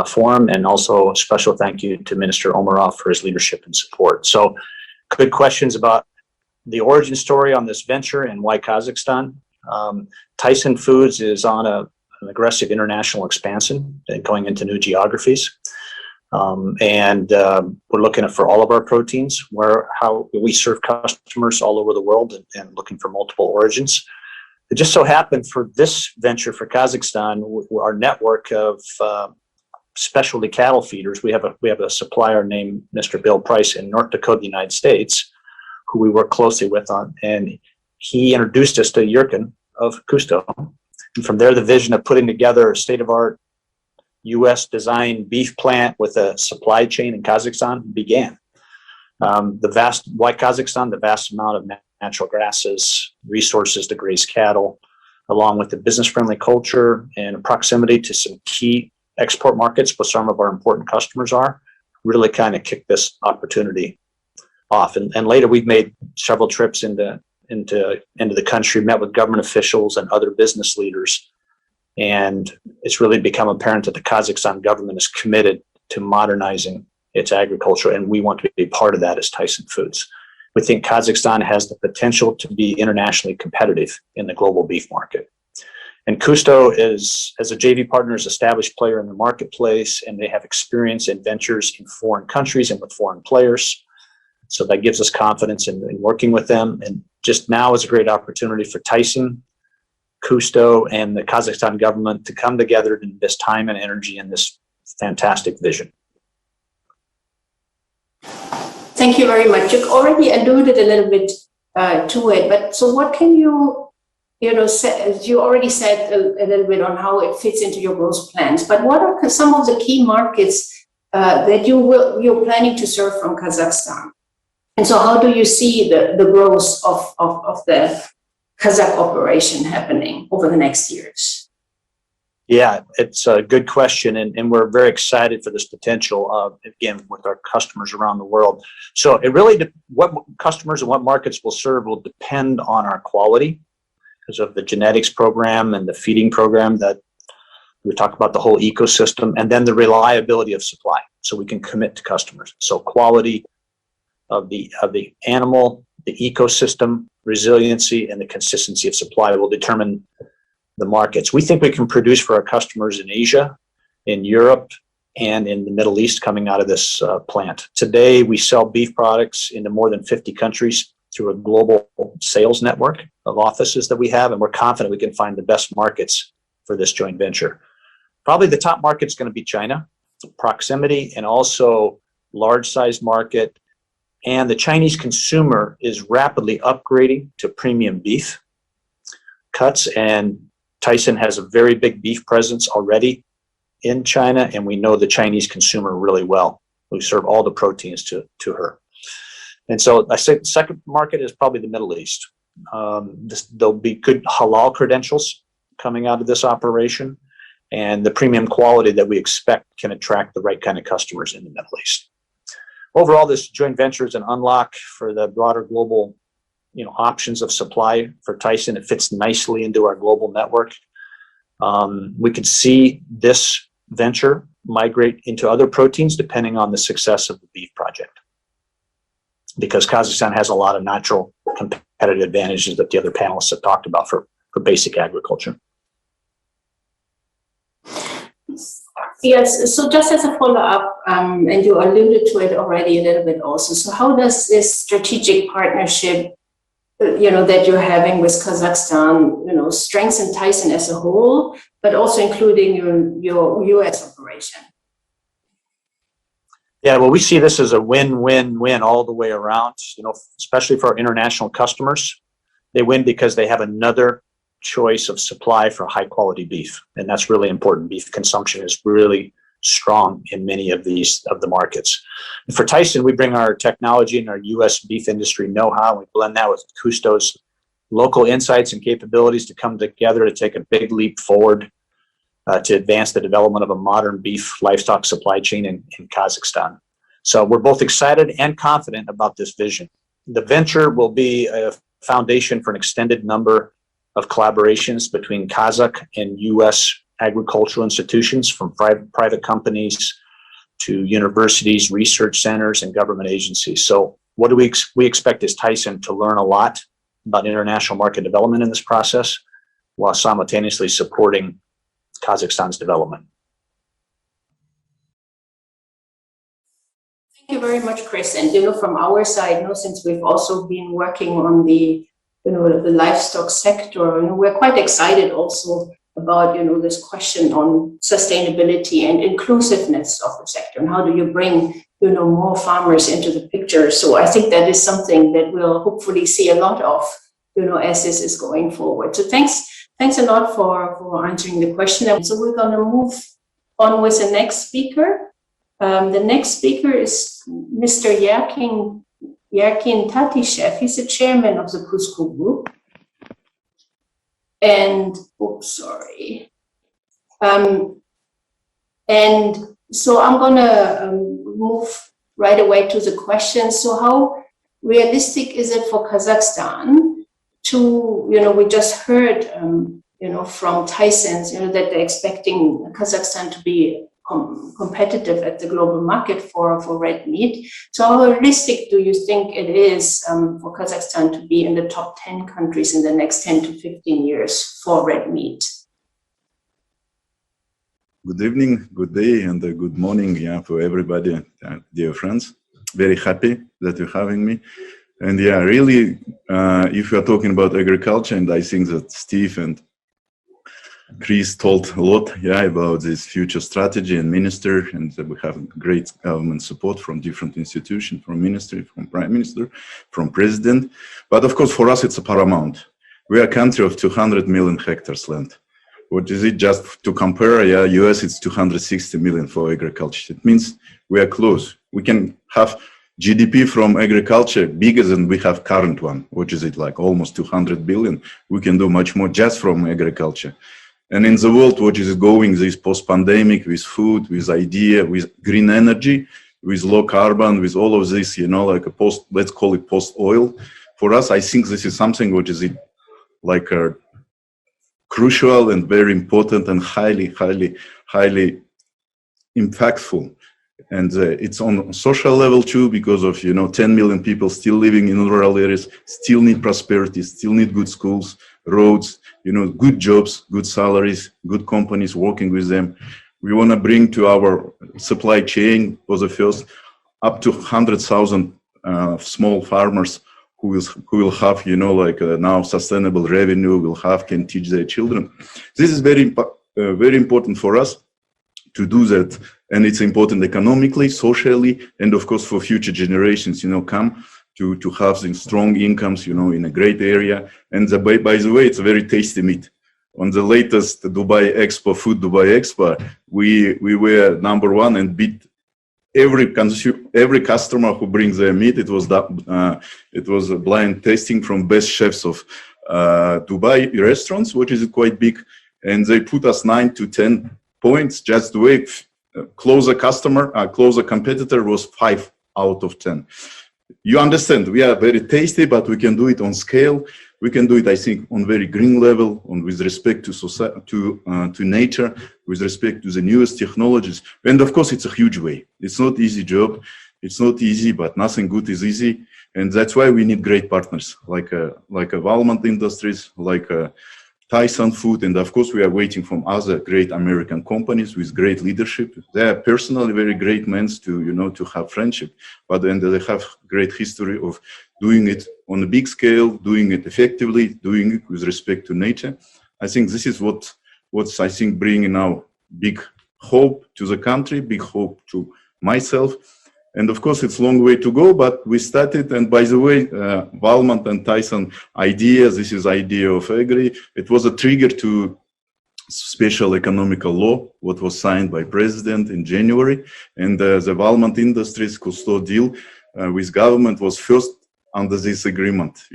forum, and also a special thank you to Minister Omarov for his leadership and support. So, good questions about the origin story on this venture and why Kazakhstan. Tyson Foods is on an aggressive international expansion and going into new geographies. We're looking for all of our proteins, how we serve customers all over the world and looking for multiple origins. It just so happened for this venture for Kazakhstan, our network of specialty cattle feeders, we have a supplier named Mr. Bill Price in North Dakota, United States, who we work closely with on, and he introduced us to Jurgen of Kusto. And from there, the vision of putting together a state-of-art U.S. designed beef plant with a supply chain in Kazakhstan began. Why Kazakhstan? The vast amount of natural grasses, resources to graze cattle, along with the business-friendly culture and proximity to some key export markets where some of our important customers are, really kind of kicked this opportunity off. And later we've made several trips into the country, met with government officials and other business leaders. And it's really become apparent that the Kazakhstan government is committed to modernizing its agriculture, and we want to be part of that as Tyson Foods. We think Kazakhstan has the potential to be internationally competitive in the global beef market. And Kusto is, as a JV partner, is an established player in the marketplace, and they have experience in ventures in foreign countries and with foreign players. So that gives us confidence in working with them. And just now is a great opportunity for Tyson, Kusto, and the Kazakhstan government to come together in this time and energy in this fantastic vision. Thank you very much. You already alluded a little bit to it, but so what can you already said a little bit on how it fits into your growth plans, but what are some of the key markets that you're planning to serve from Kazakhstan? And so how do you see the growth of the Kazakh operation happening over the next years? Yeah, it's a good question, and we're very excited for this potential, again, with our customers around the world. So it really, what customers and what markets we'll serve will depend on our quality because of the genetics program and the feeding program that we talk about, the whole ecosystem, and then the reliability of supply, so we can commit to customers. So quality of the animal, the ecosystem, resiliency, and the consistency of supply will determine the markets. We think we can produce for our customers in Asia, in Europe, and in the Middle East coming out of this plant. Today, we sell beef products into more than 50 countries through a global sales network of offices that we have, and we're confident we can find the best markets for this joint venture. Probably the top market's going to be China, proximity, and also large-sized market. And the Chinese consumer is rapidly upgrading to premium beef cuts, and Tyson has a very big beef presence already in China, and we know the Chinese consumer really well. We serve all the proteins to her. And so I say the second market is probably the Middle East. There'll be good halal credentials coming out of this operation, and the premium quality that we expect can attract the right kind of customers in the Middle East. Overall, this joint venture is an unlock for the broader global options of supply for Tyson. It fits nicely into our global network. We could see this venture migrate into other proteins depending on the success of the beef project, because Kazakhstan has a lot of natural competitive advantages that the other panelists have talked about for basic agriculture. Yes, so just as a follow-up, and you alluded to it already a little bit also, so how does this strategic partnership that you're having with Kazakhstan, strengthen Tyson as a whole, but also including your U.S. operation? Yeah, well, we see this as a win-win-win all the way around, especially for our international customers. They win because they have another choice of supply for high-quality beef, and that's really important. Beef consumption is really strong in many of the markets. And for Tyson, we bring our technology and our U.S. beef industry know-how. We blend that with Kusto's local insights and capabilities to come together to take a big leap forward to advance the development of a modern beef livestock supply chain in Kazakhstan. So we're both excited and confident about this vision. The venture will be a foundation for an extended number of collaborations between Kazakh and U.S. agricultural institutions, from private companies to universities, research centers, and government agencies. So what do we expect as Tyson to learn a lot about international market development in this process, while simultaneously supporting Kazakhstan's development. Thank you very much, Chris. And from our side, since we've also been working on the the livestock sector, we're quite excited also about this question on sustainability and inclusiveness of the sector, and how do you bring more farmers into the picture. So I think that is something that we'll hopefully see a lot of as this is going forward. So thanks a lot for answering the question. And so we're going to move on with the next speaker. The next speaker is Mr. Yerkin Tatishev. He's the chairman of the Cusco Group. And, and so I'm going to move right away to the question. So how realistic is it for Kazakhstan to, we just heard, from Tyson's, that they're expecting Kazakhstan to be competitive at the global market for red meat. So how realistic do you think it is for Kazakhstan to be in the top 10 countries in the next 10 to 15 years for red meat? Good evening, good day, and good morning, for everybody, dear friends. Very happy that you're having me. And really, if you're talking about agriculture, and I think that Steve and Chris told a lot, about this future strategy and minister, and we have great government support from different institutions, from ministry, from prime minister, from president. But of course, for us, it's a paramount. We are a country of 200 million hectares land. What is it? Just to compare, US, it's 260 million for agriculture. It means we are close. We can have GDP from agriculture bigger than we have current one. Which is it, like almost 200 billion? We can do much more just from agriculture. And in the world, what is going this post-pandemic with food, with idea, with green energy, with low carbon, with all of this, you know, like a post, let's call it post-oil. For us, I think this is something which is like a crucial and very important and highly impactful. And it's on social level too, because of, you know, 10 million people still living in rural areas, still need prosperity, still need good schools, roads, you know, good jobs, good salaries, good companies working with them. We want to bring to our supply chain for the first up to 100,000 small farmers who will have, you know, like now sustainable revenue, can teach their children. This is very important for us to do that. And it's important economically, socially, and of course for future generations, you know, come to have some strong incomes, you know, in a great area. And by the way, it's a very tasty meat. On the latest Dubai Expo, Food Dubai Expo, we were #1 and beat every customer who brings their meat. It was a blind tasting from best chefs of Dubai restaurants, which is quite big, and they put us 9 to 10 points. Just the way closer competitor was 5 out of 10. You understand, we are very tasty, but we can do it on scale. We can do it, I think, on very green level, with respect to society, to nature, with respect to the newest technologies. And of course, it's a huge way. It's not easy job. It's not easy, but nothing good is easy. And that's why we need great partners like Valmont Industries, like Tyson Food, and of course we are waiting from other great American companies with great leadership. They are personally very great men to have friendship, but then they have great history of doing it on a big scale, doing it effectively, doing it with respect to nature. I think this is what's I think bringing now big hope to the country, big hope to myself. And of course, it's a long way to go, but we started. And by the way, Valmont and Tyson idea, this is idea of Agri. It was a trigger to special economical law, what was signed by President in January. And the Valmont Industries Cousteau deal with government was first under this agreement,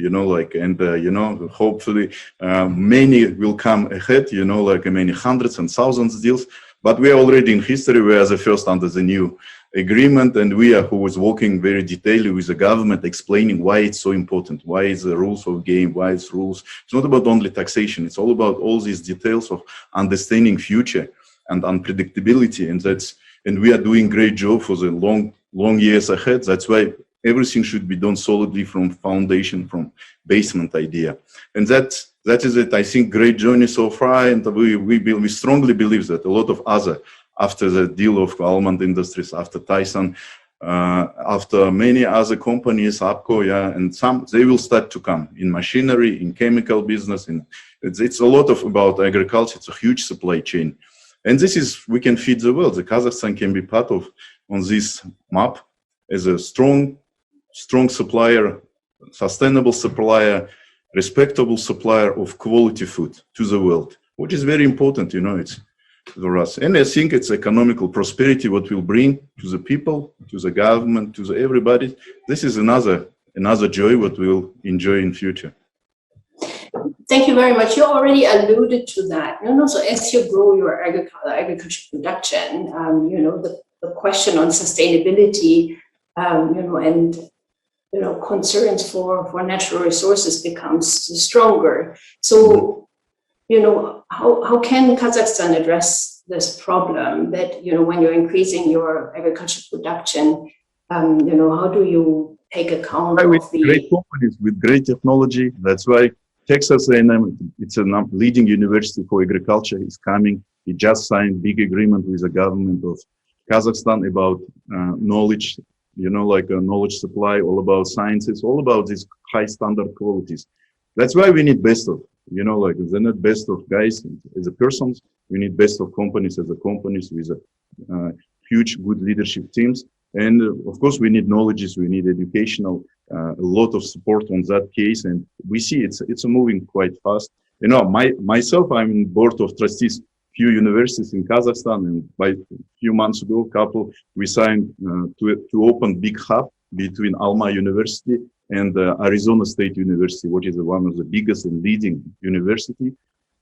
hopefully many will come ahead, many hundreds and thousands of deals. But we are already in history. We are the first under the new agreement, and who was working very detailedly with the government, explaining why it's so important, why it's the rules of game, why it's rules. It's not about only taxation. It's all about all these details of understanding future and unpredictability, and we are doing great job for the long years ahead. That's why everything should be done solidly from foundation, from basement idea, and that is it. I think great journey so far, and we strongly believe that a lot of other, after the deal of Valmont Industries, after Tyson, after many other companies, APCO, and some, they will start to come in machinery, in chemical business, it's a lot about agriculture. It's a huge supply chain, and this is, we can feed the world. The Kazakhstan can be part of on this map as a strong supplier, sustainable supplier, respectable supplier of quality food to the world, which is very important, it's for us. And I think it's economical prosperity what will bring to the people, to the government, to everybody. This is another joy what we'll enjoy in future. Thank you very much. You already alluded to that. So as you grow your agriculture production, the question on sustainability, and concerns for natural resources becomes stronger. So, how can Kazakhstan address this problem that, when you're increasing your agriculture production, how do you take account of the great companies with great technology? That's why Texas A&M, it's a leading university for agriculture, is coming. It just signed big agreement with the government of Kazakhstan about knowledge, like a knowledge supply, all about sciences, all about these high standard qualities. That's why we need best of, they're not best of guys as a persons. We need best of companies as a companies with a huge, good leadership teams. And of course, we need knowledges, we need educational, a lot of support on that case. And we see it's moving quite fast. Myself, I'm in board of trustees, few universities in Kazakhstan, and by a few months ago, we signed to open big hub between Alma University and Arizona State University, which is one of the biggest and leading university.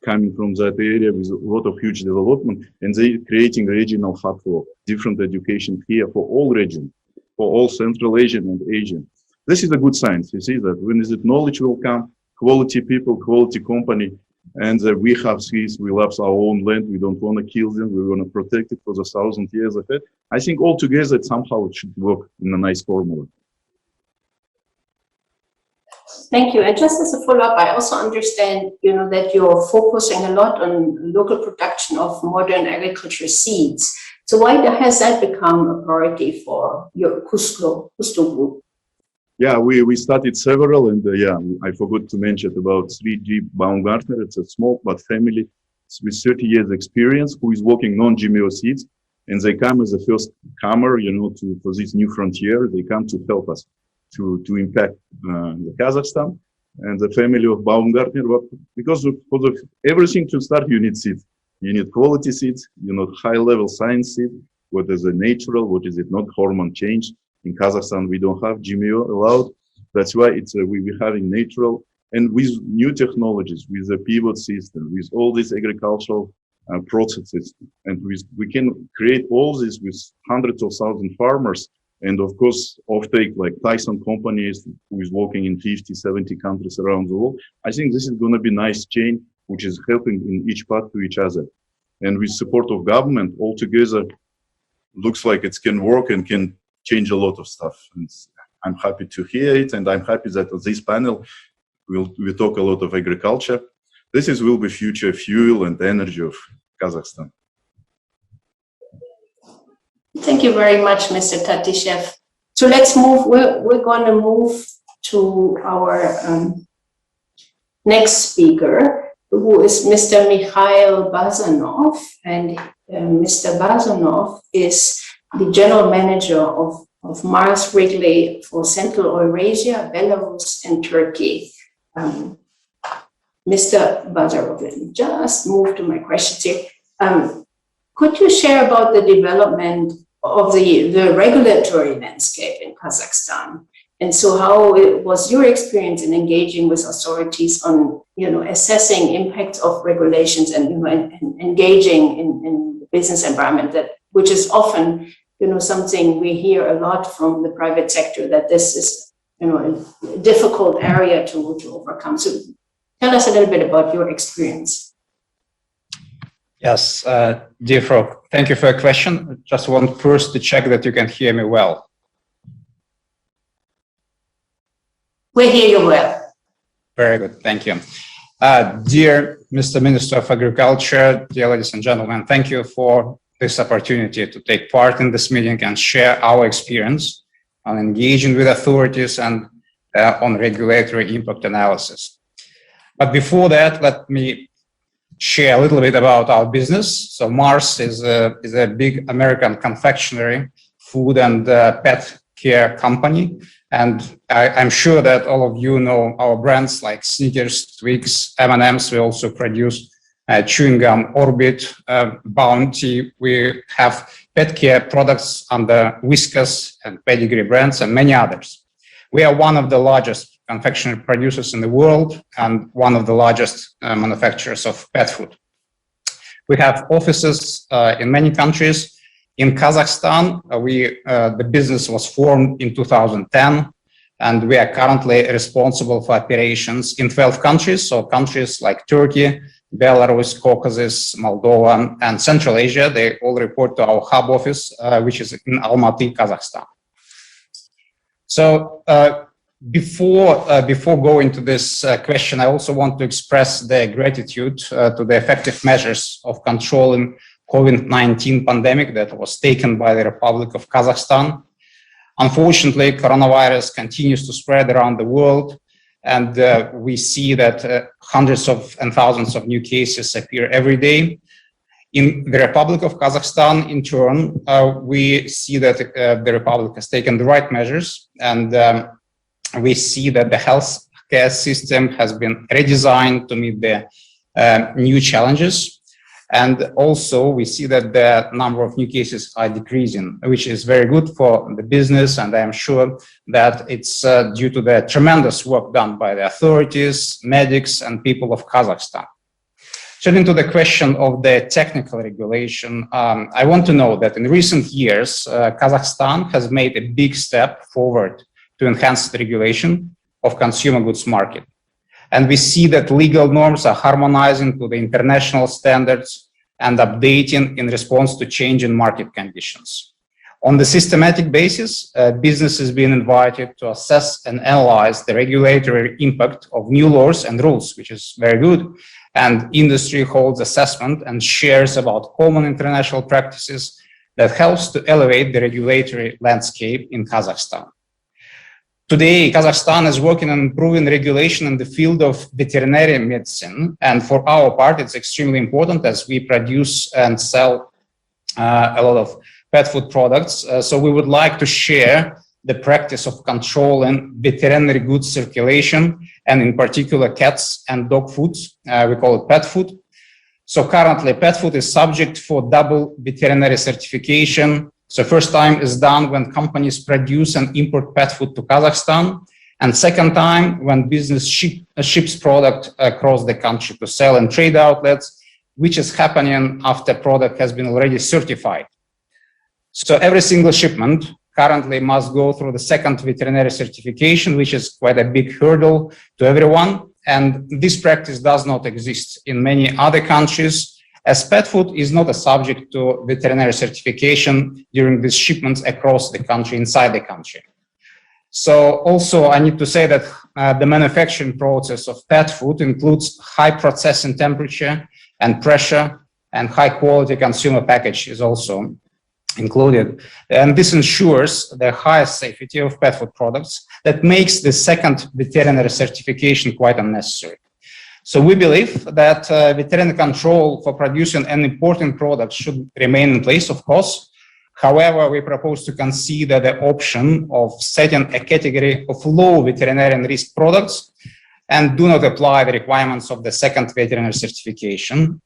coming from that area with a lot of huge development, and they creating regional hub for different education here for all regions, for all Central Asian and Asian. This is a good sign. You see that when is it knowledge will come, quality people, quality company, and we have Swiss, we love our own land, we don't want to kill them, we want to protect it for the 1,000 years ahead. I think altogether somehow it should work in a nice formula. Thank you. And just as a follow-up, I also understand, that you're focusing a lot on local production of modern agriculture seeds. So why has that become a priority for your Cusco group? Yeah, we started several, and I forgot to mention about 3G Baumgartner. It's a small but family with 30 years experience who is working non-GMO seeds, and they come as the first comer, for this new frontier. They come to help us to impact the Kazakhstan and the family of Baumgartner. Because for everything to start, you need seeds. You need quality seeds. You need high-level science seed. What is it natural? What is it not hormone change? In Kazakhstan, we don't have GMO allowed. That's why we're having natural and with new technologies, with the pivot system, with all these agricultural processes, and we can create all this with hundreds of thousands of farmers. And of course, offtake like Tyson companies who is working in 50, 70 countries around the world. I think this is going to be a nice chain, which is helping in each part to each other. And with support of government altogether, looks like it can work and can change a lot of stuff. And I'm happy to hear it. And I'm happy that on this panel, we talk a lot of agriculture. This will be future fuel and energy of Kazakhstan. Thank you very much, Mr. Tatishev. So let's move, we're going to move to our next speaker, who is Mr. Mikhail Bazanov. And Mr. Bazanov is the general manager of Mars Wrigley for Central Eurasia, Belarus, and Turkey. Mr. Bazarov, just move to my questions here. Could you share about the development of the regulatory landscape in Kazakhstan? And so how was your experience in engaging with authorities on, assessing impacts of regulations and, and engaging in the business environment, which is often, something we hear a lot from the private sector, that this is, a difficult area to overcome. So tell us a little bit about your experience. Yes, dear Frog, thank you for your question. Just want first to check that you can hear me well. We hear you well. Very good, thank you. Dear Mr. Minister of Agriculture, dear ladies and gentlemen, thank you for this opportunity to take part in this meeting and share our experience on engaging with authorities and on regulatory impact analysis. But before that, let me share a little bit about our business. So Mars is a big American confectionery, food and pet care company. And I'm sure that all of you know our brands like Snickers, Twix, M&M's. We also produce chewing gum, Orbit, Bounty. We have pet care products under Whiskas and Pedigree brands and many others. We are one of the largest confectionery producers in the world and one of the largest manufacturers of pet food. We have offices in many countries. In Kazakhstan, the business was formed in 2010, and we are currently responsible for operations in 12 countries, so countries like Turkey, Belarus, Caucasus, Moldova, and Central Asia. They all report to our hub office, which is in Almaty, Kazakhstan. So before going to this question, I also want to express the gratitude to the effective measures of controlling COVID-19 pandemic that was taken by the Republic of Kazakhstan. Unfortunately, coronavirus continues to spread around the world, and we see that hundreds and thousands of new cases appear every day. In the Republic of Kazakhstan, in turn, we see that the Republic has taken the right measures, and we see that the healthcare system has been redesigned to meet the new challenges. And also we see that the number of new cases are decreasing, which is very good for the business. And I am sure that it's due to the tremendous work done by the authorities, medics, and people of Kazakhstan. Turning to the question of the technical regulation, I want to know that in recent years, Kazakhstan has made a big step forward to enhance the regulation of consumer goods market. And we see that legal norms are harmonizing to the international standards and updating in response to changing market conditions. On the systematic basis, business is being invited to assess and analyze the regulatory impact of new laws and rules, which is very good. And industry holds assessment and shares about common international practices that helps to elevate the regulatory landscape in Kazakhstan. Today, Kazakhstan is working on improving regulation in the field of veterinary medicine. And for our part, it's extremely important as we produce and sell a lot of pet food products. So we would like to share the practice of controlling veterinary goods circulation, and in particular cats and dog foods. We call it pet food. So currently pet food is subject for double veterinary certification. So first time is done when companies produce and import pet food to Kazakhstan. And second time when business ships product across the country to sell in trade outlets, which is happening after product has been already certified. So every single shipment currently must go through the second veterinary certification, which is quite a big hurdle to everyone. And this practice does not exist in many other countries, as pet food is not a subject to veterinary certification during these shipments across the country, inside the country. So also I need to say that the manufacturing process of pet food includes high processing temperature and pressure, and high quality consumer package is also included. And this ensures the highest safety of pet food products that makes the second veterinary certification quite unnecessary. So we believe that veterinary control for producing and importing products should remain in place, of course. However, we propose to consider the option of setting a category of low veterinarian risk products and do not apply the requirements of the second veterinary certification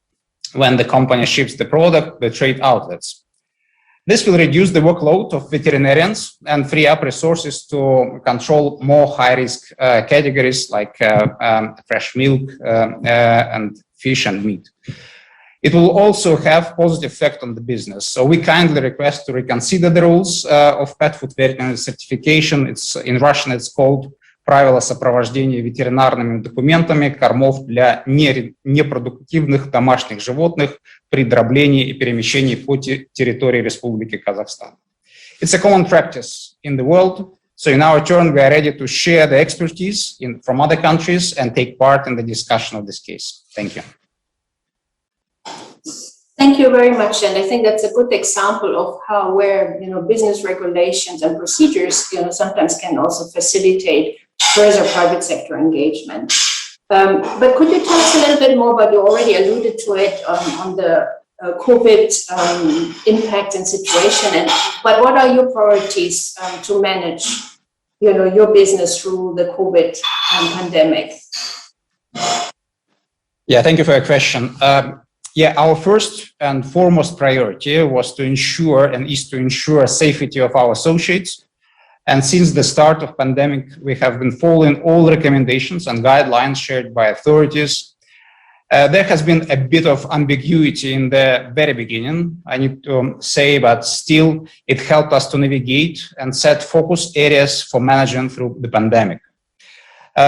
when the company ships the product to trade outlets. This will reduce the workload of veterinarians and free up resources to control more high-risk categories like fresh milk and fish and meat. It will also have positive effect on the business. So we kindly request to reconsider the rules of pet food veterinary certification. It's in Russian, it's called «Правила сопровождения ветеринарными документами кормов для непродуктивных домашних животных при дроблении и перемещении по территории Республики Kazakhstan». It's a common practice in the world. So in our turn, we are ready to share the expertise from other countries and take part in the discussion of this case. Thank you. Thank you very much, and I think that's a good example of how where business regulations and procedures sometimes can also facilitate further private sector engagement. But could you tell us a little bit more about, you already alluded to it on the COVID impact and situation, but what are your priorities to manage your business through the COVID pandemic? Yeah, thank you for your question. Our first and foremost priority was to ensure and is to ensure safety of our associates. And since the start of pandemic, we have been following all recommendations and guidelines shared by authorities. There has been a bit of ambiguity in the very beginning, I need to say, but still it helped us to navigate and set focus areas for management through the pandemic.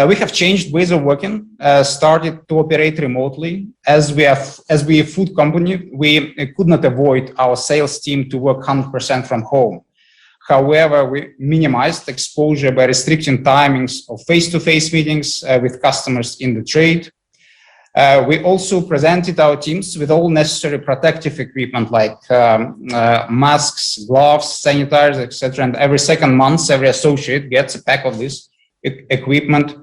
We have changed ways of working, started to operate remotely. As we are a food company, we could not avoid our sales team to work 100% from home. However, we minimized exposure by restricting timings of face-to-face meetings with customers in the trade. We also presented our teams with all necessary protective equipment like masks, gloves, sanitizers, etc. And every second month, every associate gets a pack of this equipment.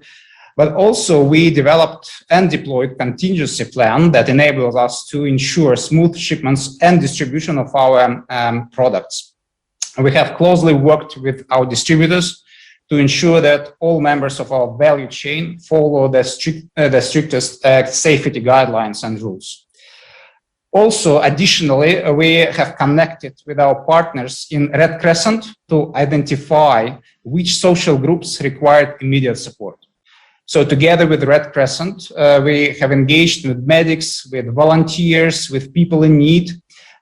But also we developed and deployed contingency plan that enables us to ensure smooth shipments and distribution of our products. We have closely worked with our distributors to ensure that all members of our value chain follow the strictest safety guidelines and rules. Also, additionally, we have connected with our partners in Red Crescent to identify which social groups required immediate support. So together with the Red Crescent, we have engaged with medics, with volunteers, with people in need,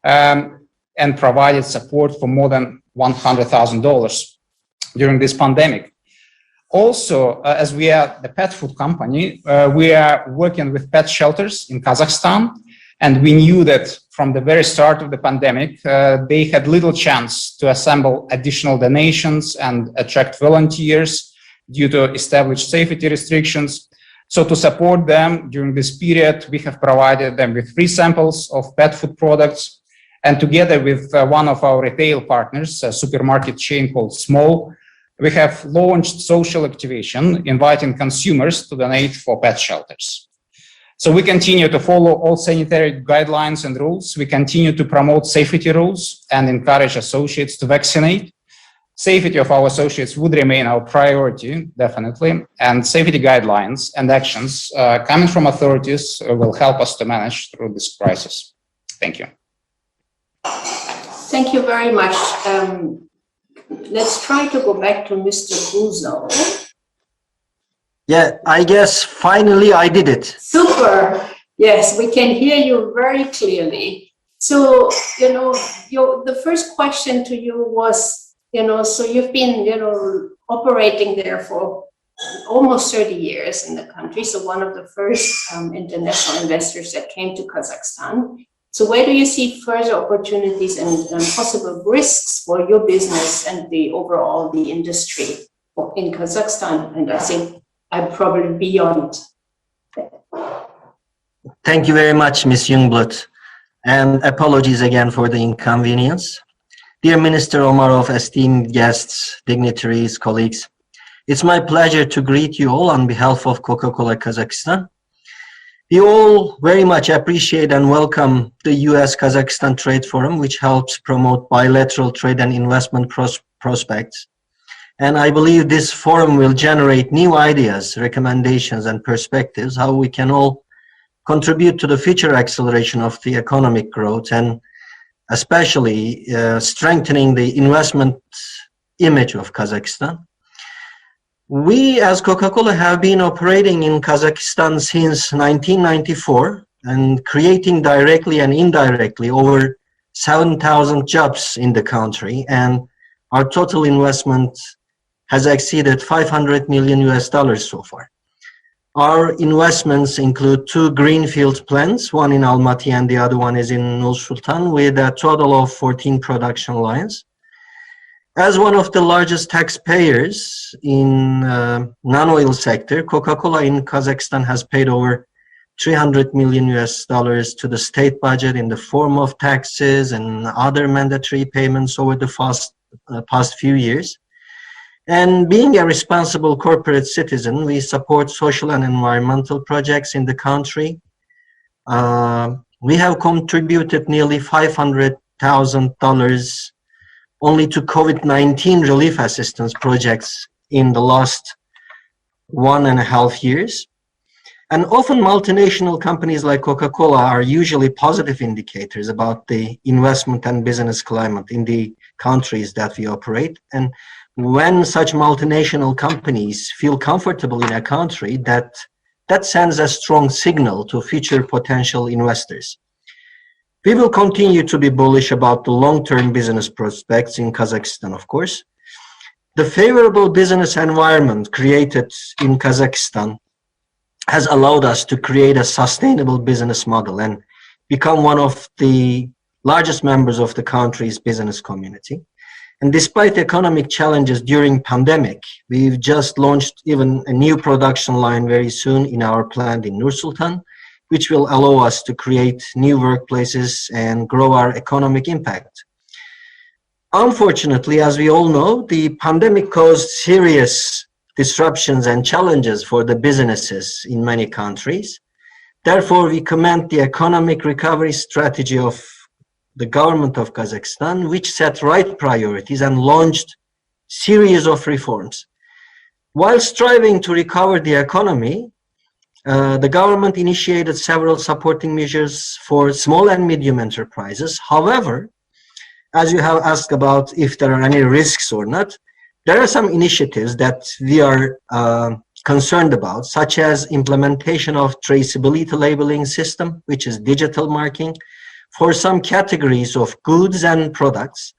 and provided support for more than $100,000 during this pandemic. Also, as we are the pet food company, we are working with pet shelters in Kazakhstan, and we knew that from the very start of the pandemic, they had little chance to assemble additional donations and attract volunteers due to established safety restrictions. So to support them during this period, we have provided them with free samples of pet food products. And together with one of our retail partners, a supermarket chain called Small, we have launched social activation, inviting consumers to donate for pet shelters. So we continue to follow all sanitary guidelines and rules. We continue to promote safety rules and encourage associates to vaccinate. Safety of our associates would remain our priority, definitely, and safety guidelines and actions coming from authorities will help us to manage through this crisis. Thank you. Thank you very much. Let's try to go back to Mr. Guzo. Yeah, I guess finally I did it. Super. Yes, we can hear you very clearly. So, the first question to you was, so you've been, operating there for almost 30 years in the country. So one of the first international investors that came to Kazakhstan. So where do you see further opportunities and possible risks for your business and the industry in Kazakhstan? And I think I'm probably beyond that. Thank you very much, Ms. Youngblood, and apologies again for the inconvenience. Dear Minister Omarov, esteemed guests, dignitaries, colleagues, it's my pleasure to greet you all on behalf of Coca-Cola Kazakhstan. We all very much appreciate and welcome the U.S. Kazakhstan Trade Forum, which helps promote bilateral trade and investment prospects. And I believe this forum will generate new ideas, recommendations, and perspectives, how we can all contribute to the future acceleration of the economic growth and especially strengthening the investment image of Kazakhstan. We as Coca-Cola have been operating in Kazakhstan since 1994 and creating directly and indirectly over 7,000 jobs in the country, and our total investment has exceeded $500 million so far. Our investments include 2 greenfield plants, one in Almaty and the other one is in Nur-Sultan, with a total of 14 production lines. As one of the largest taxpayers in non-oil sector, Coca-Cola in Kazakhstan has paid over $300 million to the state budget in the form of taxes and other mandatory payments over the past few years. And being a responsible corporate citizen, we support social and environmental projects in the country. We have contributed nearly $500,000 only to COVID-19 relief assistance projects in the last 1.5 years. And often multinational companies like Coca-Cola are usually positive indicators about the investment and business climate in the countries that we operate. And when such multinational companies feel comfortable in a country, that sends a strong signal to future potential investors. We will continue to be bullish about the long-term business prospects in Kazakhstan, of course. The favorable business environment created in Kazakhstan has allowed us to create a sustainable business model and become one of the largest members of the country's business community. And despite economic challenges during pandemic, we've just launched even a new production line very soon in our plant in Nur-Sultan, which will allow us to create new workplaces and grow our economic impact. Unfortunately, as we all know, the pandemic caused serious disruptions and challenges for the businesses in many countries. Therefore, we commend the economic recovery strategy of the government of Kazakhstan, which set right priorities and launched series of reforms. While striving to recover the economy, the government initiated several supporting measures for small and medium enterprises. However, as you have asked about if there are any risks or not, there are some initiatives that we are concerned about, such as implementation of traceability labeling system, which is digital marking, for some categories of goods and products.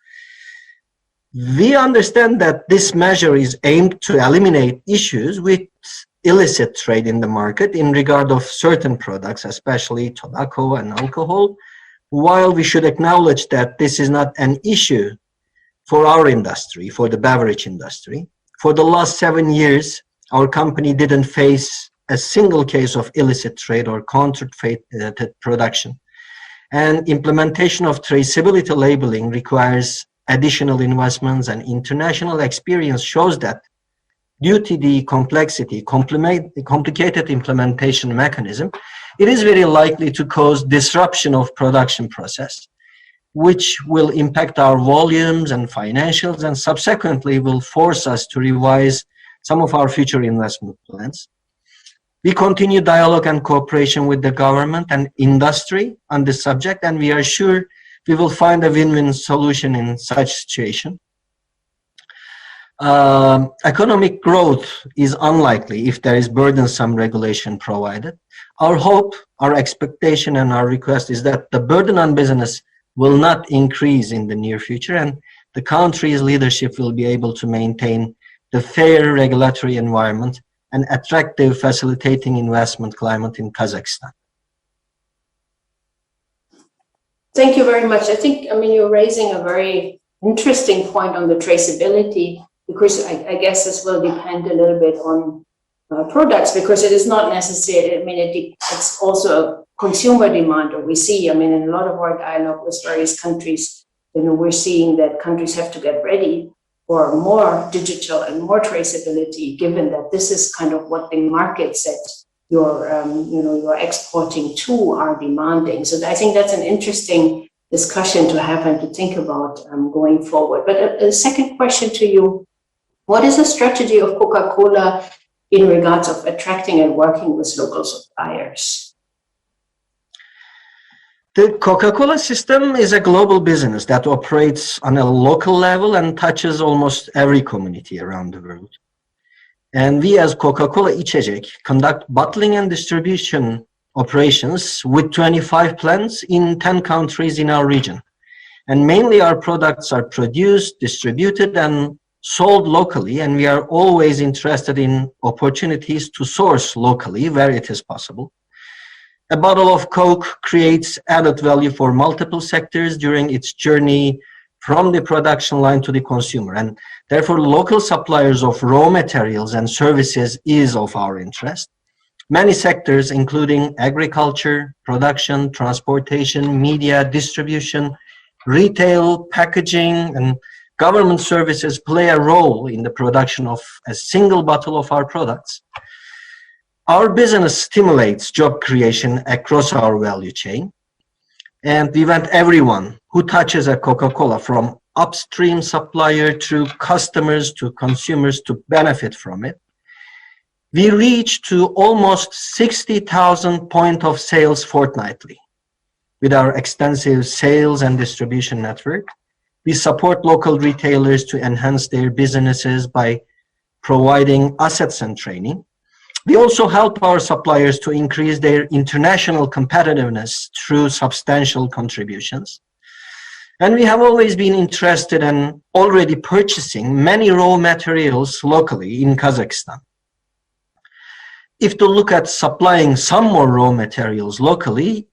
We understand that this measure is aimed to eliminate issues with illicit trade in the market in regard of certain products, especially tobacco and alcohol, while we should acknowledge that this is not an issue for our industry, for the beverage industry. For the last 7 years, our company didn't face a single case of illicit trade or counterfeit production. And implementation of traceability labeling requires additional investments, and international experience shows that due to the complexity, complicated implementation mechanism, it is very likely to cause disruption of production process, which will impact our volumes and financials, and subsequently will force us to revise some of our future investment plans. We continue dialogue and cooperation with the government and industry on this subject, and we are sure we will find a win-win solution in such situation. Economic growth is unlikely if there is burdensome regulation provided. Our hope, our expectation, and our request is that the burden on business will not increase in the near future, and the country's leadership will be able to maintain the fair regulatory environment and attractive facilitating investment climate in Kazakhstan. Thank you very much. I think, you're raising a very interesting point on the traceability, because I guess this will depend a little bit on products, because it is not necessary. It's also a consumer demand, or we see, in a lot of our dialogue with various countries, we're seeing that countries have to get ready for more digital and more traceability, given that this is kind of what the markets that you're exporting to are demanding. So I think that's an interesting discussion to have and to think about going forward. But a second question to you: what is the strategy of Coca-Cola in regards of attracting and working with local suppliers? The Coca-Cola system is a global business that operates on a local level and touches almost every community around the world. And we as Coca-Cola İçecek conduct bottling and distribution operations with 25 plants in 10 countries in our region. And mainly our products are produced, distributed, and sold locally, and we are always interested in opportunities to source locally where it is possible. A bottle of Coke creates added value for multiple sectors during its journey from the production line to the consumer, and therefore local suppliers of raw materials and services is of our interest. Many sectors, including agriculture, production, transportation, media, distribution, retail, packaging, and government services play a role in the production of a single bottle of our products. Our business stimulates job creation across our value chain, and we want everyone who touches a Coca-Cola, from upstream supplier to customers to consumers, to benefit from it. We reach to almost 60,000 point of sales fortnightly. With our extensive sales and distribution network, we support local retailers to enhance their businesses by providing assets and training. We also help our suppliers to increase their international competitiveness through substantial contributions. And we have always been interested in already purchasing many raw materials locally in Kazakhstan. If to look at supplying some more raw materials locally,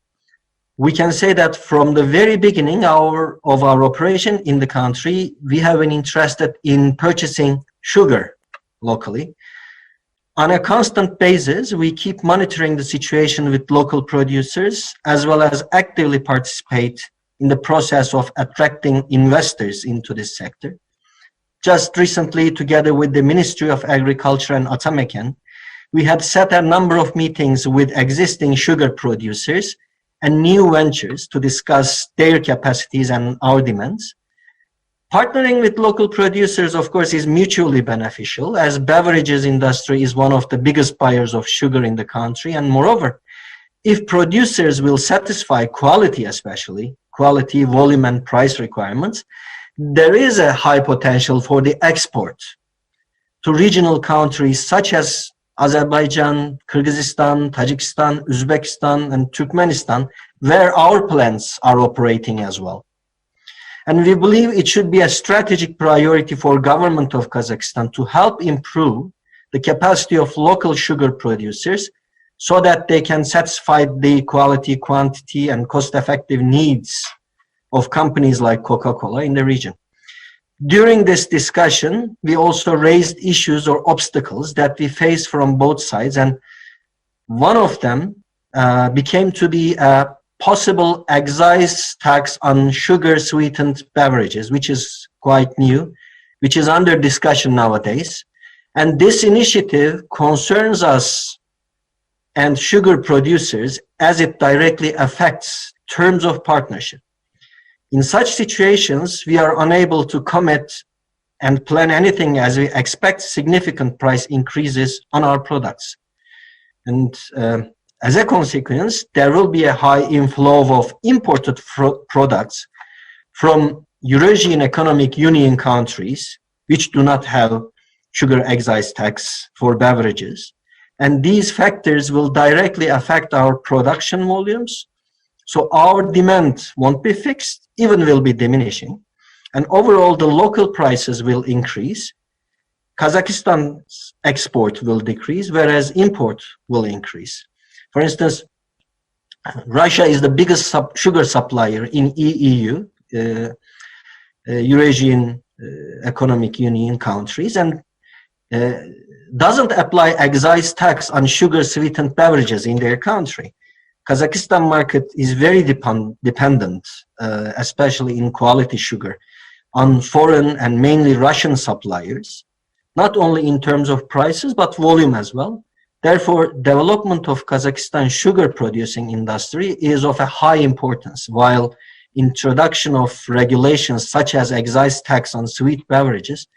we can say that from the very beginning of our operation in the country, we have been interested in purchasing sugar locally. On a constant basis, we keep monitoring the situation with local producers, as well as actively participate in the process of attracting investors into this sector. Just recently, together with the Ministry of Agriculture and Atamekan, we had set a number of meetings with existing sugar producers and new ventures to discuss their capacities and our demands. Partnering with local producers, of course, is mutually beneficial, as beverages industry is one of the biggest buyers of sugar in the country. And moreover, if producers will satisfy quality, especially quality, volume, and price requirements, there is a high potential for the export to regional countries such as Azerbaijan, Kyrgyzstan, Tajikistan, Uzbekistan, and Turkmenistan, where our plants are operating as well. And we believe it should be a strategic priority for government of Kazakhstan to help improve the capacity of local sugar producers so that they can satisfy the quality, quantity, and cost-effective needs of companies like Coca-Cola in the region. During this discussion, we also raised issues or obstacles that we face from both sides, and one of them became to be a possible excise tax on sugar-sweetened beverages, which is quite new, which is under discussion nowadays. And this initiative concerns us and sugar producers as it directly affects terms of partnership. In such situations, we are unable to commit and plan anything as we expect significant price increases on our products. And as a consequence, there will be a high inflow of imported products from Eurasian Economic Union countries, which do not have sugar excise tax for beverages. And these factors will directly affect our production volumes. So our demand won't be fixed, even will be diminishing. And overall, the local prices will increase. Kazakhstan's export will decrease, whereas import will increase. For instance, Russia is the biggest sugar supplier in EU, Eurasian Economic Union countries, and doesn't apply excise tax on sugar-sweetened beverages in their country. Kazakhstan market is very dependent, especially in quality sugar, on foreign and mainly Russian suppliers, not only in terms of prices, but volume as well. Therefore, development of Kazakhstan sugar producing industry is of a high importance, while introduction of regulations such as excise tax on sweet beverages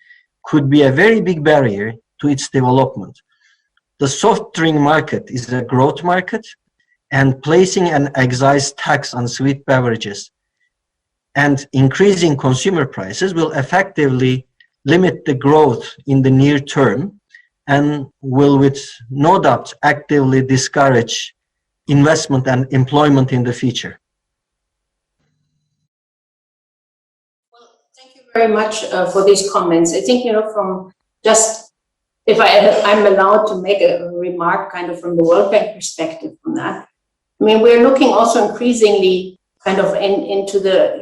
could be a very big barrier to its development. The soft drink market is a growth market, and placing an excise tax on sweet beverages and increasing consumer prices will effectively limit the growth in the near term and will, with no doubt, actively discourage investment and employment in the future. Very much for these comments. I think, from just, if I'm allowed to make a remark kind of from the World Bank perspective on that, I mean, we're looking also increasingly kind of into the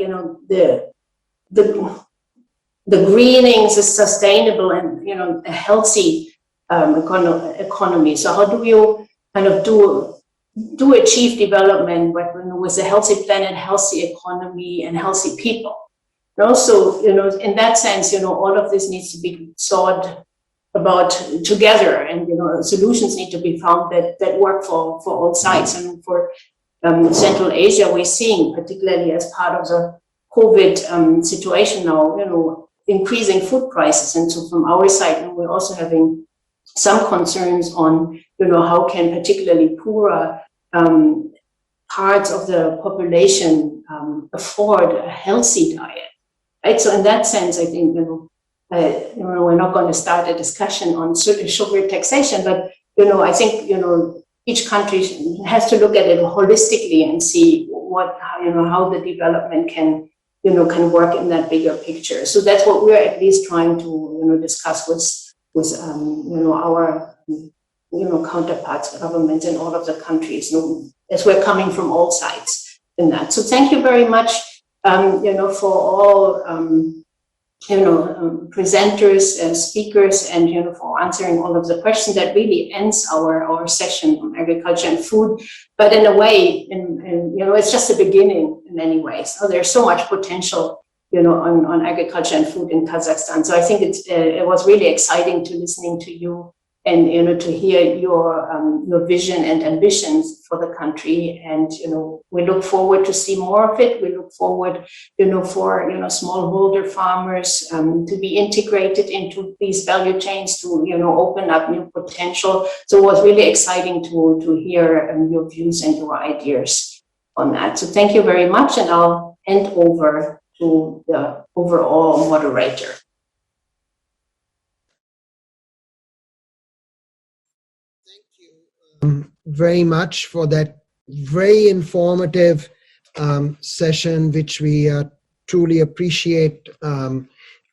greening, the sustainable and, a healthy economy. So how do you kind of do achieve development, but with a healthy planet, healthy economy and healthy people? And also, in that sense, all of this needs to be thought about together, and solutions need to be found that work for all sides. And for Central Asia, we're seeing, particularly as part of the COVID situation now, increasing food prices. And so from our side, we're also having some concerns on, how can particularly poorer parts of the population afford a healthy diet. Right. So in that sense, I think, we're not going to start a discussion on sugar taxation, but, I think, each country has to look at it holistically and see how the development can work in that bigger picture. So that's what we're at least trying to, discuss with our, counterparts, governments in all of the countries, as we're coming from all sides in that. So thank you very much. For all, presenters and speakers, and, for answering all of the questions. That really ends our session on agriculture and food. But in a way, it's just the beginning in many ways. So there's so much potential, on agriculture and food in Kazakhstan. So I think it was really exciting to listening to you and, to hear your vision and ambitions for the country. And, we look forward to see more of it. We look forward, for, smallholder farmers to be integrated into these value chains, to, open up new potential. So it was really exciting to hear your views and your ideas on that. So thank you very much. And I'll hand over to the overall moderator. very much for that very informative session, which we truly appreciate on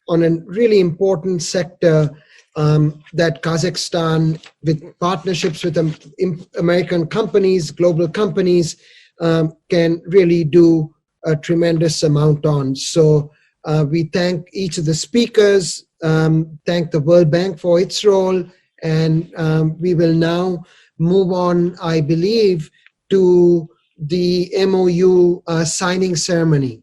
a really important sector that Kazakhstan, with partnerships with American companies, global companies, can really do a tremendous amount on. So we thank each of the speakers, thank the World Bank for its role, and we will now move on, I believe, to the MOU signing ceremony.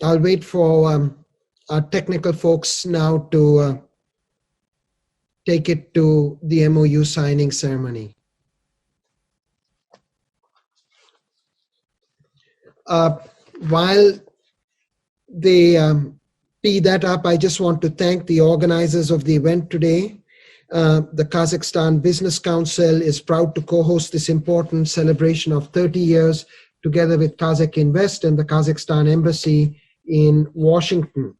I'll wait for our technical folks now to take it to the MOU signing ceremony. While they tee that up, I just want to thank the organizers of the event today. The Kazakhstan Business Council is proud to co-host this important celebration of 30 years together with Kazakh Invest and the Kazakhstan Embassy in Washington.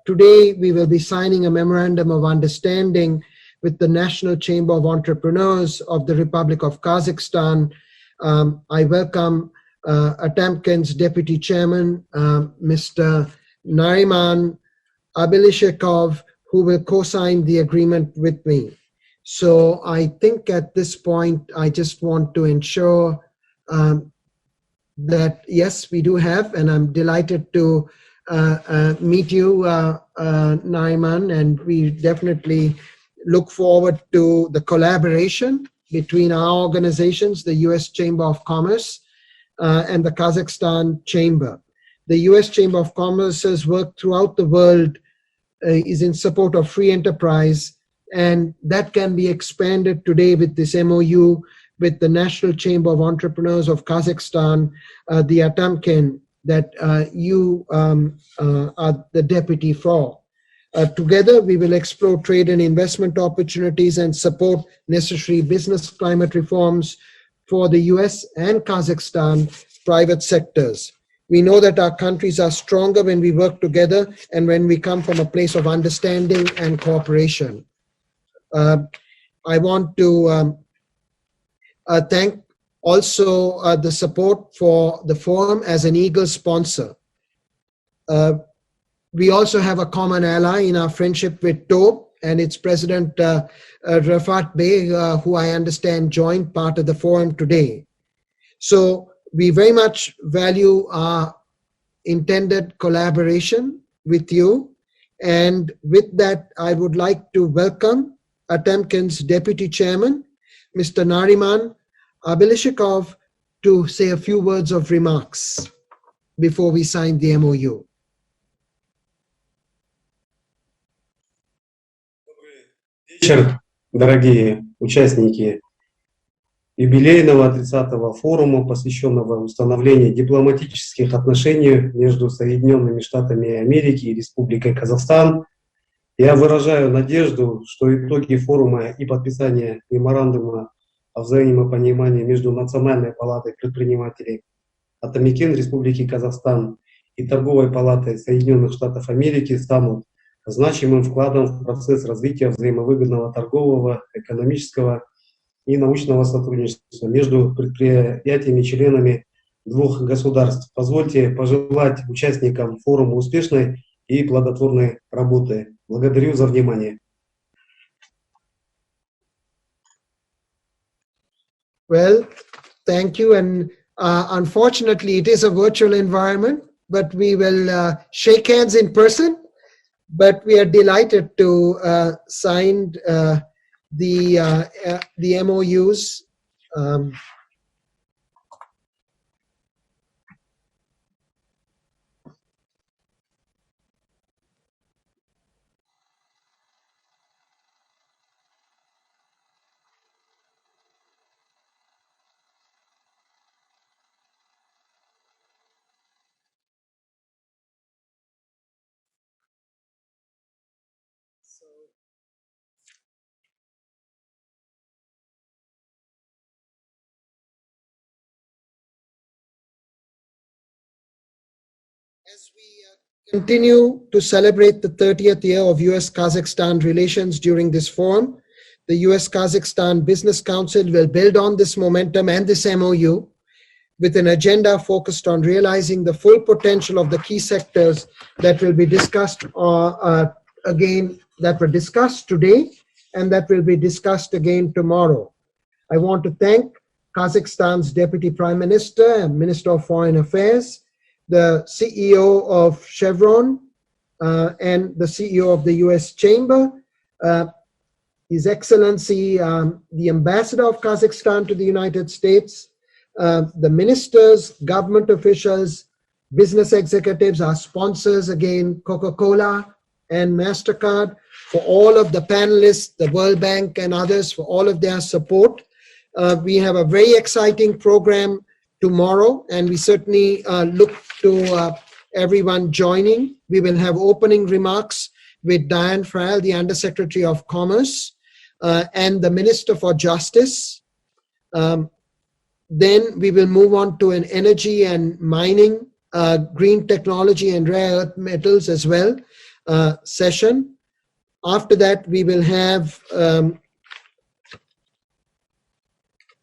Today, we will be signing a memorandum of understanding with the National Chamber of Entrepreneurs of the Republic of Kazakhstan. I welcome Atamkin's Deputy Chairman, Mr. Nariman Abilishekov, who will co-sign the agreement with me. So I think at this point, I just want to ensure that, yes, we do have, and I'm delighted to meet you, Nariman, and we definitely look forward to the collaboration between our organizations, the U.S. Chamber of Commerce and the Kazakhstan Chamber. The U.S. Chamber of Commerce's work throughout the world is in support of free enterprise, and that can be expanded today with this MOU with the National Chamber of Entrepreneurs of Kazakhstan, the Atamkin, that you are the deputy for. Together, we will explore trade and investment opportunities and support necessary business climate reforms for the US and Kazakhstan private sectors. We know that our countries are stronger when we work together and when we come from a place of understanding and cooperation. I want to thank also the support for the forum as an Eagle sponsor. We also have a common ally in our friendship with TOB and its president, Rafat Bey, who I understand joined part of the forum today. So we very much value our intended collaboration with you. And with that, I would like to welcome Atamkin's Deputy Chairman, Mr. Nariman Abilishekov, to say a few words of remarks before we sign the MOU. Вечер, дорогие участники юбилейного 30-го форума, посвященного установлению дипломатических отношений между Соединенными Штатами Америки и Республикой Казахстан. Я выражаю надежду, что итоги форума и подписание меморандума о взаимопонимании между Национальной палатой предпринимателей Атамекен Республики Казахстан и Торговой палатой Соединенных Штатов Америки станут значимым вкладом в процесс развития взаимовыгодного торгового, экономического и научного сотрудничества между предприятиями-членами двух государств. Позвольте пожелать участникам форума успешной и плодотворной работы. Благодарю за внимание. Well, thank you. And unfortunately, it is a virtual environment, but we will shake hands in person. But we are delighted to sign the MOUs. Continue to celebrate the 30th year of U.S. Kazakhstan relations during this forum. The U.S. Kazakhstan Business Council will build on this momentum and this MOU with an agenda focused on realizing the full potential of the key sectors that will be discussed again, that were discussed today and that will be discussed again tomorrow. I want to thank Kazakhstan's Deputy Prime Minister and Minister of Foreign Affairs, the CEO of Chevron, and the CEO of the U.S. Chamber, His Excellency, the Ambassador of Kazakhstan to the United States, the ministers, government officials, business executives, our sponsors, again, Coca-Cola and MasterCard, for all of the panelists, the World Bank and others, for all of their support. We have a very exciting program tomorrow, and we certainly look to everyone joining. We will have opening remarks with Diane Farrell, the Undersecretary of Commerce, and the Minister for Justice. Then we will move on to an energy and mining, green technology and rare earth metals as well session. After that, we will have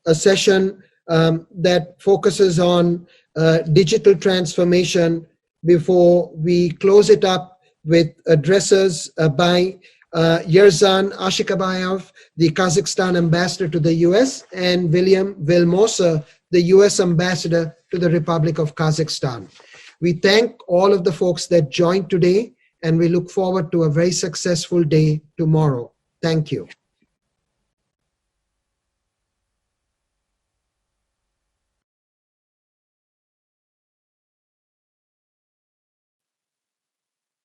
a session that focuses on digital transformation before we close it up with addresses by Yerzhan Ashikabayev, the Kazakhstan ambassador to the US, and William Vilmosa, the US ambassador to the Republic of Kazakhstan. We thank all of the folks that joined today, and we look forward to a very successful day tomorrow. Thank you.